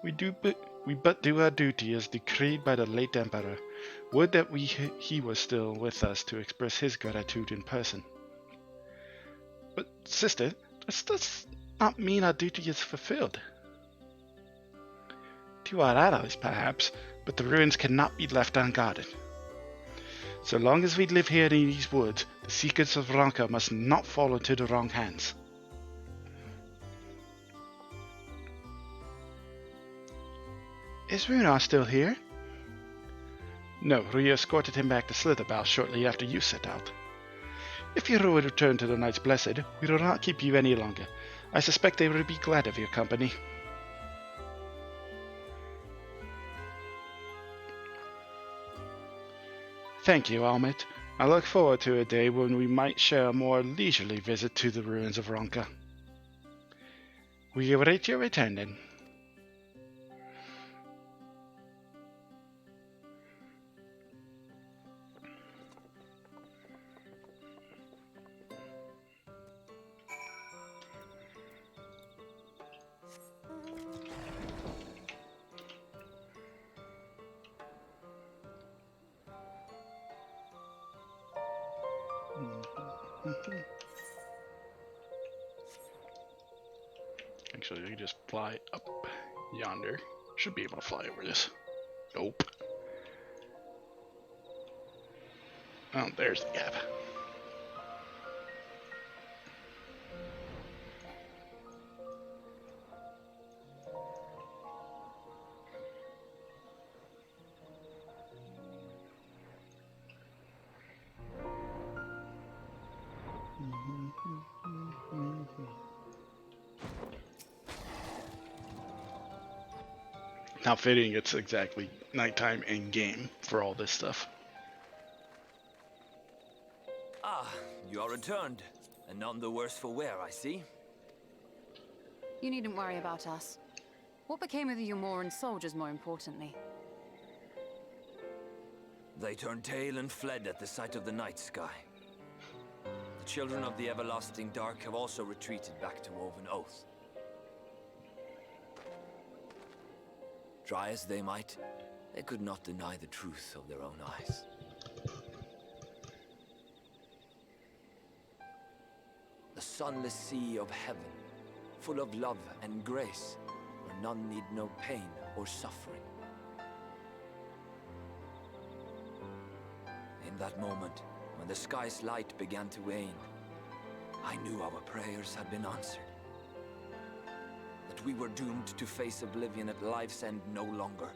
We but do our duty as decreed by the late Emperor. Would that he was still with us to express his gratitude in person. But, sister, does not mean our duty is fulfilled. To our allies, perhaps, but the ruins cannot be left unguarded. So long as we live here in these woods, the secrets of Ronka must not fall into the wrong hands. Is Runar still here? No, we escorted him back to Slitherbough shortly after you set out. If you would return to the Knights Blessed, we will not keep you any longer. I suspect they will be glad of your company. Thank you, Almit. I look forward to a day when we might share a more leisurely visit to the ruins of Ronka. We await your return then. Actually, you just fly up yonder. Should be able to fly over this. Nope. Oh, there's the gap. How fitting it's exactly nighttime in game for all this stuff. Ah, you are returned, and none the worse for wear, I see. You needn't worry about us. What became of the Umoran soldiers, more importantly? They turned tail and fled at the sight of the night sky. The children of the everlasting dark have also retreated back to Woven Oath. Try as they might, they could not deny the truth of their own eyes. The sunless sea of heaven, full of love and grace, where none need know pain or suffering. In that moment, when the sky's light began to wane, I knew our prayers had been answered. That we were doomed to face oblivion at life's end no longer.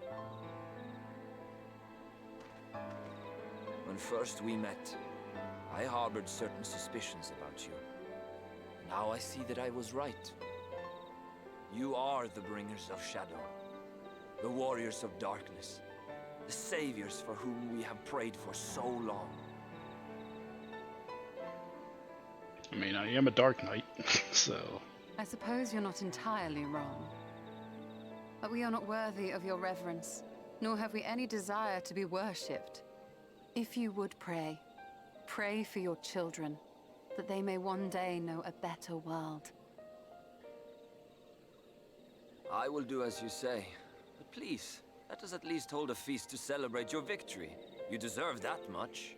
When first we met, I harbored certain suspicions about you. Now I see that I was right. You are the bringers of shadow, the warriors of darkness, the saviors for whom we have prayed for so long. I mean, I am a Dark Knight, so... I suppose you're not entirely wrong. But we are not worthy of your reverence, nor have we any desire to be worshipped. If you would pray, pray for your children, that they may one day know a better world. I will do as you say, but please, let us at least hold a feast to celebrate your victory. You deserve that much.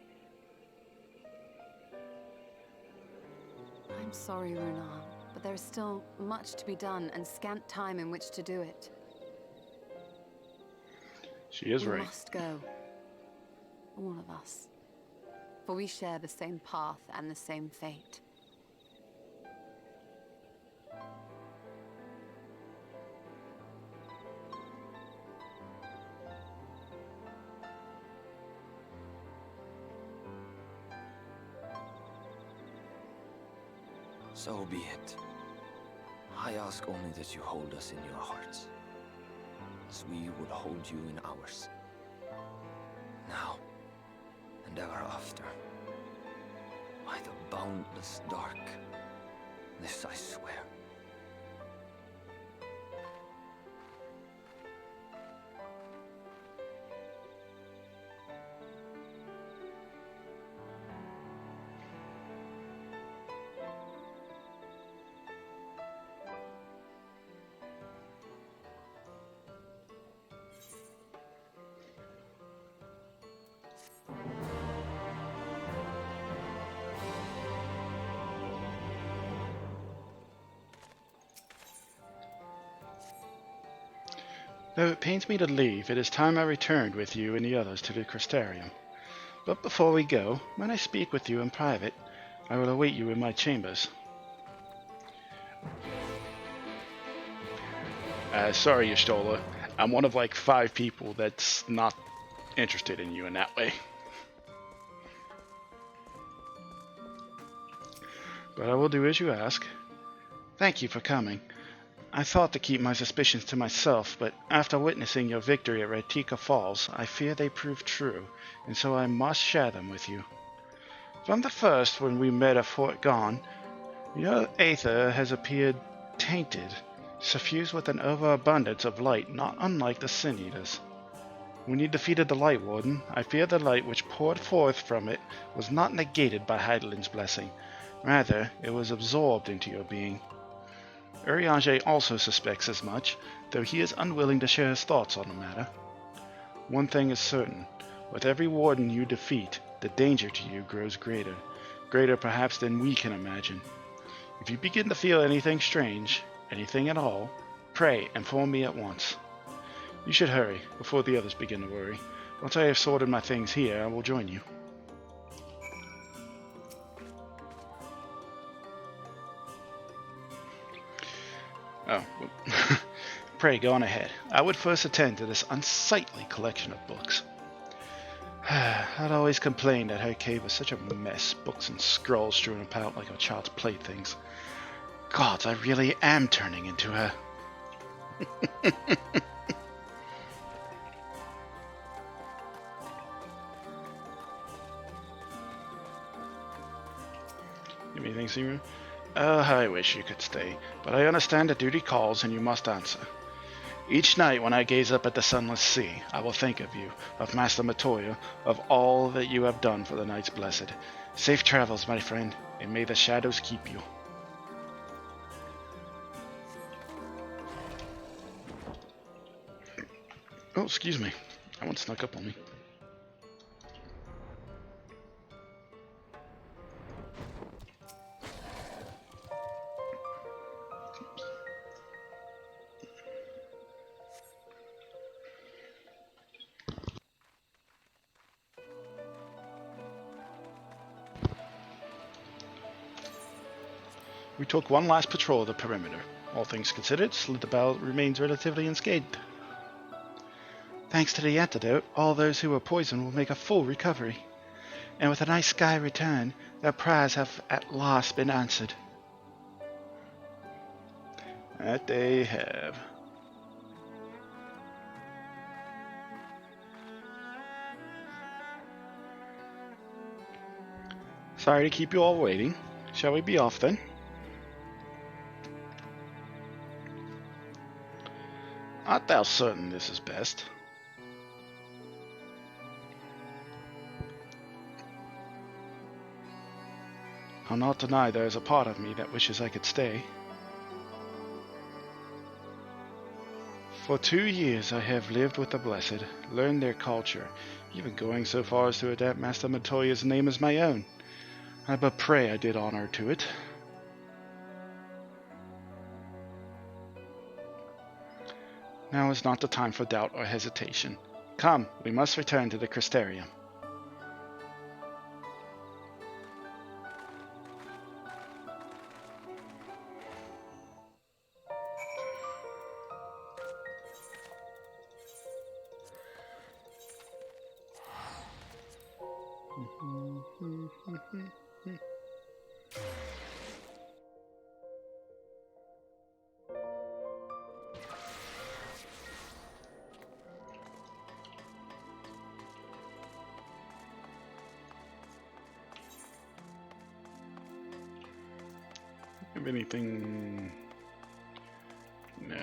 I'm sorry, Runar, but there is still much to be done and scant time in which to do it. She is right. We must go. All of us. For we share the same path and the same fate. So be it. I ask only that you hold us in your hearts, as we would hold you in ours. Now, and ever after. By the boundless dark, this I swear. Though it pains me to leave, it is time I returned with you and the others to the Crystarium. But before we go, when I speak with you in private, I will await you in my chambers. Sorry, Y'shtola. I'm one of like 5 people that's not interested in you in that way. But I will do as you ask. Thank you for coming. I thought to keep my suspicions to myself, but after witnessing your victory at Retica Falls, I fear they proved true, and so I must share them with you. From the first, when we met at Fort Gone, your aether has appeared tainted, suffused with an overabundance of light not unlike the Sin Eaters. When you defeated the Light Warden, I fear the light which poured forth from it was not negated by Heidelin's blessing. Rather, it was absorbed into your being. Urianger also suspects as much, though he is unwilling to share his thoughts on the matter. One thing is certain. With every warden you defeat, the danger to you grows greater. Greater perhaps than we can imagine. If you begin to feel anything strange, anything at all, pray inform me at once. You should hurry, before the others begin to worry. Once I have sorted my things here, I will join you. Oh, well, pray go on ahead. I would first attend to this unsightly collection of books. I'd always complained that her cave was such a mess, books and scrolls strewn about like a child's playthings. Gods, I really am turning into her. Anything, Seymour? Oh, I wish you could stay, but I understand that duty calls and you must answer. Each night when I gaze up at the sunless sea, I will think of you, of Master Matoya, of all that you have done for the Knights Blessed. Safe travels, my friend, and may the shadows keep you. Oh, excuse me. That one snuck up on me. We took one last patrol of the perimeter. All things considered, Slitherbout remains relatively unscathed. Thanks to the antidote, all those who were poisoned will make a full recovery. And with a nice sky return, their prayers have at last been answered. That they have. Sorry to keep you all waiting. Shall we be off then? Art thou certain this is best? I'll not deny there is a part of me that wishes I could stay. For 2 years I have lived with the Blessed, learned their culture, even going so far as to adapt Master Matoya's name as my own. I but pray I did honor to it. Now is not the time for doubt or hesitation. Come, we must return to the Crystarium. Have anything? Nah.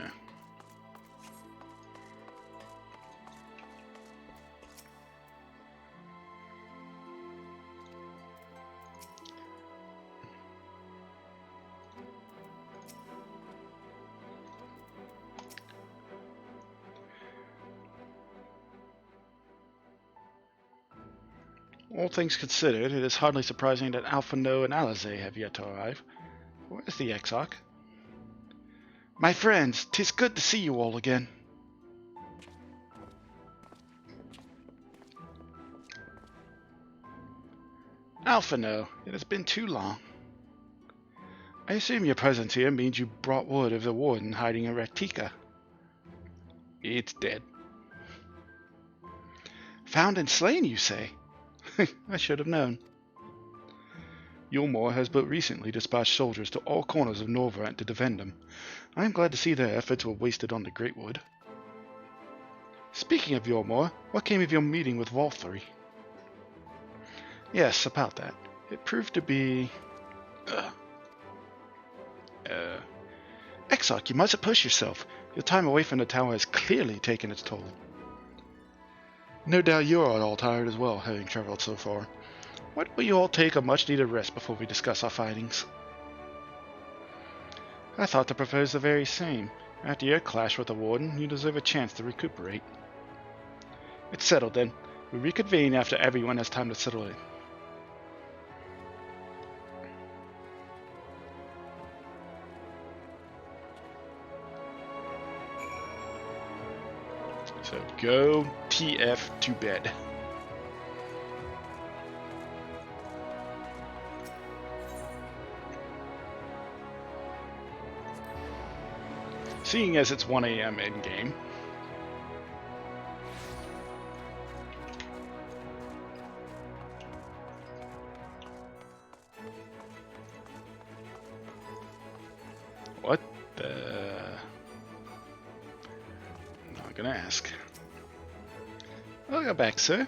All things considered, it is hardly surprising that Alphino and Alizé have yet to arrive. Where is the Exarch? My friends, 'tis good to see you all again. Alpha, no. It has been too long. I assume your presence here means you brought word of the warden hiding in Retica. It's dead. Found and slain, you say? I should have known. Yulmore has but recently dispatched soldiers to all corners of Norvrant to defend him. I am glad to see their efforts were wasted on the Greatwood. Speaking of Yulmore, what came of your meeting with Valthree? Yes, about that. It proved to be... Exarch, you mustn't push yourself. Your time away from the tower has clearly taken its toll. No doubt you are all tired as well, having traveled so far. Why don't you all take a much-needed rest before we discuss our findings? I thought to propose the very same. After your clash with the warden, you deserve a chance to recuperate. It's settled then. We reconvene after everyone has time to settle in. So go TF to bed. Seeing as it's 1 AM in-game. What the... I'm not gonna ask. Welcome back, sir.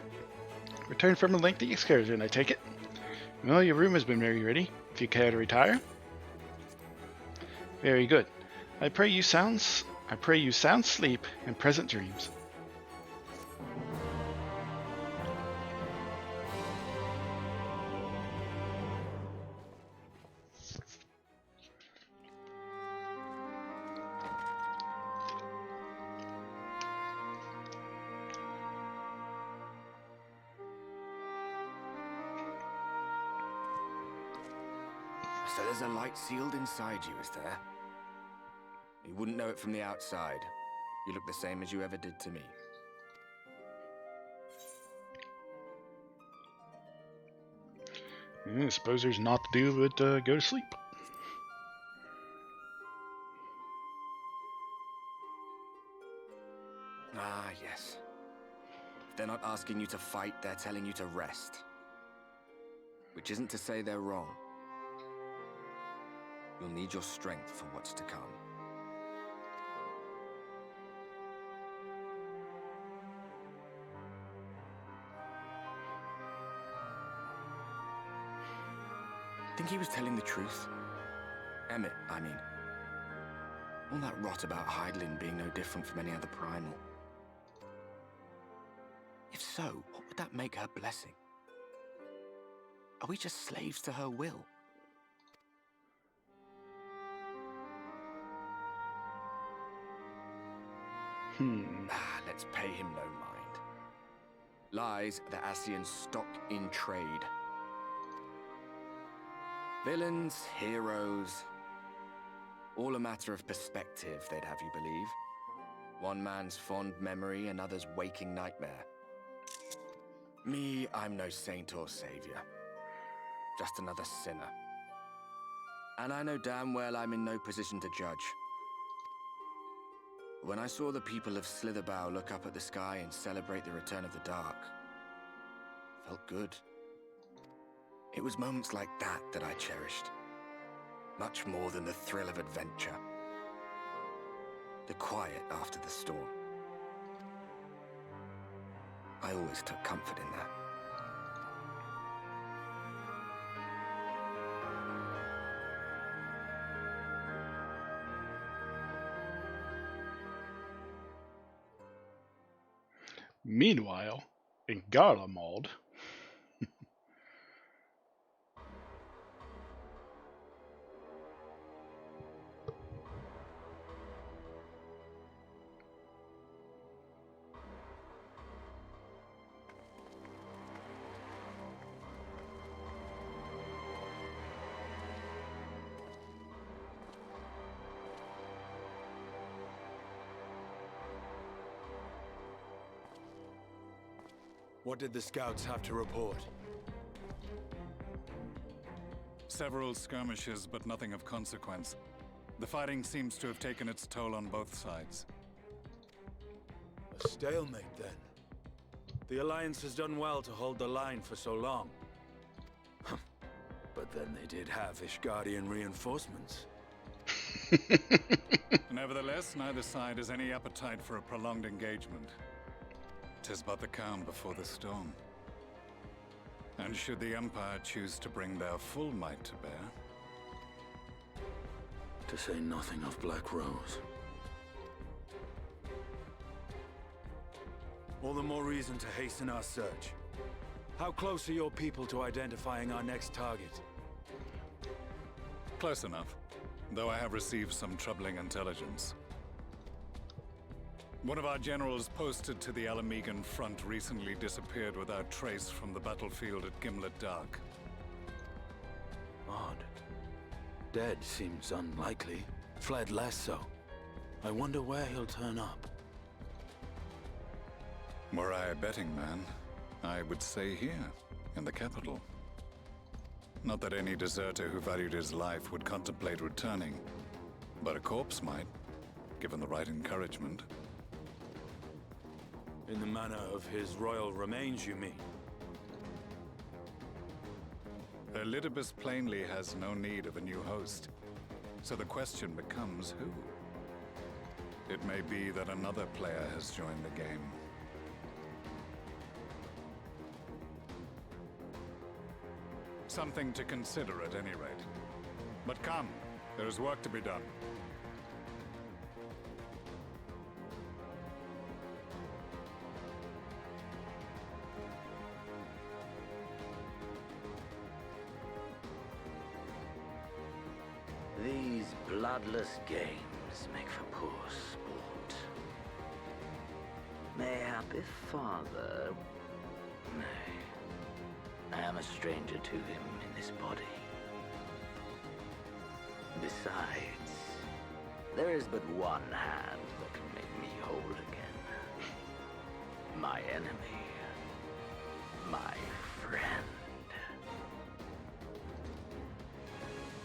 Returned from a lengthy excursion, I take it. Well, your room has been very ready, if you care to retire. Very good. I pray you sound sleep and pleasant dreams. So there's a light sealed inside you, is there? You wouldn't know it from the outside. You look the same as you ever did to me. I suppose there's not to do but go to sleep. Ah, yes. If they're not asking you to fight, they're telling you to rest. Which isn't to say they're wrong. You'll need your strength for what's to come. Think he was telling the truth? Emmett, I mean. All that rot about Hydaelyn being no different from any other primal. If so, what would that make her blessing? Are we just slaves to her will? Let's pay him no mind. Lies the Ascian stock in trade. Villains, heroes, all a matter of perspective, they'd have you believe. One man's fond memory, another's waking nightmare. Me, I'm no saint or savior. Just another sinner. And I know damn well I'm in no position to judge. When I saw the people of Slitherbough look up at the sky and celebrate the return of the dark, felt good. It was moments like that that I cherished. Much more than the thrill of adventure. The quiet after the storm. I always took comfort in that. Meanwhile, in Garlemald, What did the scouts have to report? Several skirmishes, but nothing of consequence. The fighting seems to have taken its toll on both sides. A stalemate, then. The Alliance has done well to hold the line for so long. But then they did have Ishgardian reinforcements. Nevertheless, neither side has any appetite for a prolonged engagement. 'Tis but the calm before the storm. And should the Empire choose to bring their full might to bear... To say nothing of Black Rose. All the more reason to hasten our search. How close are your people to identifying our next target? Close enough, though I have received some troubling intelligence. One of our generals posted to the Alamegan front recently disappeared without trace from the battlefield at Gimlet Dark. Odd. Dead seems unlikely. Fled less so. I wonder where he'll turn up. Were I a betting man, I would say here, in the capital. Not that any deserter who valued his life would contemplate returning, but a corpse might, given the right encouragement. In the manner of his royal remains, you mean? Elidibus plainly has no need of a new host, so the question becomes who? It may be that another player has joined the game. Something to consider at any rate. But come, there is work to be done. These bloodless games make for poor sport. Mayhap if father... Nay. I am a stranger to him in this body. Besides, there is but one hand that can make me whole again. My enemy. My friend.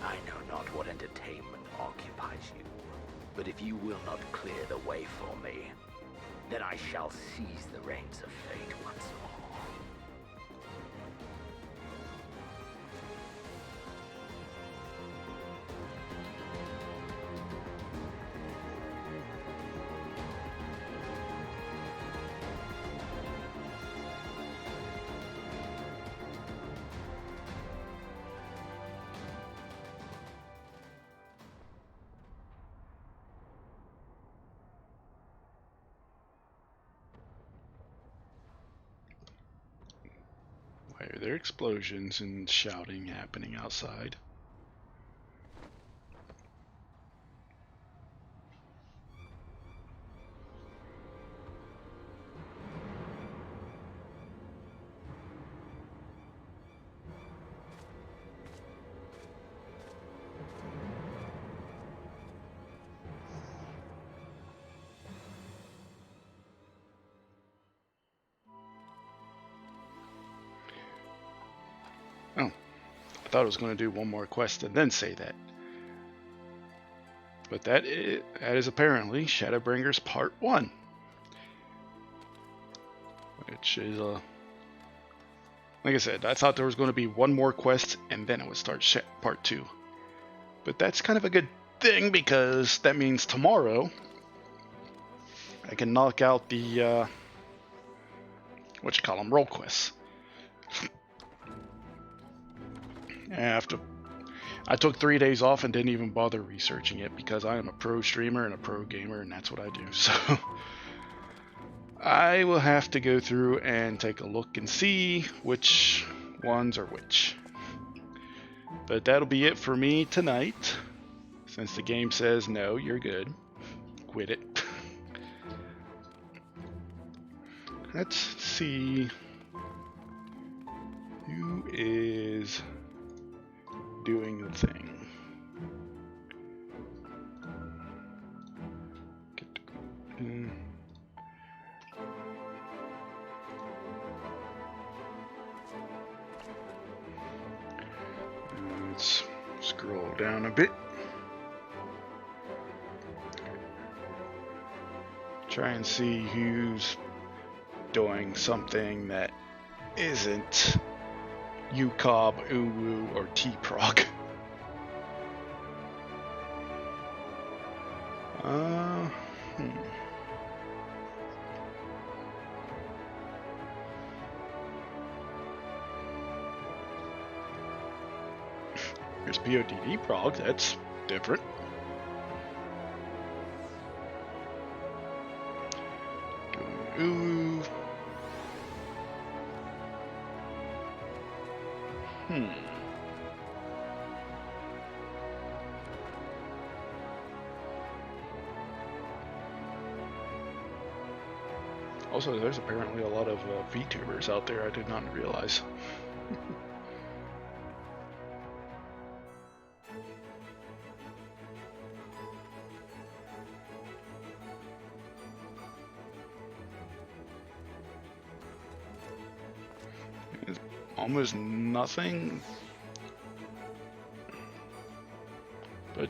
I know not what entertainment occupies you, but if you will not clear the way for me, then I shall seize the reins of fate once more. Why are there explosions and shouting happening outside? Oh, I thought I was going to do one more quest and then say that. But that is apparently Shadowbringers Part 1. Which is, like I said, I thought there was going to be one more quest and then it would start Part 2. But that's kind of a good thing because that means tomorrow I can knock out the, role quests. I took 3 days off and didn't even bother researching it because I am a pro streamer and a pro gamer and that's what I do. So I will have to go through and take a look and see which ones are which. But that'll be it for me tonight. Since the game says no, you're good. Quit it. Let's see who is doing the thing. Let's down a bit. Try and see who's doing something that isn't UCOB, Uwu, or T-Prog. There's PODD prog, that's different. Ooh. Also, there's apparently a lot of VTubers out there I did not realize. Almost nothing, but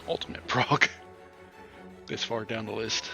ultimate prog this far down the list.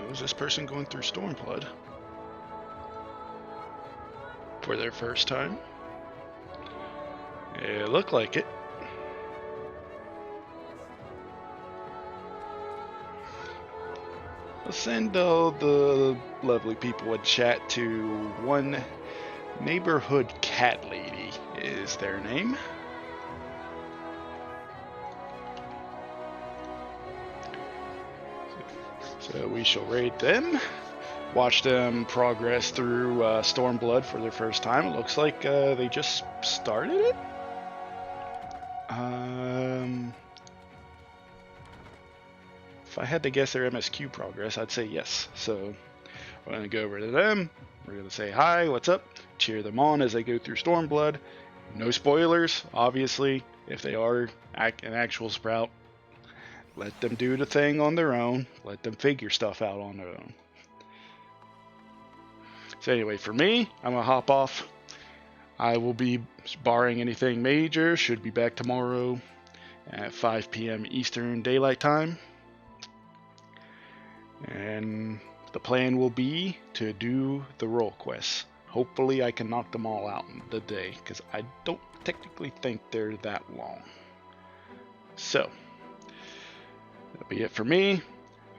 Was this person going through Stormblood for their first time? It looked like it. I'll send all the lovely people in chat to one neighborhood cat lady is their name. So we shall raid them, watch them progress through Stormblood for their first time. It looks like they just started it. If I had to guess their MSQ progress, I'd say yes. So we're going to go over to them. We're going to say hi, what's up, cheer them on as they go through Stormblood. No spoilers, obviously. If they are an actual Sprout, let them do the thing on their own. Let them figure stuff out on their own. So anyway, for me, I'm going to hop off. I will be, barring anything major, should be back tomorrow at 5 p.m. Eastern Daylight Time. And the plan will be to do the role quests. Hopefully I can knock them all out in the day, because I don't technically think they're that long. So that'll be it for me.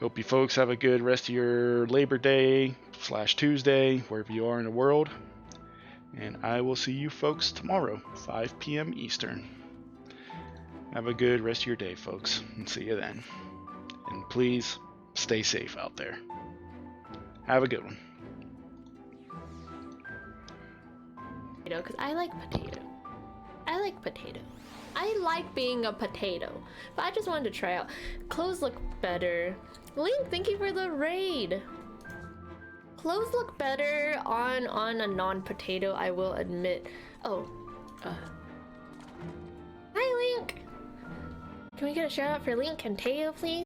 Hope you folks have a good rest of your Labor Day / Tuesday, wherever you are in the world. And I will see you folks tomorrow, 5 p.m. Eastern. Have a good rest of your day, folks, and see you then. And please stay safe out there. Have a good one. Because I like potato. I like potato. I like being a potato. But I just wanted to try out. Clothes look better. Link, thank you for the raid. Clothes look better on a non-potato, I will admit. Oh. Hi, Link. Can we get a shout out for Link and Teo, please?